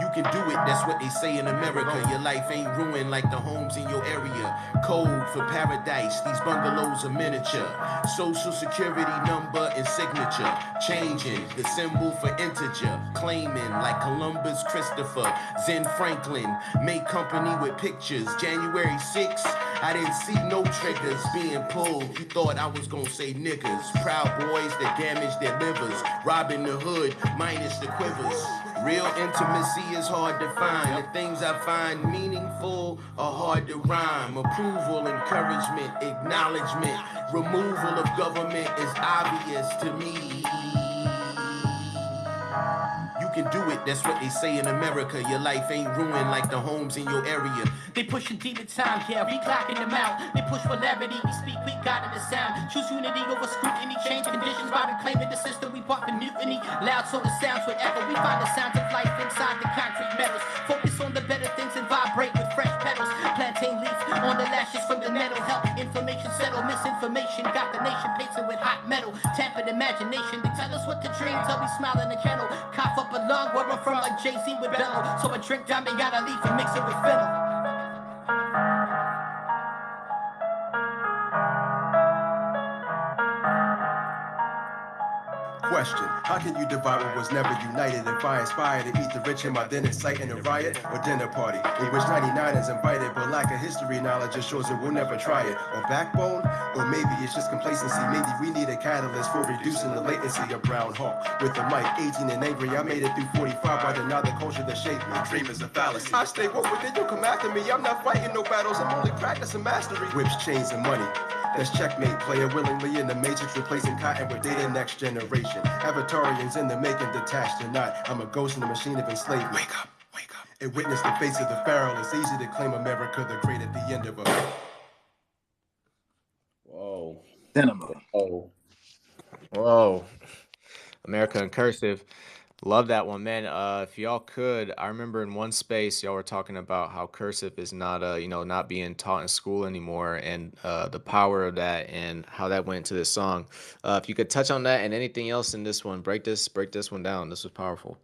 You can do it, that's what they say in America. Your life ain't ruined like the homes in your area. Code for paradise, these bungalows are miniature. Social security number and signature. Changing the symbol for integer. Claiming like Columbus, Christopher, Zen Franklin. Make company with pictures. January 6th, I didn't see no triggers being pulled. You thought I was gonna say niggas. Proud boys that damage their livers. Robbing the hood, minus the quivers. Real intimacy is hard to find. The things I find meaningful are hard to rhyme. Approval, encouragement, acknowledgement, removal of government is obvious to me. You can do it, that's what they say in America. Your life ain't ruined like the homes in your area. They pushing demon time, yeah, we clocking them out. They push for levity, we speak, we got in the sound. Choose unity over scrutiny, change conditions by reclaiming the system. We part the mutiny, loud so the sounds forever. We find the sounds of life inside the concrete metals. Focus on the better things and vibrate with fresh petals. Plantain leaf on the lashes from the metal. Help information settle, misinformation got the nation pacing with hot metal. Tampered imagination, they tell us what to dream till we smile in the channel. Cough up a lung where I'm from like Jay-Z with bellow. So I drink Damiana leaf and mix it with fennel. Question: how can you divide what was never united? If I aspire to eat the rich, am I then inciting a riot or dinner party in which 99 is invited, but lack of history knowledge assures that we'll never try it? Or backbone? Or maybe it's just complacency. Maybe we need a catalyst for reducing the latency of Brown Hawk. With the mic, 18 and angry, I made it through 45. I deny the culture that shaped me. Dream is a fallacy. I stay woke within you, come after me. I'm not fighting no battles, I'm only practicing mastery. Whips, chains, and money. That's checkmate, player willingly in the matrix, replacing cotton with data next generation. Avatarians in the making, detached or not. I'm a ghost in the machine of enslavement. Wake up, wake up. And witness the face of the pharaoh. It's easy to claim America the great at the end of a... Whoa. Cinema. Whoa. America in Cursive. Love that one, man. If y'all could, I remember in one space y'all were talking about how cursive is not not being taught in school anymore, and the power of that and how that went to this song. If you could touch on that and anything else in this one, break this one down. This was powerful.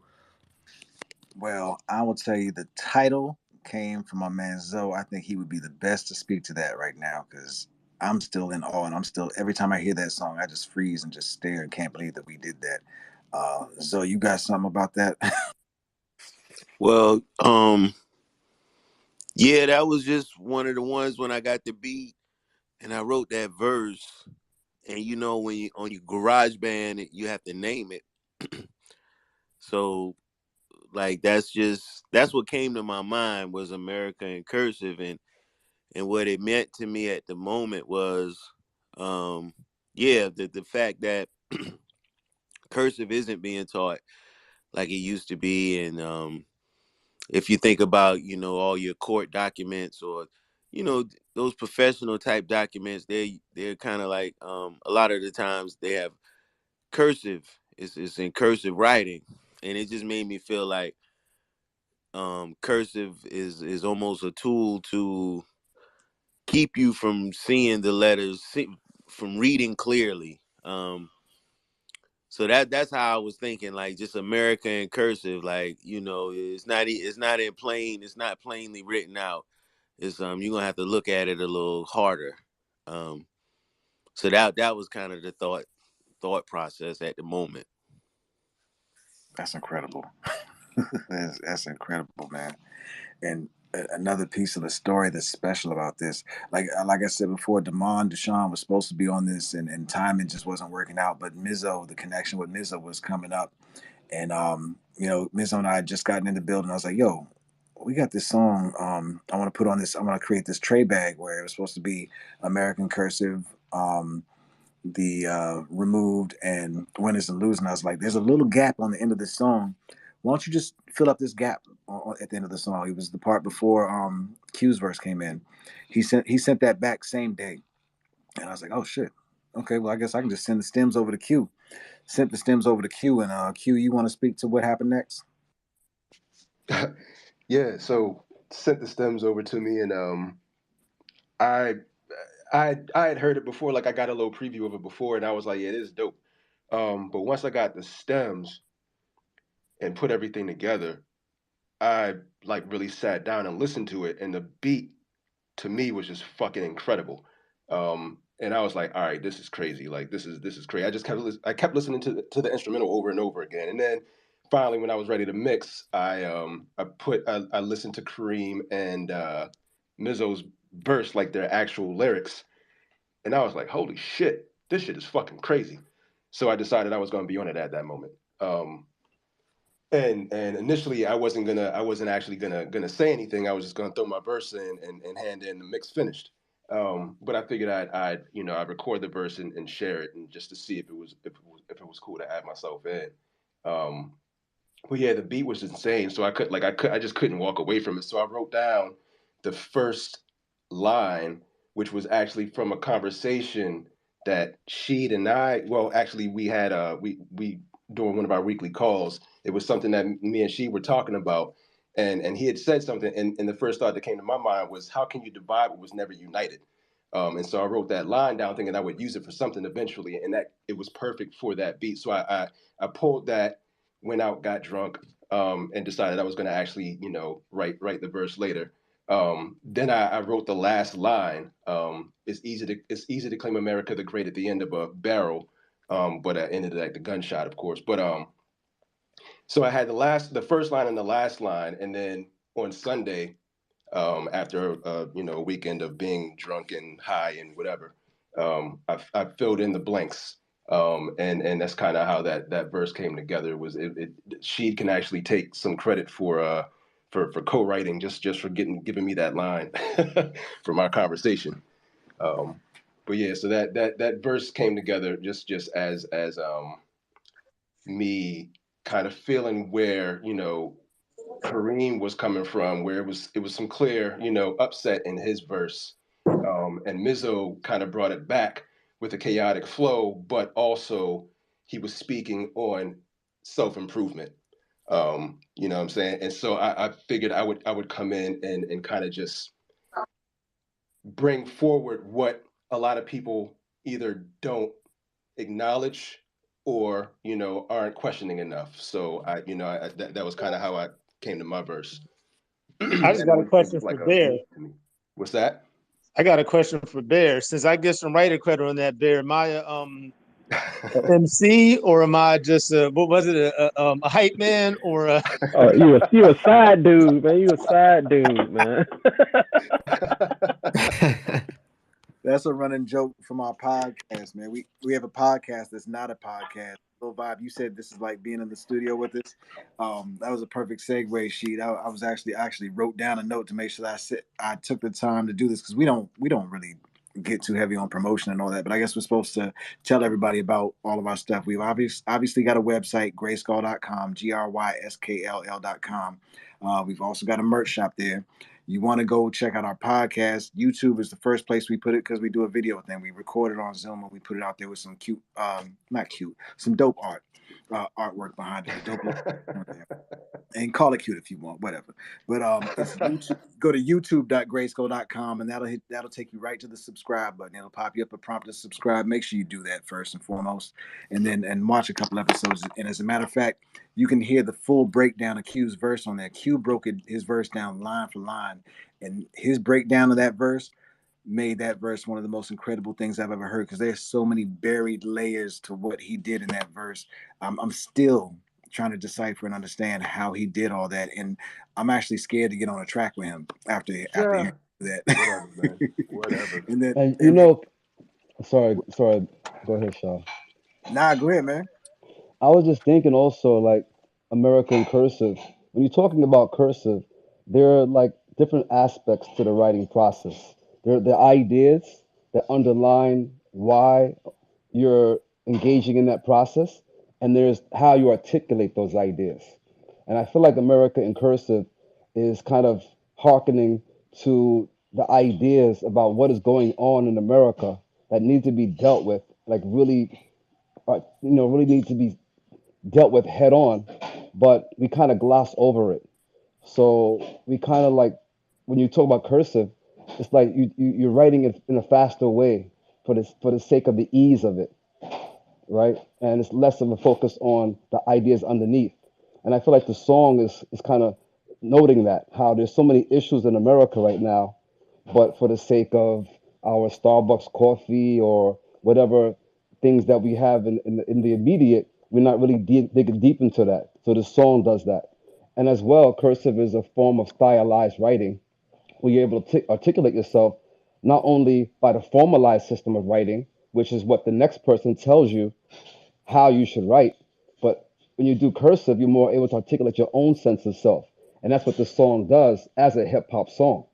Well, I will tell you the title came from my man Zoe. I think he would be the best to speak to that right now because I'm still in awe, and I'm still every time I hear that song, I just freeze and just stare and can't believe that we did that. Zoe, you got something about that? Well, yeah, that was just one of the ones when I got the beat and I wrote that verse. And you know, when you on your garage band, you have to name it. So like that's what came to my mind was America in Cursive, and what it meant to me at the moment was the fact that cursive isn't being taught like it used to be. And if you think about, all your court documents or, those professional type documents, they're kind of like a lot of the times they have cursive. It's in cursive writing. And it just made me feel like cursive is almost a tool to keep you from seeing the letters, from reading clearly. So that's how I was thinking, like just America in cursive, like, it's not plainly written out. It's you're gonna have to look at it a little harder. So that was kind of the thought process at the moment. That's incredible. That's incredible, man. And another piece of the story that's special about this, like I said before, Deshaun was supposed to be on this, and timing just wasn't working out. But the connection with Mizzo was coming up, and Mizzo and I had just gotten in the building. I was like, "Yo, we got this song. I want to put on this. I want to create this tray bag where it was supposed to be American Cursive, the removed, and winners and losing. I was like, there's a little gap on the end of this song. Why don't you just fill up this gap at the end of the song? It was the part before Q's verse came in. He sent that back same day, and I was like, oh shit. Okay, well I guess I can just send the stems over to Q. Sent the stems over to Q, and Q, you want to speak to what happened next? Yeah, so sent the stems over to me, and I I had heard it before. Like I got a little preview of it before, and I was like, yeah, this is dope. But once I got the stems and put everything together, I like really sat down and listened to it, and the beat to me was just fucking incredible. And I was like, all right, this is crazy. Like this is crazy. I kept listening to the instrumental over and over again, and then finally, when I was ready to mix, I listened to Kareem and Mizzo's verse, like their actual lyrics, and I was like, holy shit, this shit is fucking crazy. So I decided I was going to be on it at that moment. And initially I wasn't actually gonna say anything. I was just gonna throw my verse in and hand in the mix finished. But I figured I'd record the verse and share it, and just to see if it was cool to add myself in. Um, but yeah, the beat was insane. So I just couldn't walk away from it. So I wrote down the first line, which was actually from a conversation that Sheed and I, well, actually we had we during one of our weekly calls, it was something that me and Sheed were talking about. And he had said something, and the first thought that came to my mind was, how can you divide what was never united? And so I wrote that line down thinking I would use it for something eventually, and that it was perfect for that beat. So I pulled that, went out, got drunk, and decided I was going to actually, write the verse later. Then I wrote the last line. It's easy to claim America the Great at the end of a barrel, but I ended it at the gunshot, of course. But so I had the first line and the last line, and then on Sunday, after a weekend of being drunk and high and whatever, I filled in the blanks, and that's kind of how that verse came together. She can actually take some credit for co-writing, just for giving me that line from our conversation. But yeah, so that verse came together just as me kind of feeling where Kareem was coming from, where it was some clear, upset in his verse. And Mizzo kind of brought it back with a chaotic flow, but also he was speaking on self-improvement. You know what I'm saying? And so I figured I would come in and kind of just bring forward what a lot of people either don't acknowledge or aren't questioning enough. So that was kind of how I came to my verse. I just And got a it question was for like a Bear. beat to me. What's that? I got a question for Bear. Since I get some writer credit on that, Bear, am I a MC, or am I just what was it, a hype man, or a? Oh, you a side dude, man. You a side dude, man. That's a running joke from our podcast, man. We have a podcast that's not a podcast. Little Vibe, you said this is like being in the studio with us. That was a perfect segue sheet. I was actually wrote down a note to make sure that I took the time to do this, because we don't really get too heavy on promotion and all that. But I guess we're supposed to tell everybody about all of our stuff. We've obviously got a website, GRYSKLL.com, GRYSKLL.com. We've also got a merch shop there. You want to go check out our podcast. YouTube is the first place we put it, because we do a video thing. We record it on Zoom and we put it out there with some cute, not cute, some dope artwork behind it. Dope and call it cute if you want, whatever. But it's YouTube. Go to youtube.grayskull.com, and that'll take you right to the subscribe button. It'll pop you up a prompt to subscribe. Make sure you do that first and foremost, and watch a couple episodes. And as a matter of fact, you can hear the full breakdown of Q's verse on there. Q broke his verse down line for line, and his breakdown of that verse made that verse one of the most incredible things I've ever heard, because there's so many buried layers to what he did in that verse. I'm still trying to decipher and understand how he did all that, and I'm actually scared to get on a track with him after hearing that. Whatever, man. Whatever. And then, And sorry, go ahead, Shaw. Nah, go ahead, man. I was just thinking also, like, American cursive. When you're talking about cursive, there are like different aspects to the writing process. There are the ideas that underline why you're engaging in that process, and there's how you articulate those ideas. And I feel like America in Cursive is kind of hearkening to the ideas about what is going on in America that need to be dealt with, like really, really need to be dealt with head on, but we kind of gloss over it. So we kind of like when you talk about cursive, it's like you're writing it in a faster way for the sake of the ease of it, right? And it's less of a focus on the ideas underneath. And I feel like the song is kind of noting that how there's so many issues in America right now, but for the sake of our Starbucks coffee or whatever things that we have in the immediate, we're not really digging deep into that. So the song does that. And as well, cursive is a form of stylized writing where you're able to articulate yourself not only by the formalized system of writing, which is what the next person tells you how you should write, but when you do cursive, you're more able to articulate your own sense of self. And that's what the song does as a hip hop song.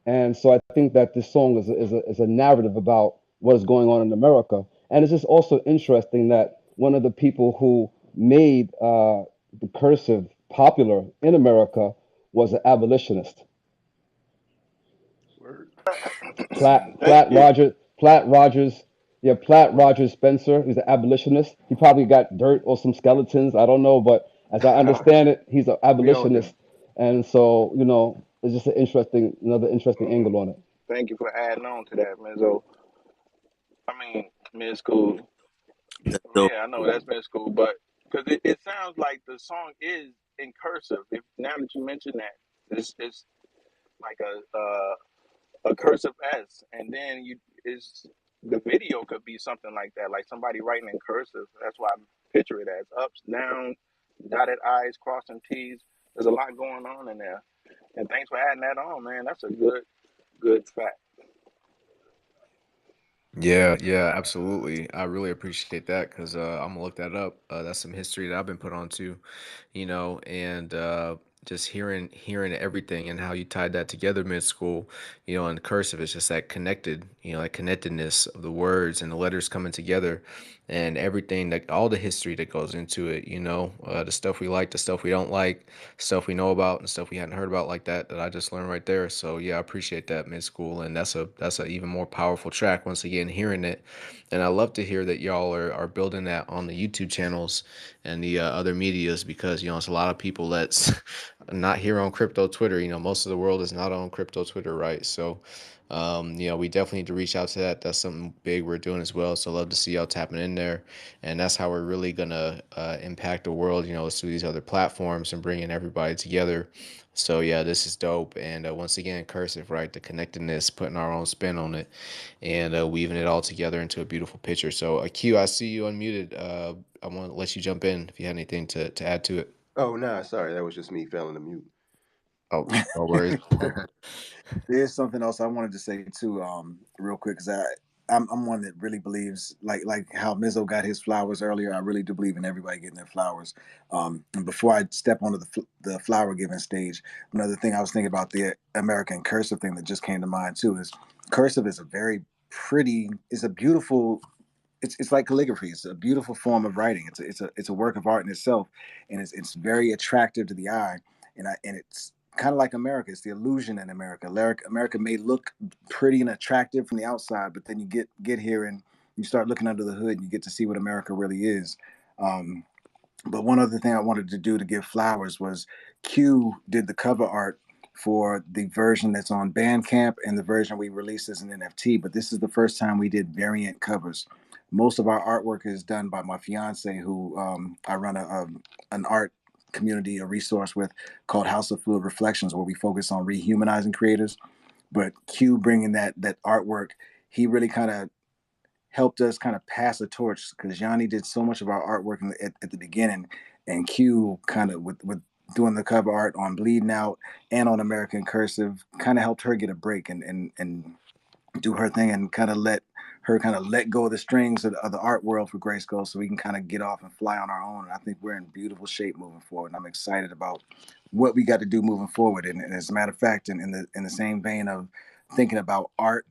And so I think that this song is a narrative about what is going on in America. And it's just also interesting that one of the people who made the cursive popular in America was an abolitionist. Word. Thank you. Platt Rogers, yeah, Platt Rogers Spencer. He's an abolitionist. He probably got dirt or some skeletons. I don't know, but as I understand it, he's an We all do. abolitionist, and so it's just another interesting angle on it. Thank you for adding on to that, Mizzo. I mean, Ms. Cool. So Yeah, I know that's Ms. Cool, but because it sounds like the song is in cursive. If now that you mention that, it's like a cursive S, and then you is the video could be something like that, like somebody writing in cursive. That's why I picture it as ups, downs, dotted I's, crossing T's. There's a lot going on in there. And thanks for adding that on, man. That's a good fact. Yeah, yeah, absolutely. I really appreciate that because I'm gonna look that up. That's some history that I've been put on to, and just hearing everything and how you tied that together mid school, and cursive. It's just that connected, that connectedness of the words and the letters coming together, and everything that all the history that goes into it. The stuff we like, the stuff we don't like, stuff we know about, and stuff we hadn't heard about like that I just learned right there. So yeah, I appreciate that mid school, and that's a even more powerful track once again hearing it, and I love to hear that y'all are building that on the YouTube channels and the other medias because it's a lot of people that's not here on crypto Twitter. Most of the world is not on crypto Twitter, right? So we definitely need to reach out to that. That's something big we're doing as well. So love to see y'all tapping in there, and that's how we're really gonna impact the world. Is through these other platforms and bringing everybody together. So yeah, this is dope. And once again, cursive, right? The connectedness, putting our own spin on it, and weaving it all together into a beautiful picture. So Q, I see you unmuted. I want to let you jump in if you had anything to add to it. Oh, nah, sorry. That was just me failing to mute. Oh, no worries. There's something else I wanted to say too, real quick, because I'm one that really believes, like how Mizzo got his flowers earlier. I really do believe in everybody getting their flowers. And before I step onto the flower giving stage, another thing I was thinking about the American cursive thing that just came to mind too is cursive is a very pretty, it's a beautiful. It's like calligraphy. It's a beautiful form of writing. It's a work of art in itself, and it's very attractive to the eye. And it's kind of like America. It's the illusion in America. America may look pretty and attractive from the outside, but then you get here and you start looking under the hood, and you get to see what America really is. Um, but one other thing I wanted to do to give flowers was Q did the cover art for the version that's on Bandcamp and the version we released as an NFT. But this is the first time we did variant covers. Most of our artwork is done by my fiance, who I run an art community, a resource with called House of Fluid Reflections, where we focus on rehumanizing creators. But Q bringing that artwork, he really kind of helped us kind of pass a torch because Yanni did so much of our artwork at the beginning, and Q kind of with doing the cover art on Bleeding Out and on American Cursive kind of helped her get a break and do her thing and kind of let her kind of let go of the strings of the art world for GRYSKLL so we can kind of get off and fly on our own. And I think we're in beautiful shape moving forward. And I'm excited about what we got to do moving forward. And as a matter of fact, in the same vein of thinking about art,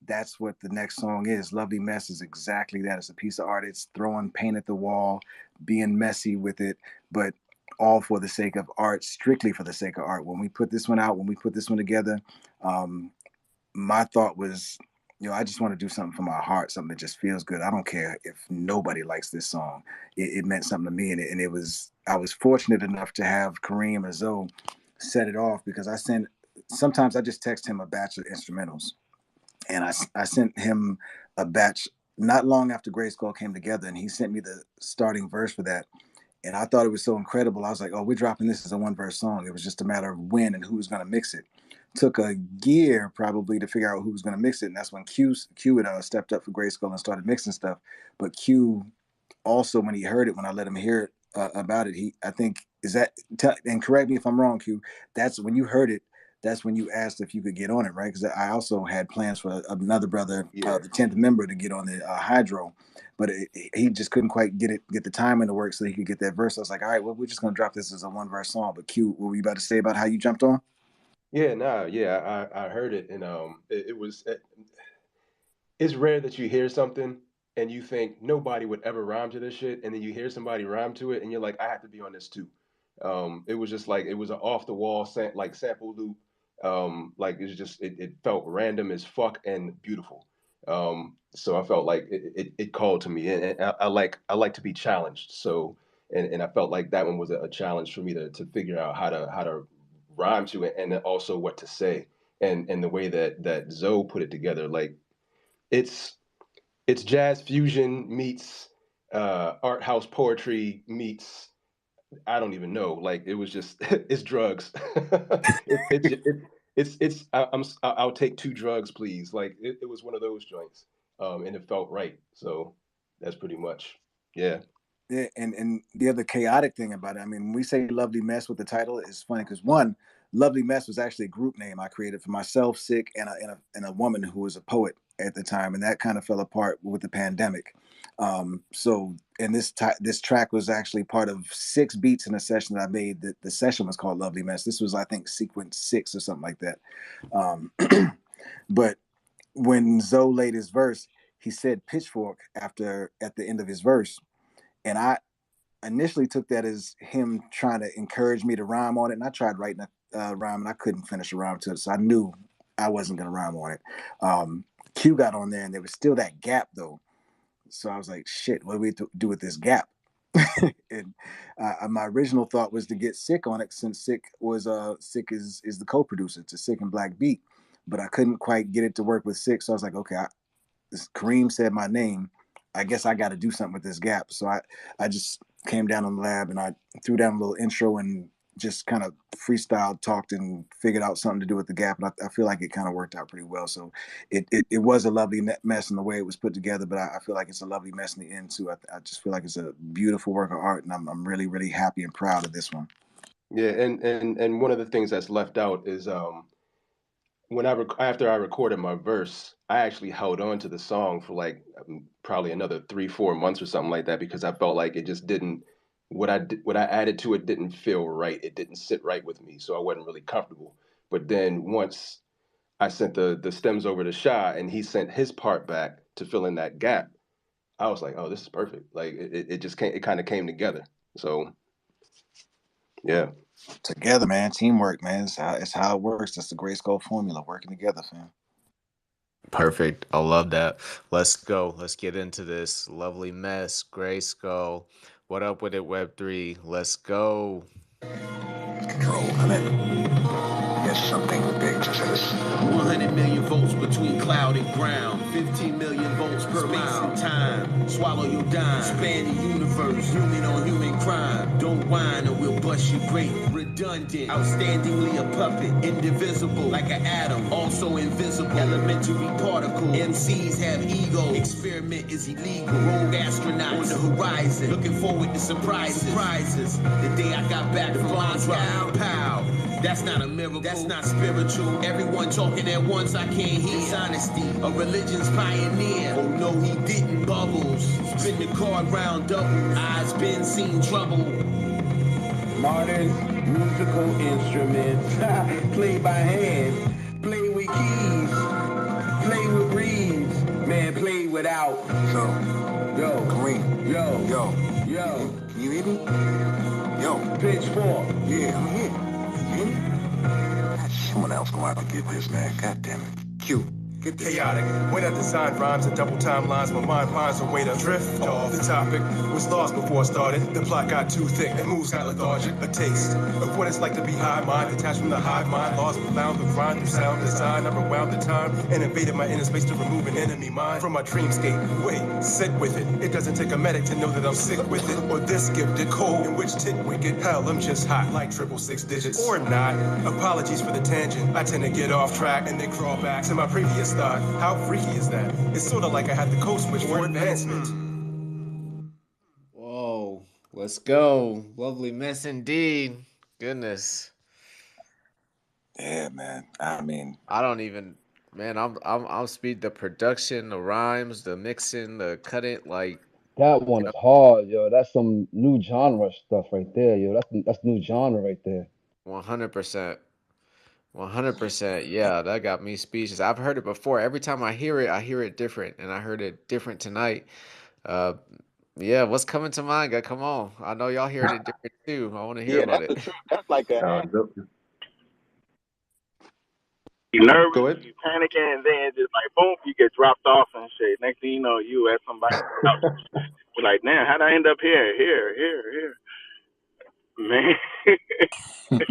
that's what the next song is. Lovely Mess is exactly that. It's a piece of art. It's throwing paint at the wall, being messy with it, but all for the sake of art, strictly for the sake of art. When we put this one out, when we put this one together, my thought was, I just want to do something for my heart, something that just feels good. I don't care if nobody likes this song. It meant something to me, and it was. I was fortunate enough to have Kareem or Zoe set it off, because sometimes I just text him a batch of instrumentals, and I sent him a batch not long after GRYSKLL came together, and he sent me the starting verse for that. And I thought it was so incredible. I was like, oh, we're dropping this as a one-verse song. It was just a matter of when and who was going to mix it. Took a year probably to figure out who was going to mix it. And that's when Q had stepped up for GRYSKLL and started mixing stuff. But Q also, when he heard it, when I let him hear it about it, and correct me if I'm wrong, Q, that's when you heard it, that's when you asked if you could get on it, right? Because I also had plans for another brother, the 10th member, to get on the hydro, but he just couldn't quite get the time in to work so he could get that verse. I was like, all right, well, we're just gonna drop this as a one verse song. But Q, what were you about to say about how you jumped on? I heard it, and it's rare that you hear something and you think nobody would ever rhyme to this shit, and then you hear somebody rhyme to it, and you're like, I have to be on this too. It was just like, it was an off the wall sample loop. It felt random as fuck and beautiful. So I felt like it called to me, and I like to be challenged. So and I felt like that one was a challenge for me to figure out how to rhyme to it, and then also what to say, and the way that Zoe put it together, like it's jazz fusion meets art house poetry meets, I don't even know. Like, it was just it's drugs. I'll take 2 drugs, please. Like, it was one of those joints, and it felt right. So that's pretty much, yeah. Yeah, and the other chaotic thing about it, I mean, when we say Lovely Mess with the title, it's funny because one, Lovely Mess was actually a group name I created for myself, Sick, and a woman who was a poet at the time, and that kind of fell apart with the pandemic. And this track was actually part of 6 beats in a session that I made. The session was called Lovely Mess. This was, I think, sequence 6 or something like that. But when Zoe laid his verse, he said Pitchfork at the end of his verse. And I initially took that as him trying to encourage me to rhyme on it. And I tried writing a rhyme, and I couldn't finish a rhyme to it. So I knew I wasn't going to rhyme on it. Q got on there, and there was still that gap, though. So I was like, shit, what do we do with this gap? And my original thought was to get Sick on it, since Sick is the co-producer to Sick and Black Beat. But I couldn't quite get it to work with Sick. So I was like, okay, Kareem said my name. I guess I got to do something with this gap. So I just came down on the lab, and I threw down a little intro and just kind of freestyle talked and figured out something to do with the gap. And I feel like it kind of worked out pretty well. So it was a lovely mess in the way it was put together, but I feel like it's a lovely mess in the end too. I just feel like it's a beautiful work of art, and I'm really, really happy and proud of this one. Yeah, and one of the things that's left out is after I recorded my verse, I actually held on to the song for like probably another 3-4 months or something like that, because I felt like it just didn't, what I added to it didn't feel right. It didn't sit right with me, so I wasn't really comfortable. But then once I sent the stems over to Sha, and he sent his part back to fill in that gap, I was like, oh, this is perfect. Like, it kind of came together. So yeah. Together, man. Teamwork, man. It's how it works. That's the GRYSKLL formula, working together, fam. Perfect. I love that. Let's go. Let's get into this. Lovely Mess, GRYSKLL. What up with it, Web3? Let's go. Control, come in. There's something big to this. 100 million volts between cloud and ground. 15 million volts per mile. And time. Swallow your dime. Span the universe. Human on human crime. Don't whine or we'll bust your brain. Redundant. Outstandingly a puppet. Indivisible. Like an atom. Also invisible. Elementary particle. MCs have ego. Experiment is illegal. Rogue astronauts on the horizon. Looking forward to surprises. The day I got back from Moscow. Pow. That's not a miracle. That's not spiritual. Everyone talking at once, I can't hear. It's honesty. A religion's pioneer. Oh no, he didn't. Bubbles. Spin the card round double. Eyes been seen trouble. Martin. Musical instruments, played by hand, play with keys, play with reeds, man, play without. So, Yo, Kareem, yo, yo, yo, can you hear me? Yo, Pitchfork. yeah, I'm here. You hear me? Someone else gonna have to get this, man. God damn it. Q, get this. Chaotic, way to design rhymes and double timelines. My mind finds a way to drift off. The topic was lost before it started. The plot got too thick and moves got lethargic. A taste of what it's like to be high mind, detached from the hive mind. Lost and found the grind through sound design. I rewound the time and invaded my inner space to remove an enemy mind from my dreamscape. Wait, sit with it. It doesn't take a medic to know that I'm sick with it. Or this gifted cold in which tit wicked. Hell, I'm just hot like 666 digits. Or not. Apologies for the tangent. I tend to get off track and then crawl back to my previous thought. How freaky is that? It's sort of like I had the code switch for advancement. Whoa, let's go. Lovely mess indeed. Goodness. Yeah, man. I mean, I don't even, man, I'm speed the production, the rhymes, the mixing, the cutting, like, That you one know, is hard, yo. That's some new genre stuff right there, yo. That's new genre right there. 100%. 100%. Yeah, that got me speechless. I've heard it before. Every time I hear it different, and I heard it different tonight. Uh, yeah, what's coming to mind? Come on. I know y'all hearing it different too. I want to hear Yeah, about that's it. the truth. That's like a You nervous, Go ahead. you panicking, and then just like boom, you get dropped off and shit. Next thing you know, you at somebody's house. You're like, man, how'd I end up here? Here. Man. yeah,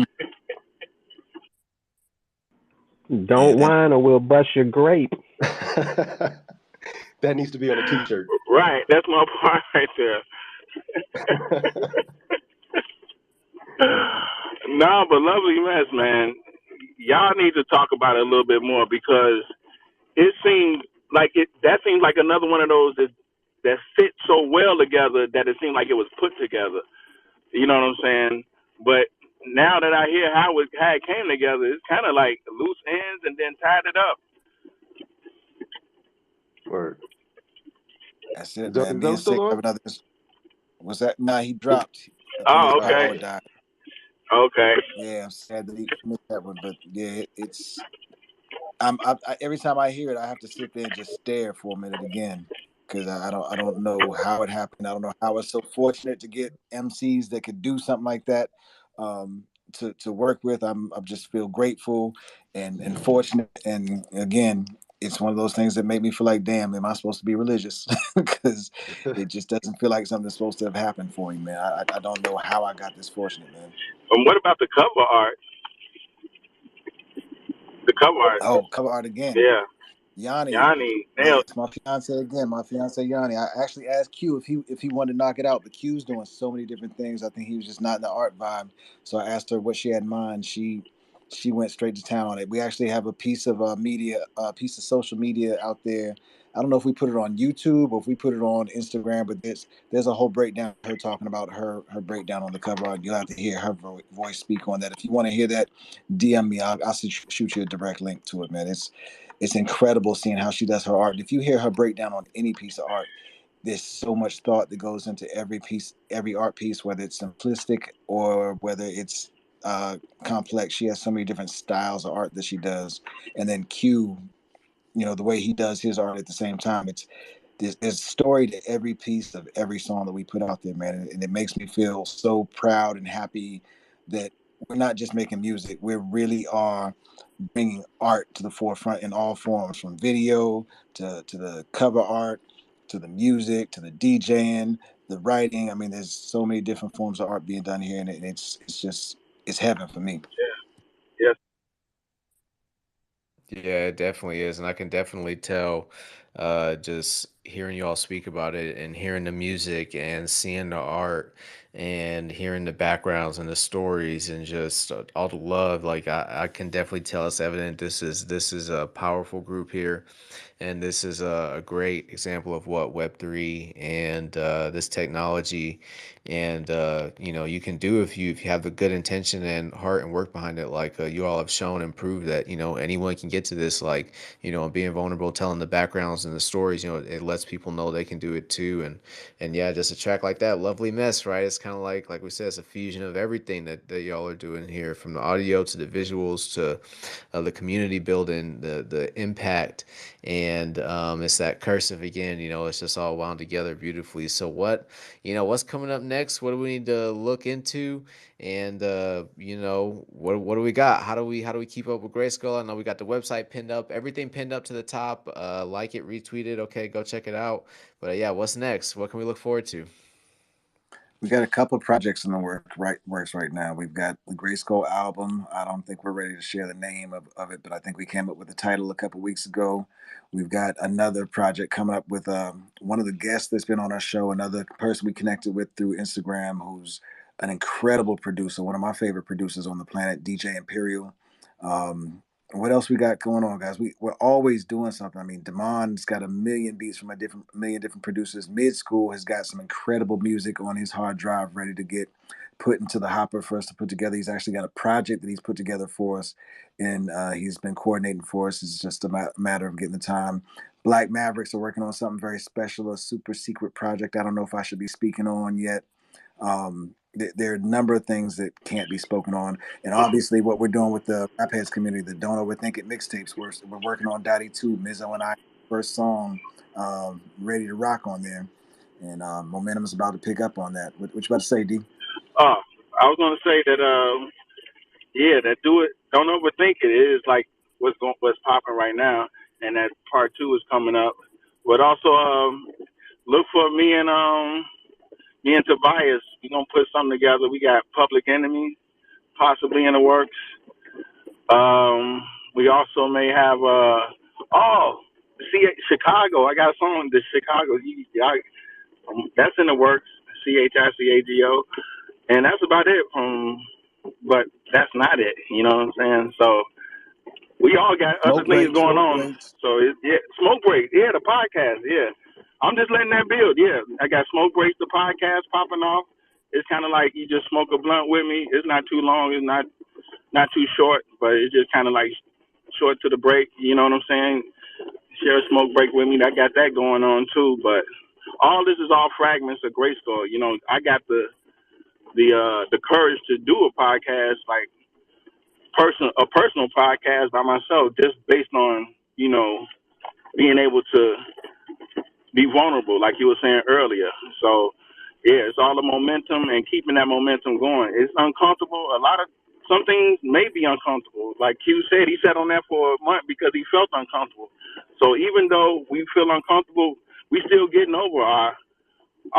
Don't whine or we'll bust your grape. That needs to be on a t-shirt. Right, that's my part right there. No, but lovely mess, man. Y'all need to talk about it a little bit more because it seemed like that seems like another one of those that fit so well together that it seemed like it was put together. You know what I'm saying? But now that I hear how it came together, it's kind of like loose ends and then tied it up. Word. that's it, Is Zoe, man. is Me Zoe and still Sick on? have another. Was that? Nah, he dropped. I think his Oh, Oh, okay, power okay. died. okay. Yeah, I'm sad that he missed that one, but yeah, it's. Every time I hear it, I have to sit there and just stare for a minute again because I don't know how it happened. I don't know how it's so fortunate to get MCs that could do something like that to work with. I just feel grateful and fortunate. And again, it's one of those things that make me feel like, damn, am I supposed to be religious? Because it just doesn't feel like something that's supposed to have happened for me, man. I don't know how I got this fortunate, man. And what about the cover art? The cover art. Oh, cover art again. Yeah, Yanni, Yanni nailed. it's my fiance again. My fiance Yanni. I actually asked Q if he wanted to knock it out, but Q's doing so many different things. I think he was just not in the art vibe. So I asked her what she had in mind. She went straight to town on it. We actually have a piece of piece of social media out there. I don't know if we put it on YouTube or if we put it on Instagram, but there's a whole breakdown of her talking about her breakdown on the cover art. You'll have to hear her voice speak on that. If you want to hear that, DM me. I'll shoot you a direct link to it, man. It's incredible seeing how she does her art. If you hear her breakdown on any piece of art, there's so much thought that goes into every piece, every art piece, whether it's simplistic or whether it's complex. She has so many different styles of art that she does. And then Q, the way he does his art at the same time, there's a story to every piece of every song that we put out there, man. And it makes me feel so proud and happy that we're not just making music. We really are bringing art to the forefront in all forms, from video to the cover art, to the music, to the DJing, the writing. I mean, there's so many different forms of art being done here, and it's heaven for me. Yes. Yeah, it definitely is, and I can definitely tell, just hearing y'all speak about it and hearing the music and seeing the art and hearing the backgrounds and the stories and just all the love. Like I can definitely tell it's evident this is a powerful group here, and this is a great example of what Web3 and this technology and you can do if you have the good intention and heart and work behind it, like you all have shown and proved that anyone can get to this, like being vulnerable, telling the background sounds and the stories, it lets people know they can do it too. And yeah, just a track like that, Lovely Mess, right? It's kind of like we said, it's a fusion of everything that y'all are doing here, from the audio to the visuals to the community building, the impact, and it's that cursive again. It's just all wound together beautifully. So what's coming up next? What do we need to look into? And what do we got? How do we keep up with GRYSKLL? I know we got the website pinned up, everything pinned up to the top. Like it, retweet it. Okay, go check it out. But yeah, what's next? What can we look forward to? We got a couple of projects in the works right now. We've got the GRYSKLL album. I don't think we're ready to share the name of it, but I think we came up with the title a couple weeks ago. We've got another project coming up with one of the guests that's been on our show, another person we connected with through Instagram, who's an incredible producer, one of my favorite producers on the planet, DJ Imperial. What else we got going on, guys? We're always doing something. I mean, Damon's got a million beats from million different producers. Mid School has got some incredible music on his hard drive ready to get put into the hopper for us to put together. He's actually got a project that he's put together for us, and he's been coordinating for us. It's just a matter of getting the time. Black Mavericks are working on something very special, a super secret project I don't know if I should be speaking on yet. There are a number of things that can't be spoken on, and obviously what we're doing with the Rap Heads community, the Don't Overthink It mixtapes. We're working on Dottie 2, Mizzo and I, first song, ready to rock on there, and momentum is about to pick up on that. What you about to say, D? I was gonna say that that do it. Don't overthink it. It is like what's popping right now, and that part 2 is coming up. But also look for me and Tobias. We're gonna put something together. We got Public Enemy possibly in the works. We also may have Chicago. I got a song to Chicago. That's in the works. CHICAGO, and that's about it. But that's not it. You know what I'm saying? So we all got other things going on. So Smoke Break. Yeah, the podcast. Yeah, I'm just letting that build. Yeah, I got Smoke Break, the podcast popping off. It's kind of like you just smoke a blunt with me. It's not too long. It's not too short, but it's just kind of like short to the break. You know what I'm saying? Share a smoke break with me. I got that going on too. But all this is all fragments of GRYSKLL. I got the courage to do a podcast, like a personal podcast by myself, just based on being able to be vulnerable, like you were saying earlier. So yeah, it's all the momentum and keeping that momentum going. It's uncomfortable. Some things may be uncomfortable. Like Q said, he sat on that for a month because he felt uncomfortable. So even though we feel uncomfortable, we still getting over our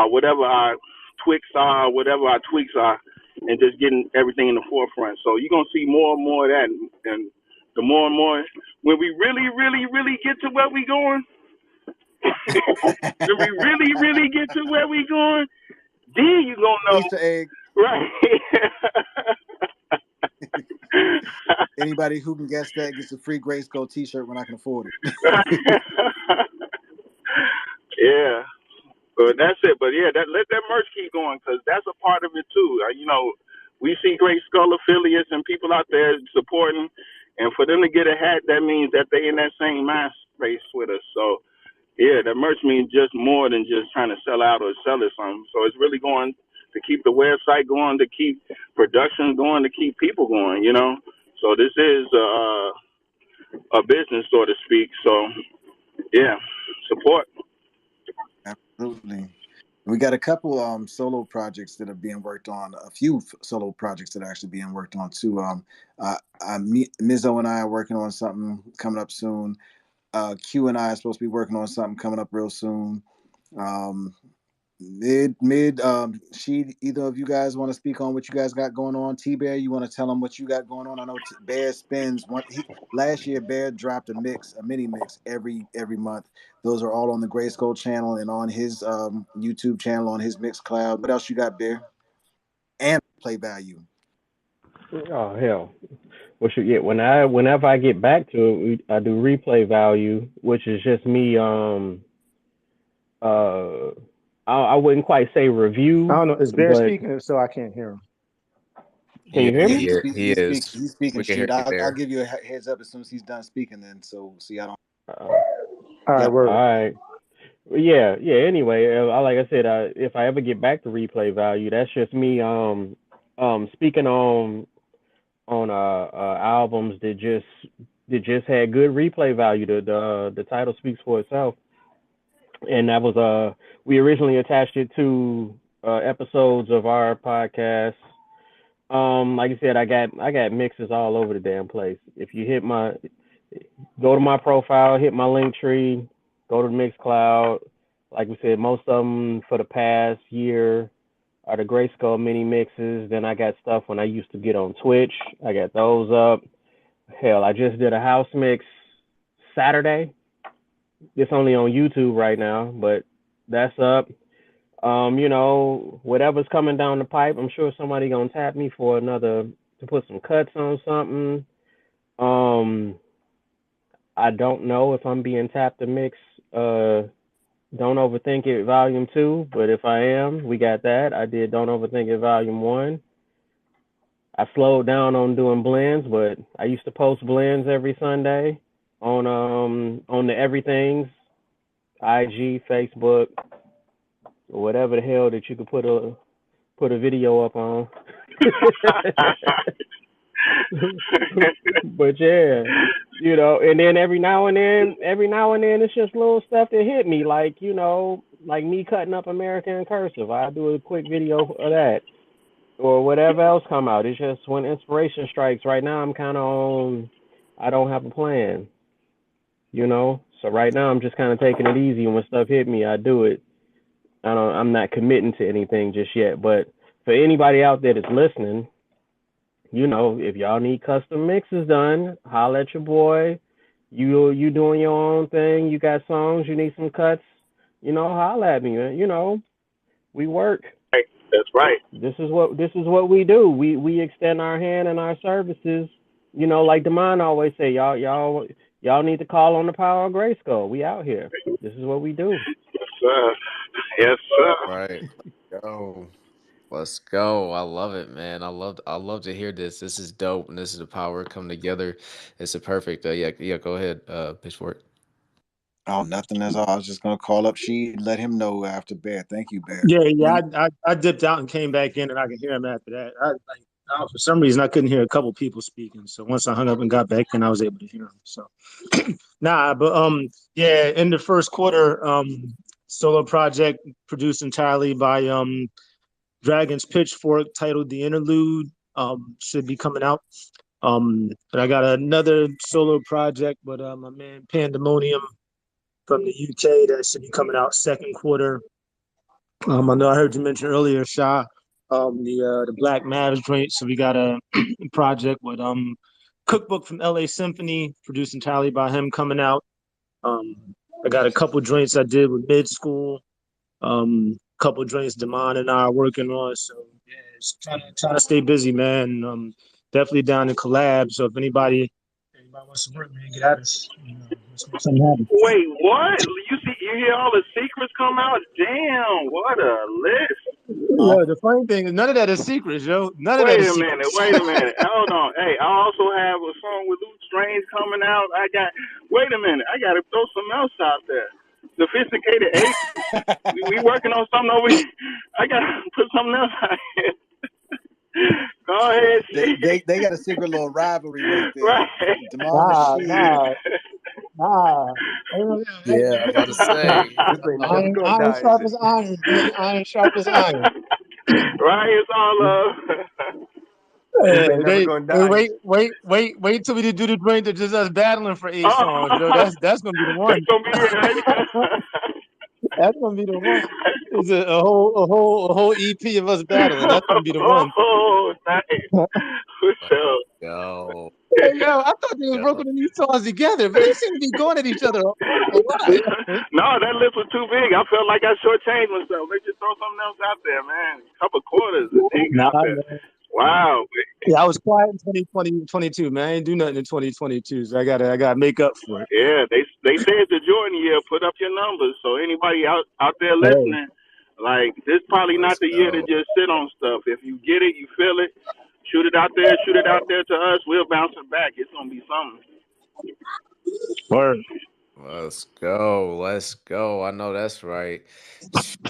whatever our tweaks are, whatever our tweaks are, and just getting everything in the forefront. So you're gonna see more and more of that, and the more and more when we really, really, really get to where we going. When we really, really get to where we going, then you gonna know. Easter egg. Right. Anybody who can guess that gets a free GRYSKLL t-shirt when I can afford it. Yeah. But that's it. But yeah, let that merch keep going, because that's a part of it too. We see GRYSKLL affiliates and people out there supporting, and for them to get a hat, that means that they in that same mind space with us. So yeah, that merch means just more than just trying to sell out or sell it something. So it's really going to keep the website going, to keep production going, to keep people going, So this is a business, so to speak. So yeah, support. Absolutely. We got a couple solo projects that are being worked on, a few solo projects that are actually being worked on too. Mizzo and I are working on something coming up soon. Q and I are supposed to be working on something coming up real soon. Either of you guys want to speak on what you guys got going on? T-Bear, you want to tell them what you got going on? I know Bear spins one. Last year, Bear dropped a mini mix every month. Those are all on the GRYSKLL channel and on his YouTube channel, on his Mixcloud. What else you got, Bear? And play value. Oh hell. Whenever I get back to it, I do replay value, which is just me. I wouldn't quite say review. I don't know. Is Bear speaking? So I can't hear him. Can you hear me? He is. He's speaking shit. I'll give you a heads up as soon as he's done speaking. Then, so see, I don't. All right, Yep. All word. right. Yeah, yeah. Anyway, like I said, if I ever get back to replay value, that's just me. Speaking on albums that just had good replay value. The title speaks for itself, and that was we originally attached it to episodes of our podcast. Like I said, I got mixes all over the damn place. If you go to my profile, hit my link tree, go to the Mixcloud. Like we said, most of them for the past year are the GRYSKLL mini mixes. Then I got stuff when I used to get on Twitch. I got those up. Hell, I just did a house mix Saturday. It's only on YouTube right now, but that's up. Whatever's coming down the pipe, I'm sure somebody gonna tap me for another to put some cuts on something. Um, I don't know if I'm being tapped to mix. Don't Overthink It Volume 2, but if I am, we got that. I did Don't Overthink It Volume 1. I slowed down on doing blends, but I used to post blends every Sunday on the everythings, IG, Facebook, or whatever the hell that you could put a video up on. But yeah, and then every now and then it's just little stuff that hit me, like me cutting up American Cursive. I do a quick video of that, or whatever else come out. It's just when inspiration strikes. Right now I'm kind of on. I don't have a plan, So right now I'm just kind of taking it easy. When stuff hit me, I do it. I'm not committing to anything just yet. But for anybody out there that's listening, if y'all need custom mixes done, holla at your boy. You doing your own thing. You got songs. You need some cuts. Holla at me, man. We work. Right. That's right. This is what we do. We extend our hand and our services. Like Demond always say, y'all need to call on the power of GRYSKLL. We out here. This is what we do. Yes, sir. Yes, sir. Right. Go. Let's go. I love it, man. I love to hear this. This is dope, and this is the power come together. It's a perfect. Yeah. Go ahead, Pitchfork. Oh, nothing. That's all. I was just gonna call up She and let him know after bed. Thank you, Bear. Yeah, yeah. I dipped out and came back in, and I could hear him after that. For some reason, I couldn't hear a couple people speaking. So once I hung up and got back in, I was able to hear him. So, yeah. In the first quarter, solo project produced entirely by Dragon's Pitchfork, titled "The Interlude," should be coming out. But I got another solo project with my man Pandemonium from the UK that should be coming out second quarter. I know I heard you mention earlier, Sha, the Black Mavs joint. So we got a project with Cookbook from LA Symphony, produced entirely by him, coming out. I got a couple joints I did with Mid School. Couple joints Damon and I are working on. So yeah, just trying to stay busy, man. Definitely down to collab. So if anybody wants to work, man, get at us. Let's make something happen. Wait, what? You hear all the secrets come out? Damn, what a list. Yeah, the funny thing is none of that is secrets, yo. None of that Wait is a secrets. minute. Hold on. Hey, I also have a song with Luke Strange coming out. Wait a minute. I got to throw something else out there. Sophisticated Ape. we working on something over here. I got to put something else out here. Go ahead, they got a secret little rivalry right there. Right. Nah. Yeah, I was about to say. Iron sharp as iron, man. Iron sharp as iron. Right, it's all Wait till we do the drink that just us battling for 8 songs, yo. That's gonna be the one. That's gonna be it. That's gonna be the one. It's a whole EP of us battling. That's gonna be the one. Oh, nice. Go. Yo, I thought they was working on these songs together, but they seem to be going at each other a lot. No, that list was too big. I felt like I shortchanged myself. Let's just throw something else out there, man. A couple quarters. Out there. Man. Wow. Yeah, I was quiet in 2022, man. I didn't do nothing in 2022, so I gotta make up for it. Yeah, they say it's the Jordan year. Put up your numbers. So anybody out there listening, like, this is probably not the year to just sit on stuff. If you get it, you feel it, shoot it out there to us. We'll bounce it back. It's gonna be something. Word. Let's go. Let's go. I know that's right.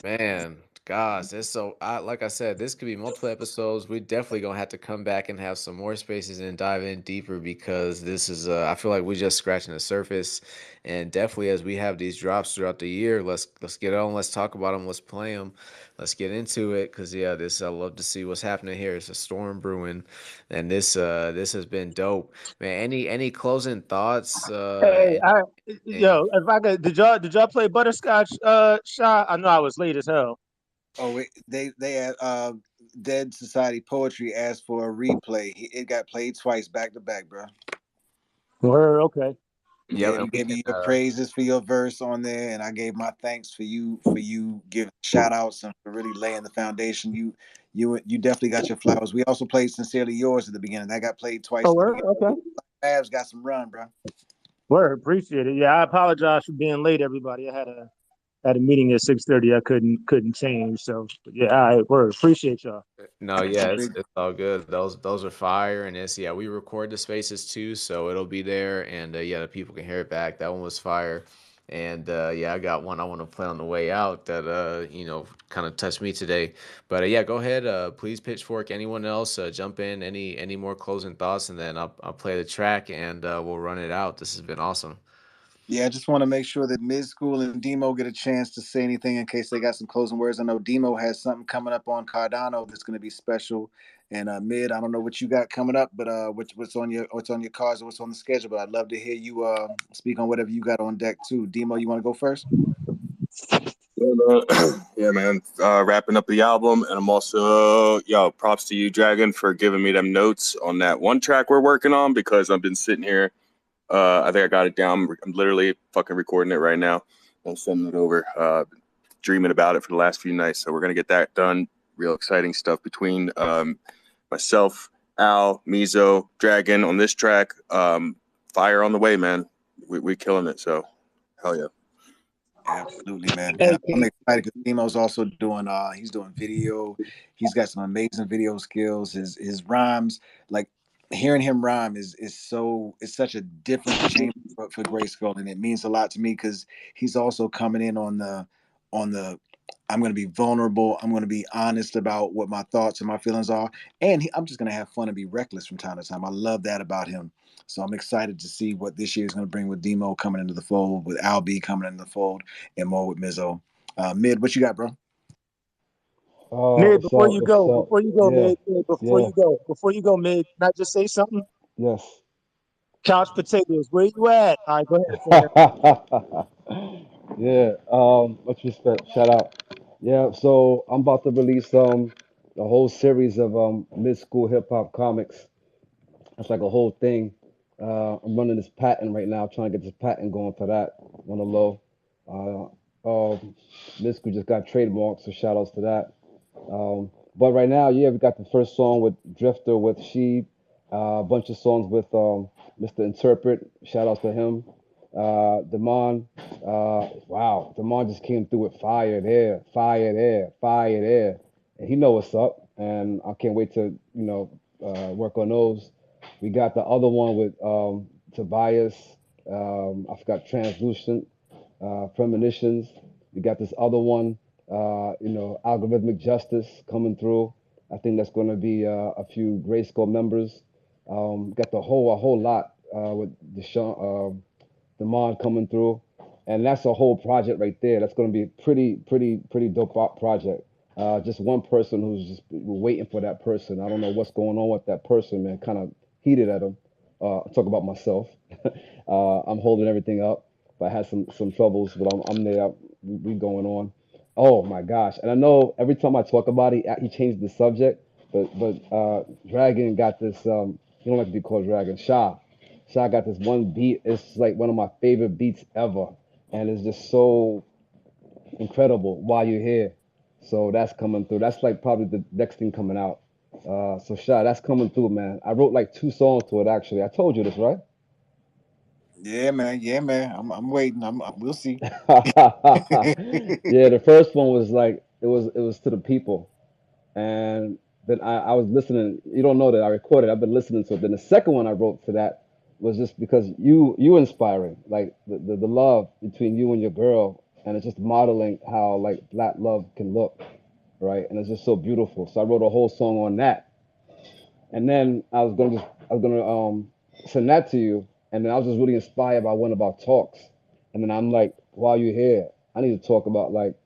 Man, gosh, it's so like I said, this could be multiple episodes. We definitely gonna have to come back and have some more spaces and dive in deeper because this is I feel like we're just scratching the surface. And definitely as we have these drops throughout the year, let's get on, let's talk about them, let's play them, let's get into it. Cause yeah, this I love to see what's happening here. It's a storm brewing, and this has been dope. Man, any closing thoughts? Hey, And yo, if I could, did y'all play butterscotch? Shot. I know I was late as hell. Oh, they had Dead Society Poetry asked for a replay. It got played twice back to back, bro. Okay. yep, Yeah, and we we gave can you your praises for your verse on there, and I gave my thanks for you giving shout outs and for really laying the foundation. You definitely got your flowers. We also played Sincerely Yours at the beginning. That got played twice Oh, at the word. beginning. Okay. Favs got some run, bro. Word. Appreciate it. Yeah, I apologize for being late, everybody. I had a meeting at 6:30. I couldn't change. So but yeah, all right. Word. Appreciate y'all. No, yeah, it's all good. Those are fire, and it's yeah, we record the spaces too, so it'll be there, and yeah, the people can hear it back. That one was fire, and yeah, I got one I want to play on the way out that kind of touched me today. But yeah, go ahead, please Pitchfork. Anyone else jump in? Any more closing thoughts, and then I'll play the track and we'll run it out. This has been awesome. Yeah, I just want to make sure that Mid School and Demo get a chance to say anything in case they got some closing words. I know Demo has something coming up on Cardano that's going to be special. And Mid, I don't know what you got coming up, but what's on your cards or what's on the schedule. But I'd love to hear you speak on whatever you got on deck too. Demo, you want to go first? Yeah, man. Wrapping up the album, and I'm also props to you, Dragon, for giving me them notes on that one track we're working on because I've been sitting here. I think I got it down. I'm literally fucking recording it right now. I'm sending it over. Dreaming about it for the last few nights, so we're gonna get that done. Real exciting stuff between myself, Al, Mizo, Dragon on this track. Fire on the way, man. We killing it. So hell yeah. Absolutely, man. Hey, And I'm excited because Demo's also doing he's doing video. He's got some amazing video skills. His rhymes, like hearing him rhyme is such a different chamber for Grayskull, and it means a lot to me because he's also coming in on the I'm going to be vulnerable. I'm going to be honest about what my thoughts and my feelings are, and I'm just going to have fun and be reckless from time to time. I love that about him. So I'm excited to see what this year is going to bring with Demo coming into the fold, with Al B coming into the fold, and more with Mizzo. Mid, what you got, bro? Mid, What's up? What's up? Yeah, yeah, before you go, Mid, can I just say something? yes. Couch potatoes, where you at? All right, go ahead, Yeah, much respect. Shout out. Yeah, so I'm about to release a whole series of mid school hip hop comics. That's like a whole thing. I'm running this patent right now, trying to get this patent going for that on the low. Mid school just got trademarked, so shout outs to that. But right now, yeah, we got the first song with Drifter with Sheeb, a bunch of songs with Mr. Interpret. Shout out to him. Damon, wow, Damon just came through with fire there, fire there, fire there, and he know what's up. And I can't wait to work on those. We got the other one with Tobias. I forgot Translucent, Premonitions. We got this other one, Algorithmic Justice coming through. I think that's going to be a few Grayskull members. Got a whole lot with Deshaun, Demond coming through, and that's a whole project right there. That's going to be pretty dope project. Just one person who's just waiting for that person. I don't know what's going on with that person, man. Kind of heated at him. Talk about myself. I'm holding everything up, but I had some troubles, but I'm there. We going on. Oh my gosh! And I know every time I talk about it, he changed the subject. But Dragon got this. He don't like to be called Dragon. Sha got this one beat. It's like one of my favorite beats ever, and it's just so incredible while you're here. So that's coming through. That's like probably the next thing coming out. So Sha, that's coming through, man. I wrote like 2 songs to it actually. I told you this, right? Yeah, man. Yeah, man. I'm waiting. We'll see. Yeah, the first one was like it was to the people, and then I was listening. You don't know that I recorded. I've been listening to it. Then the second one I wrote to that was just because you inspiring, like the love between you and your girl, and it's just modeling how like black love can look, right? And it's just so beautiful. So I wrote a whole song on that, and then I was gonna send that to you, and then I was just really inspired by one about talks, and then I'm like, while you're here, I need to talk about like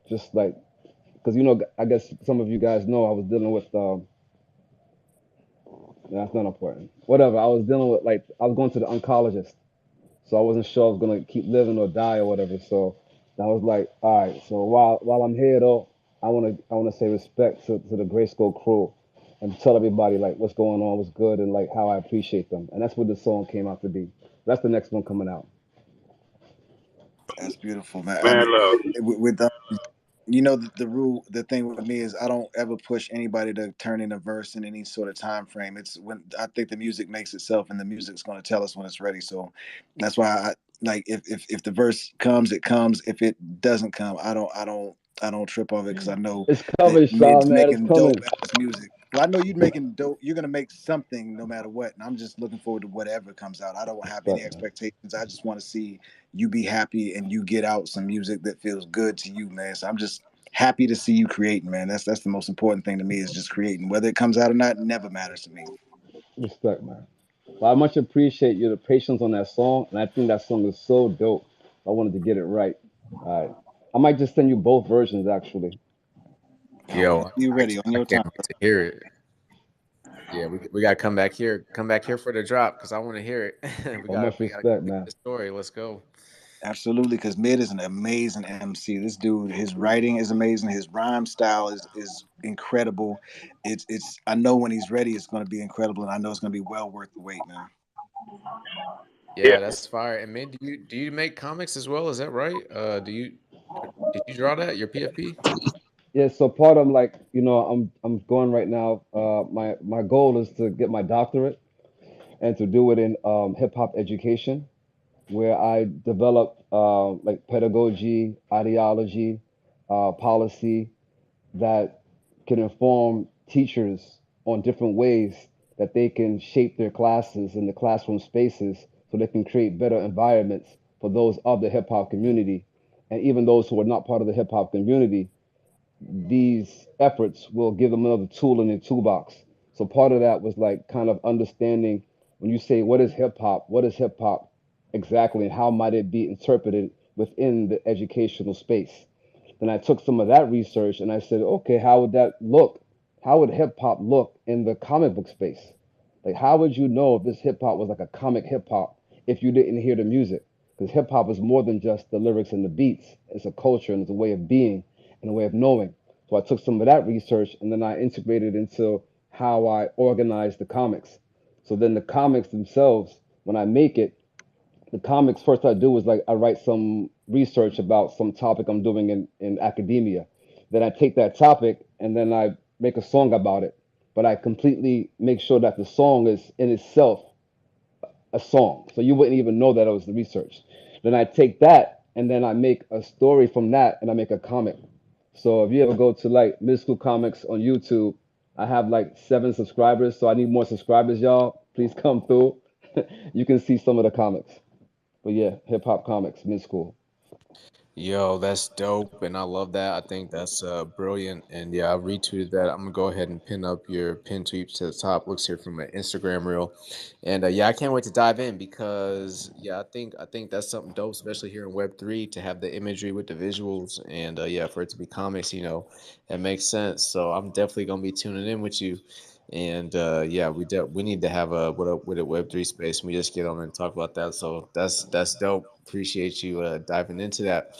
just like because I guess some of you guys know I was dealing with that's not important. Whatever. I was dealing with like I was going to the oncologist, so I wasn't sure I was gonna keep living or die or whatever. So I was like, all right. So while I'm here though, I wanna say respect to the Gray Skull crew, and tell everybody like what's going on, what's good, and like how I appreciate them. And that's what the song came out to be. That's the next one coming out. That's beautiful, man. Man, look, With the rule, the thing with me is I don't ever push anybody to turn in a verse in any sort of time frame. It's when I think the music makes itself, and the music's going to tell us when it's ready. So that's why I like if the verse comes, it comes. If it doesn't come, I don't trip over it because I know It's that coming, Sean, Mid's man. It's making dope coming. ass music. Well, I know you're making dope. You're gonna make something no matter what, and I'm just looking forward to whatever comes out. I don't have any Respect, man. expectations. I just want to see you be happy and you get out some music that feels good to you, man. So I'm just happy to see you creating, man. That's the most important thing to me is just creating. Whether it comes out or not never matters to me. Respect, man. Well, I much appreciate your patience on that song, and I think that song is so dope. I wanted to get it right. All right. I might just send you both versions actually. Yo, Whenever you're ready, on I your can't time. wait to hear it. Yeah, we gotta come back here for the drop because I want to hear it. Well, much we gotta respect, complete man. the story. Let's go. Absolutely, because Mid is an amazing MC. This dude, his writing is amazing. His rhyme style is incredible. It's. I know when he's ready, it's going to be incredible, and I know it's going to be well worth the wait, man. Yeah, that's fire. And man, do you make comics as well? Is that right? Did you draw that your PFP? Yeah, so part of like, I'm going right now. My goal is to get my doctorate and to do it in hip hop education, where I develop like pedagogy, ideology, policy, that can inform teachers on different ways that they can shape their classes in the classroom spaces so they can create better environments for those of the hip hop community. And even those who are not part of the hip hop community, these efforts will give them another tool in their toolbox. So part of that was like kind of understanding when you say what is hip hop exactly, and how might it be interpreted within the educational space. Then I took some of that research and I said, okay, how would that look? How would hip hop look in the comic book space? Like, how would you know if this hip hop was like a comic hip hop if you didn't hear the music? Because hip hop is more than just the lyrics and the beats. It's a culture and it's a way of being and a way of knowing. So I took some of that research and then I integrated into how I organize the comics. So then the comics themselves, when I make it, the comics first I do is like I write some research about some topic I'm doing in academia. Then I take that topic and then I make a song about it. But I completely make sure that the song is in itself a song. So you wouldn't even know that it was the research. Then I take that and then I make a story from that and I make a comic. So if you ever go to like Mid School Comics on YouTube, I have like 7 subscribers. So I need more subscribers, y'all. Please come through. You can see some of the comics. But yeah, hip hop comics, mid school. Yo, that's dope, and I love that. I think that's brilliant. And yeah, I retweeted that. I'm gonna go ahead and pin up your pin tweet to the top. Looks here from an Instagram reel, and yeah, I can't wait to dive in because yeah, I think that's something dope, especially here in Web3 to have the imagery with the visuals, and yeah, for it to be comics, it makes sense. So I'm definitely gonna be tuning in with you. And yeah, we need to have a with a Web3 space. And we just get on and talk about that. So that's dope. Appreciate you diving into that,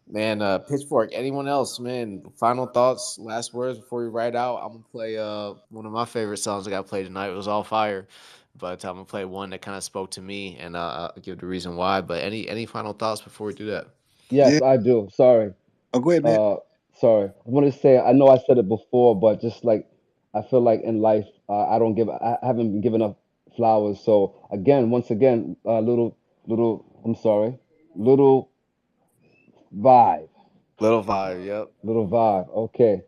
man. Pitchfork. Anyone else, man? Final thoughts, last words before we write out. I'm gonna play one of my favorite songs I got played tonight. It was All Fire, but I'm gonna play one that kind of spoke to me, and I'll give the reason why. But any final thoughts before we do that? Yeah. Yes, I do. Sorry. Oh, go ahead, man. Uh, sorry. I want to say I know I said it before, but just like I feel like in life, I haven't been given enough flowers. So again, once again, I'm sorry, little vibe, Little vibe. Yep. little vibe. Okay.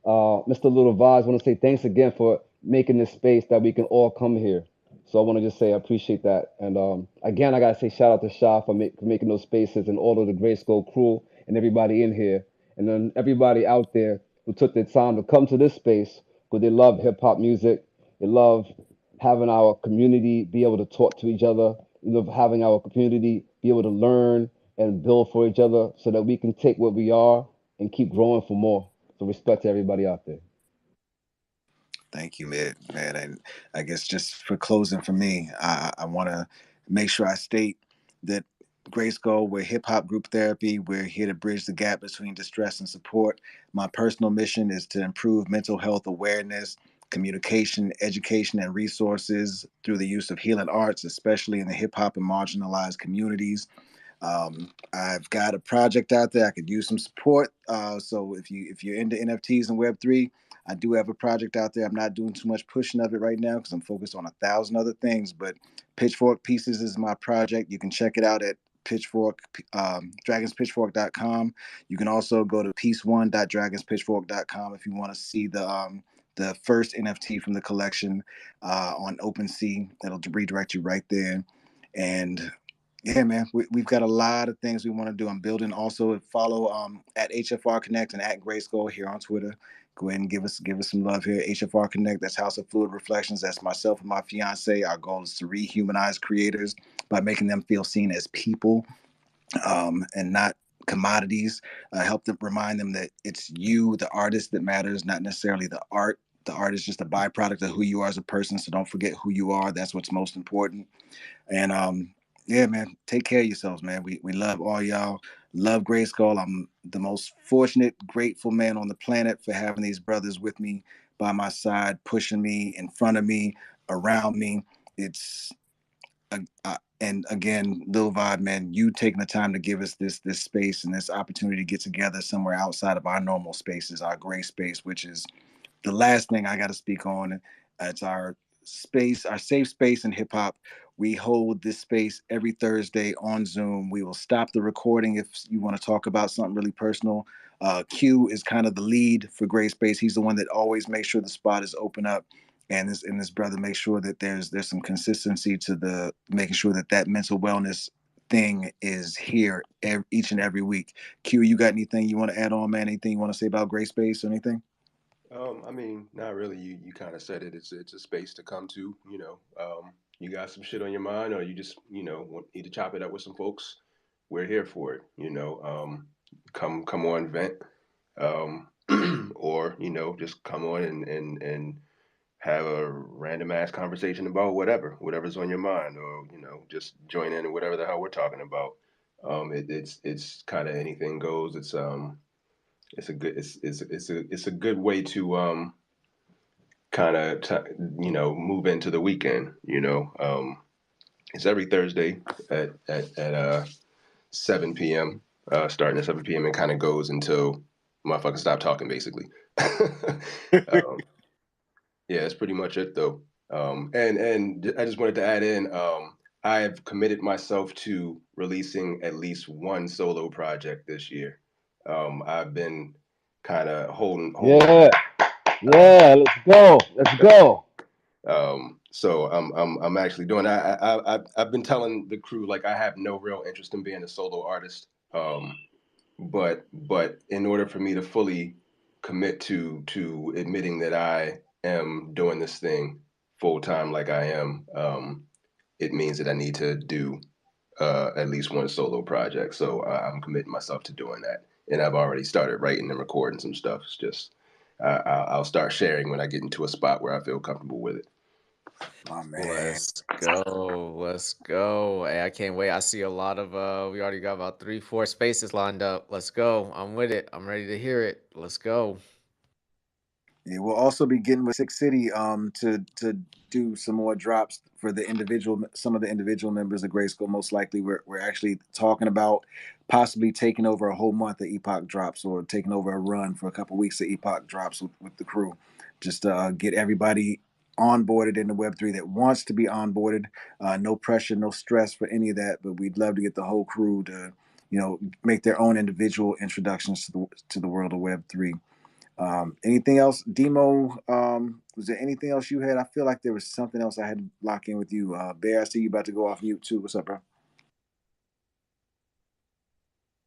Mr. Little Vibes, want to say thanks again for making this space that we can all come here. So I want to just say I appreciate that. And again, I gotta say shout out to Shah for making those spaces and all of the Grayskull crew and everybody in here, and then everybody out there who took their time to come to this space because they love hip hop music. They love having our community be able to talk to each other. We love having our community be able to learn and build for each other so that we can take what we are and keep growing for more. So respect to everybody out there. Thank you, man. And I guess just for closing for me, I want to make sure I state that Grayskull, we're hip hop group therapy. We're here to bridge the gap between distress and support. My personal mission is to improve mental health awareness, communication, education, and resources through the use of healing arts, especially in the hip hop and marginalized communities. I've got a project out there. I could use some support. So if you're into NFTs and Web3, I do have a project out there. I'm not doing too much pushing of it right now because I'm focused on 1,000 other things. But Pitchfork Pieces is my project. You can check it out at Pitchfork, dragonspitchfork.com. You can also go to piece1.dragonspitchfork.com if you want to see the first NFT from the collection on OpenSea. That'll redirect you right there. And yeah, man, we've got a lot of things we want to do. I'm building also follow at HFR Connect and at Grayskull here on Twitter. Go ahead and give us some love here. HFR Connect, that's House of Fluid Reflections. That's myself and my fiance. Our goal is to rehumanize creators by making them feel seen as people and not commodities. Help them remind them that it's you, the artist, that matters, not necessarily the art. The art is just a byproduct of who you are as a person. So don't forget who you are. That's what's most important. And yeah, man, take care of yourselves, man. We love all y'all. Love Grayskull. I'm the most fortunate, grateful man on the planet for having these brothers with me by my side, pushing me, in front of me, around me. It's and again, Lil Vibe, man, you taking the time to give us this space and this opportunity to get together somewhere outside of our normal spaces, our gray space, which is the last thing I got to speak on. It's our space, our safe space in hip hop. We hold this space every Thursday on Zoom. We will stop the recording if you want to talk about something really personal. Q is kind of the lead for Gray Space. He's the one that always makes sure the spot is open up, and this brother makes sure that there's some consistency to the making sure that mental wellness thing is here each and every week. Q, you got anything you want to add on, man? Anything you want to say about Gray Space or anything? I mean, not really. You kind of said it. It's a space to come to. You got some shit on your mind, or you just need to chop it up with some folks. We're here for it. Come on, vent, um, or just come on and have a random ass conversation about whatever's on your mind, or just join in whatever the hell we're talking about. It's kind of anything goes. It's a good way to kind of move into the weekend. It's every Thursday at 7 p.m. Starting at 7 p.m. and kind of goes until motherfuckers stop talking, basically. um, yeah, that's pretty much it, though. And I just wanted to add in. I have committed myself to releasing at least one solo project this year. I've been kind of holding. Yeah, yeah, let's go, let's go. So I'm actually doing. I've been telling the crew like I have no real interest in being a solo artist. But in order for me to fully commit to admitting that I am doing this thing full time like I am, it means that I need to do at least one solo project. So I'm committing myself to doing that, and I've already started writing and recording some stuff. It's just I'll start sharing when I get into a spot where I feel comfortable with it. Oh man. Let's go. Let's go. Hey, I can't wait. I see a lot of we already got about 3, 4 spaces lined up. Let's go. I'm with it. I'm ready to hear it. Let's go. Yeah, we'll also be getting with Six City to do some more drops for some of the individual members of Grade School. Most likely, we're actually talking about possibly taking over a whole month of Epoch drops or taking over a run for a couple weeks of Epoch drops with the crew, just to get everybody onboarded in the Web3 that wants to be onboarded. No pressure, no stress for any of that, but we'd love to get the whole crew to make their own individual introductions to the world of Web3. Anything else, Demo? Was there anything else you had? I feel like there was something else I had to lock in with you. Bear, I see you about to go off mute too. What's up, bro?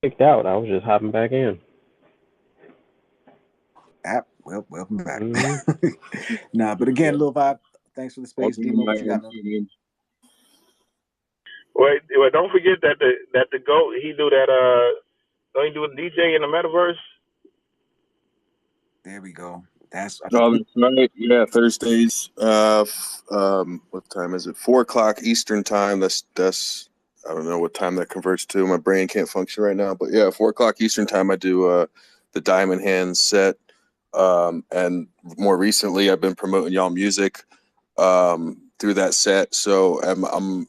Kicked out. I was just hopping back in. Well, welcome back. Mm-hmm. Nah, but again, Lil Vibe, thanks for the space. Welcome Demo, back what you got, man? Wait, don't forget that the GOAT, he do that, don't he do a DJ in the metaverse? There we go. That's Oh, that's right. Yeah, Thursdays. What time is it? 4 o'clock Eastern time. That's. I don't know what time that converts to. My brain can't function right now. But yeah, 4 o'clock Eastern time. I do the Diamond Hands set. And more recently, I've been promoting y'all music through that set. So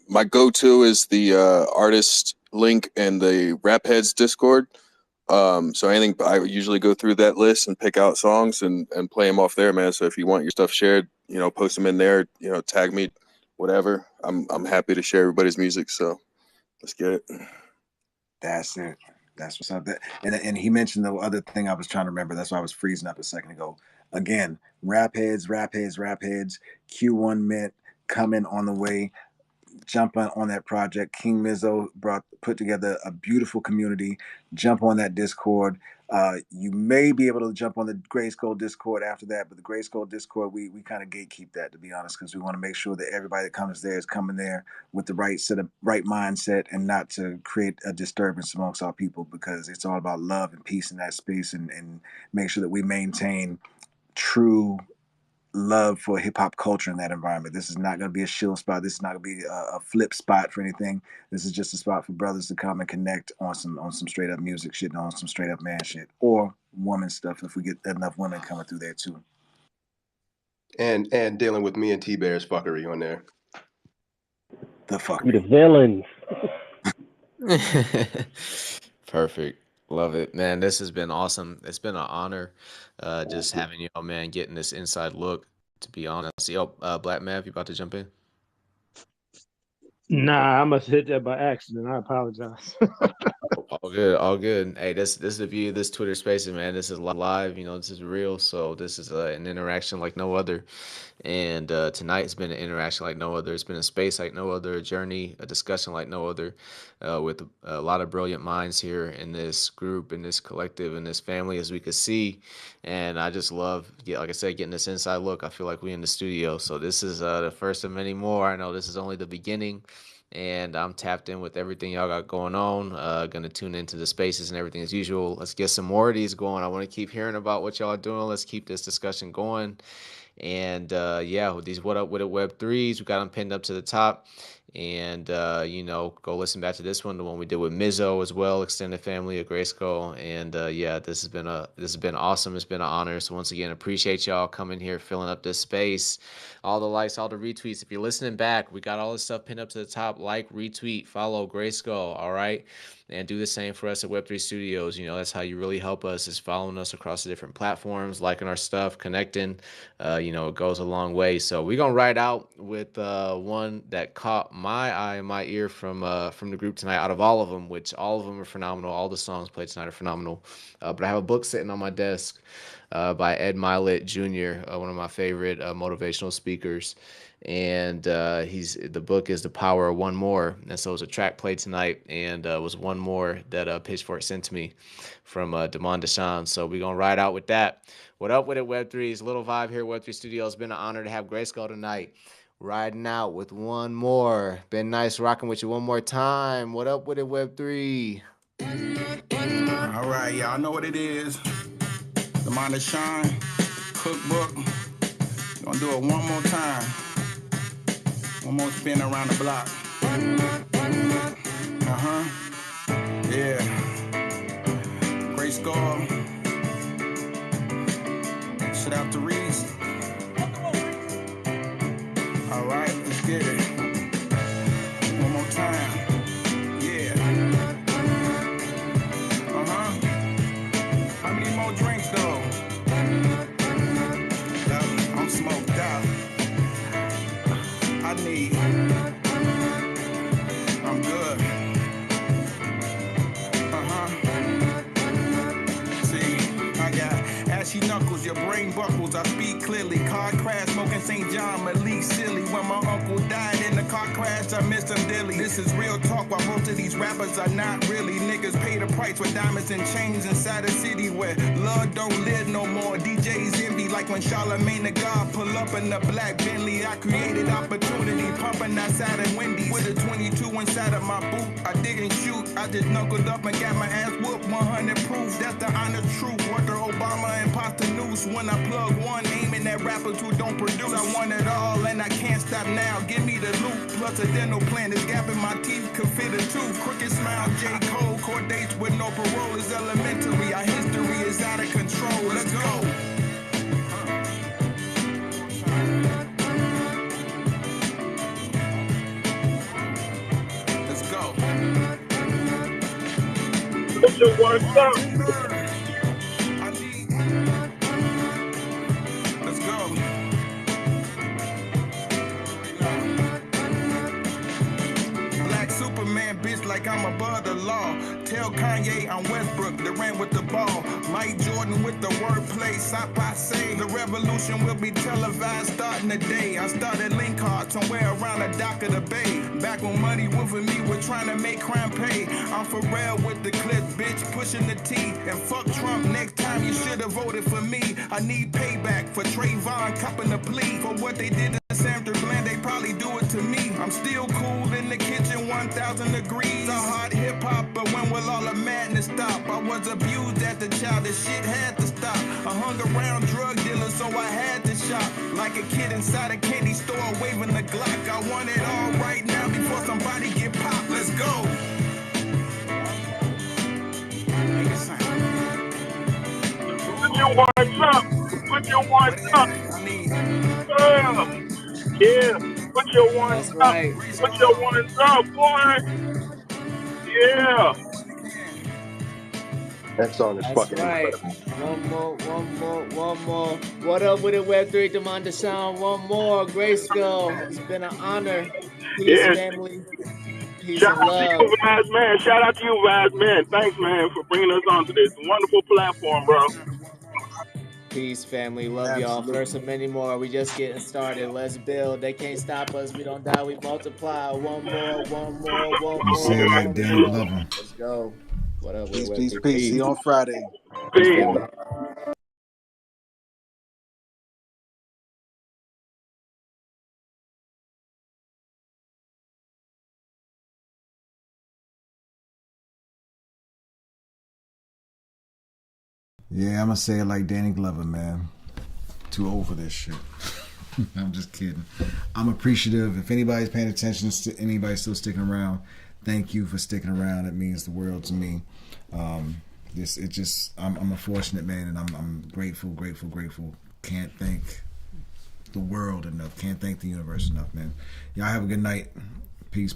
my go-to is the artist link in the Rap Heads Discord. So anything, I usually go through that list and pick out songs and play them off there, man. So if you want your stuff shared, post them in there, tag me, whatever. I'm happy to share everybody's music. So let's get it. That's it. That's what's up. And he mentioned the other thing I was trying to remember. That's why I was freezing up a second ago. Again, Rap Heads, Q1 Mint coming on the way. Jump on that project. King Mizzo put together a beautiful community. Jump on that Discord. You may be able to jump on the GRYSKLL Discord after that, but the GRYSKLL Discord, we kind of gatekeep that, to be honest, because we want to make sure that everybody that comes there is coming there with the right mindset and not to create a disturbance amongst our people, because it's all about love and peace in that space, and make sure that we maintain true love for hip hop culture in that environment. This is not going to be a shill spot. This is not going to be a flip spot for anything. This is just a spot for brothers to come and connect on some straight up music shit and on some straight up man shit or woman stuff if we get enough women coming through there too. And dealing with me and T-Bear's fuckery on there. The fuckery. We the villains. Perfect. Love it, man. This has been awesome. It's been an honor just having you, man, getting this inside look, to be honest. Yo, Black Mav, you about to jump in? Nah, I must have hit that by accident. I apologize. All good, all good. Hey, this is the beauty of this Twitter Spaces, man. This is live, this is real. So this is an interaction like no other. And tonight's been an interaction like no other. It's been a space like no other, a journey, a discussion like no other, with a lot of brilliant minds here in this group, in this collective, in this family, as we could see. And I just love, like I said, getting this inside look. I feel like we in the studio. So this is the first of many more. I know this is only the beginning. And I'm tapped in with everything y'all got going on. Gonna tune into the spaces and everything as usual. Let's get some more of these going. I want to keep hearing about what y'all are doing. Let's keep this discussion going. And yeah, with these What Up With It Web3s, we got them pinned up to the top. And go listen back to this one, the one we did with Mizzo as well, extended family of GRYSKLL. And yeah, this has been awesome. It's been an honor. So once again, appreciate y'all coming here, filling up this space. All the likes, all the retweets. If you're listening back, we got all this stuff pinned up to the top. Like, retweet, follow GRYSKLL. All right. And do the same for us at Web3 Studios. That's how you really help us, is following us across the different platforms, liking our stuff, connecting. It goes a long way. So we're going to ride out with one that caught my eye and my ear from the group tonight, out of all of them, which all of them are phenomenal. All the songs played tonight are phenomenal. But I have a book sitting on my desk by Ed Milet Jr., one of my favorite motivational speakers. And the book is The Power of One More. And so it was a track played tonight, and it was One More that Pitchfork sent to me from Damon Deshawn. So we're going to ride out with that. What up with it, Web3's Little Vibe here at Web3 Studios. It's been an honor to have GRYSKLL tonight. Riding out with One More. Been nice rocking with you one more time. What up with it, Web3? All right, y'all know what it is. Damon Deshawn, cookbook. Gonna do it one more time. One more spin around the block. Yeah. GRYSKLL. Shout out to Reese. All right, let's get it. One more time. Yeah. How many more drinks though? I'm smoked out. I need. I'm good. See, I got. As she Gucci knuckles, your brain buckles. I speak clearly. Car crash, smoking St. John, Malik silly. When my uncle died in the car crash, I missed him dearly. This is real talk, while most of these rappers are not really. Niggas pay the price with diamonds and chains inside a city where love don't live no more. DJs envy like when Charlamagne the God pull up in the black Bentley. I created opportunity, pumping outside at Wendy's with a 22 inside of my boot. I didn't shoot, I just knuckled up and got my ass whooped. 100 proof, that's the honest truth. Worker Obama and Pasta Noose. When I plug one, aiming at rappers who don't produce. I want it all and I can't stop now. Give me the loot plus a dental plan. This gap in my teeth could fit a tooth. Crooked smile, J. Cole. Court dates with no parole is elementary. Our history is out of control. Let's go. Put your words up. Let's go. Black Superman, bitch, like I'm above the law. Tell Kanye I'm Westbrook, the ran with the ball. Mike Jordan with the wordplay, Sop I say. The revolution will be televised starting today. I started link hard somewhere around the dock of the bay. Back when Money Wolf and me were trying to make crime pay. I'm for real with the clip, bitch, pushing the T. And fuck Trump, next time you should have voted for me. I need payback for Trayvon copping the plea. For what they did to Sandra Bland, they probably do it to me. I'm still cool in the kitchen, 1,000 degrees. I hard hip hop, but when will all the madness stop? I was abused as a child, this shit had to stop. I hung around drug dealers, so I had to shop. Like a kid inside a candy store, waving the Glock. I want it all right now before somebody get popped. Let's go. Put your words up. Put your words up. Yeah. Put your words up. Put your words up, boy. Yeah. That song is That's fucking right. incredible. One more. What up with it, Web3, Demand the Sound? One more. GRYSKLL. It's been an honor. Peace, Yeah. family. Peace Shout and out to love. you, Vaz Man. Shout out to you, Vaz Man. Thanks, man, for bringing us onto this wonderful platform, bro. Peace, family. Love y'all. First of many more. We just getting started. Let's build. They can't stop us. We don't die. We multiply. One more. You say it like Danny Glover. Let's go. What up with Peace, it, peace. See you on Friday. Peace, family. Yeah, I'm gonna say it like Danny Glover, man. Too old for this shit. I'm just kidding. I'm appreciative. If anybody's paying attention, anybody still sticking around, thank you for sticking around. It means the world to me. I'm a fortunate man, and I'm grateful. Can't thank the world enough. Can't thank the universe enough, man. Y'all have a good night. Peace.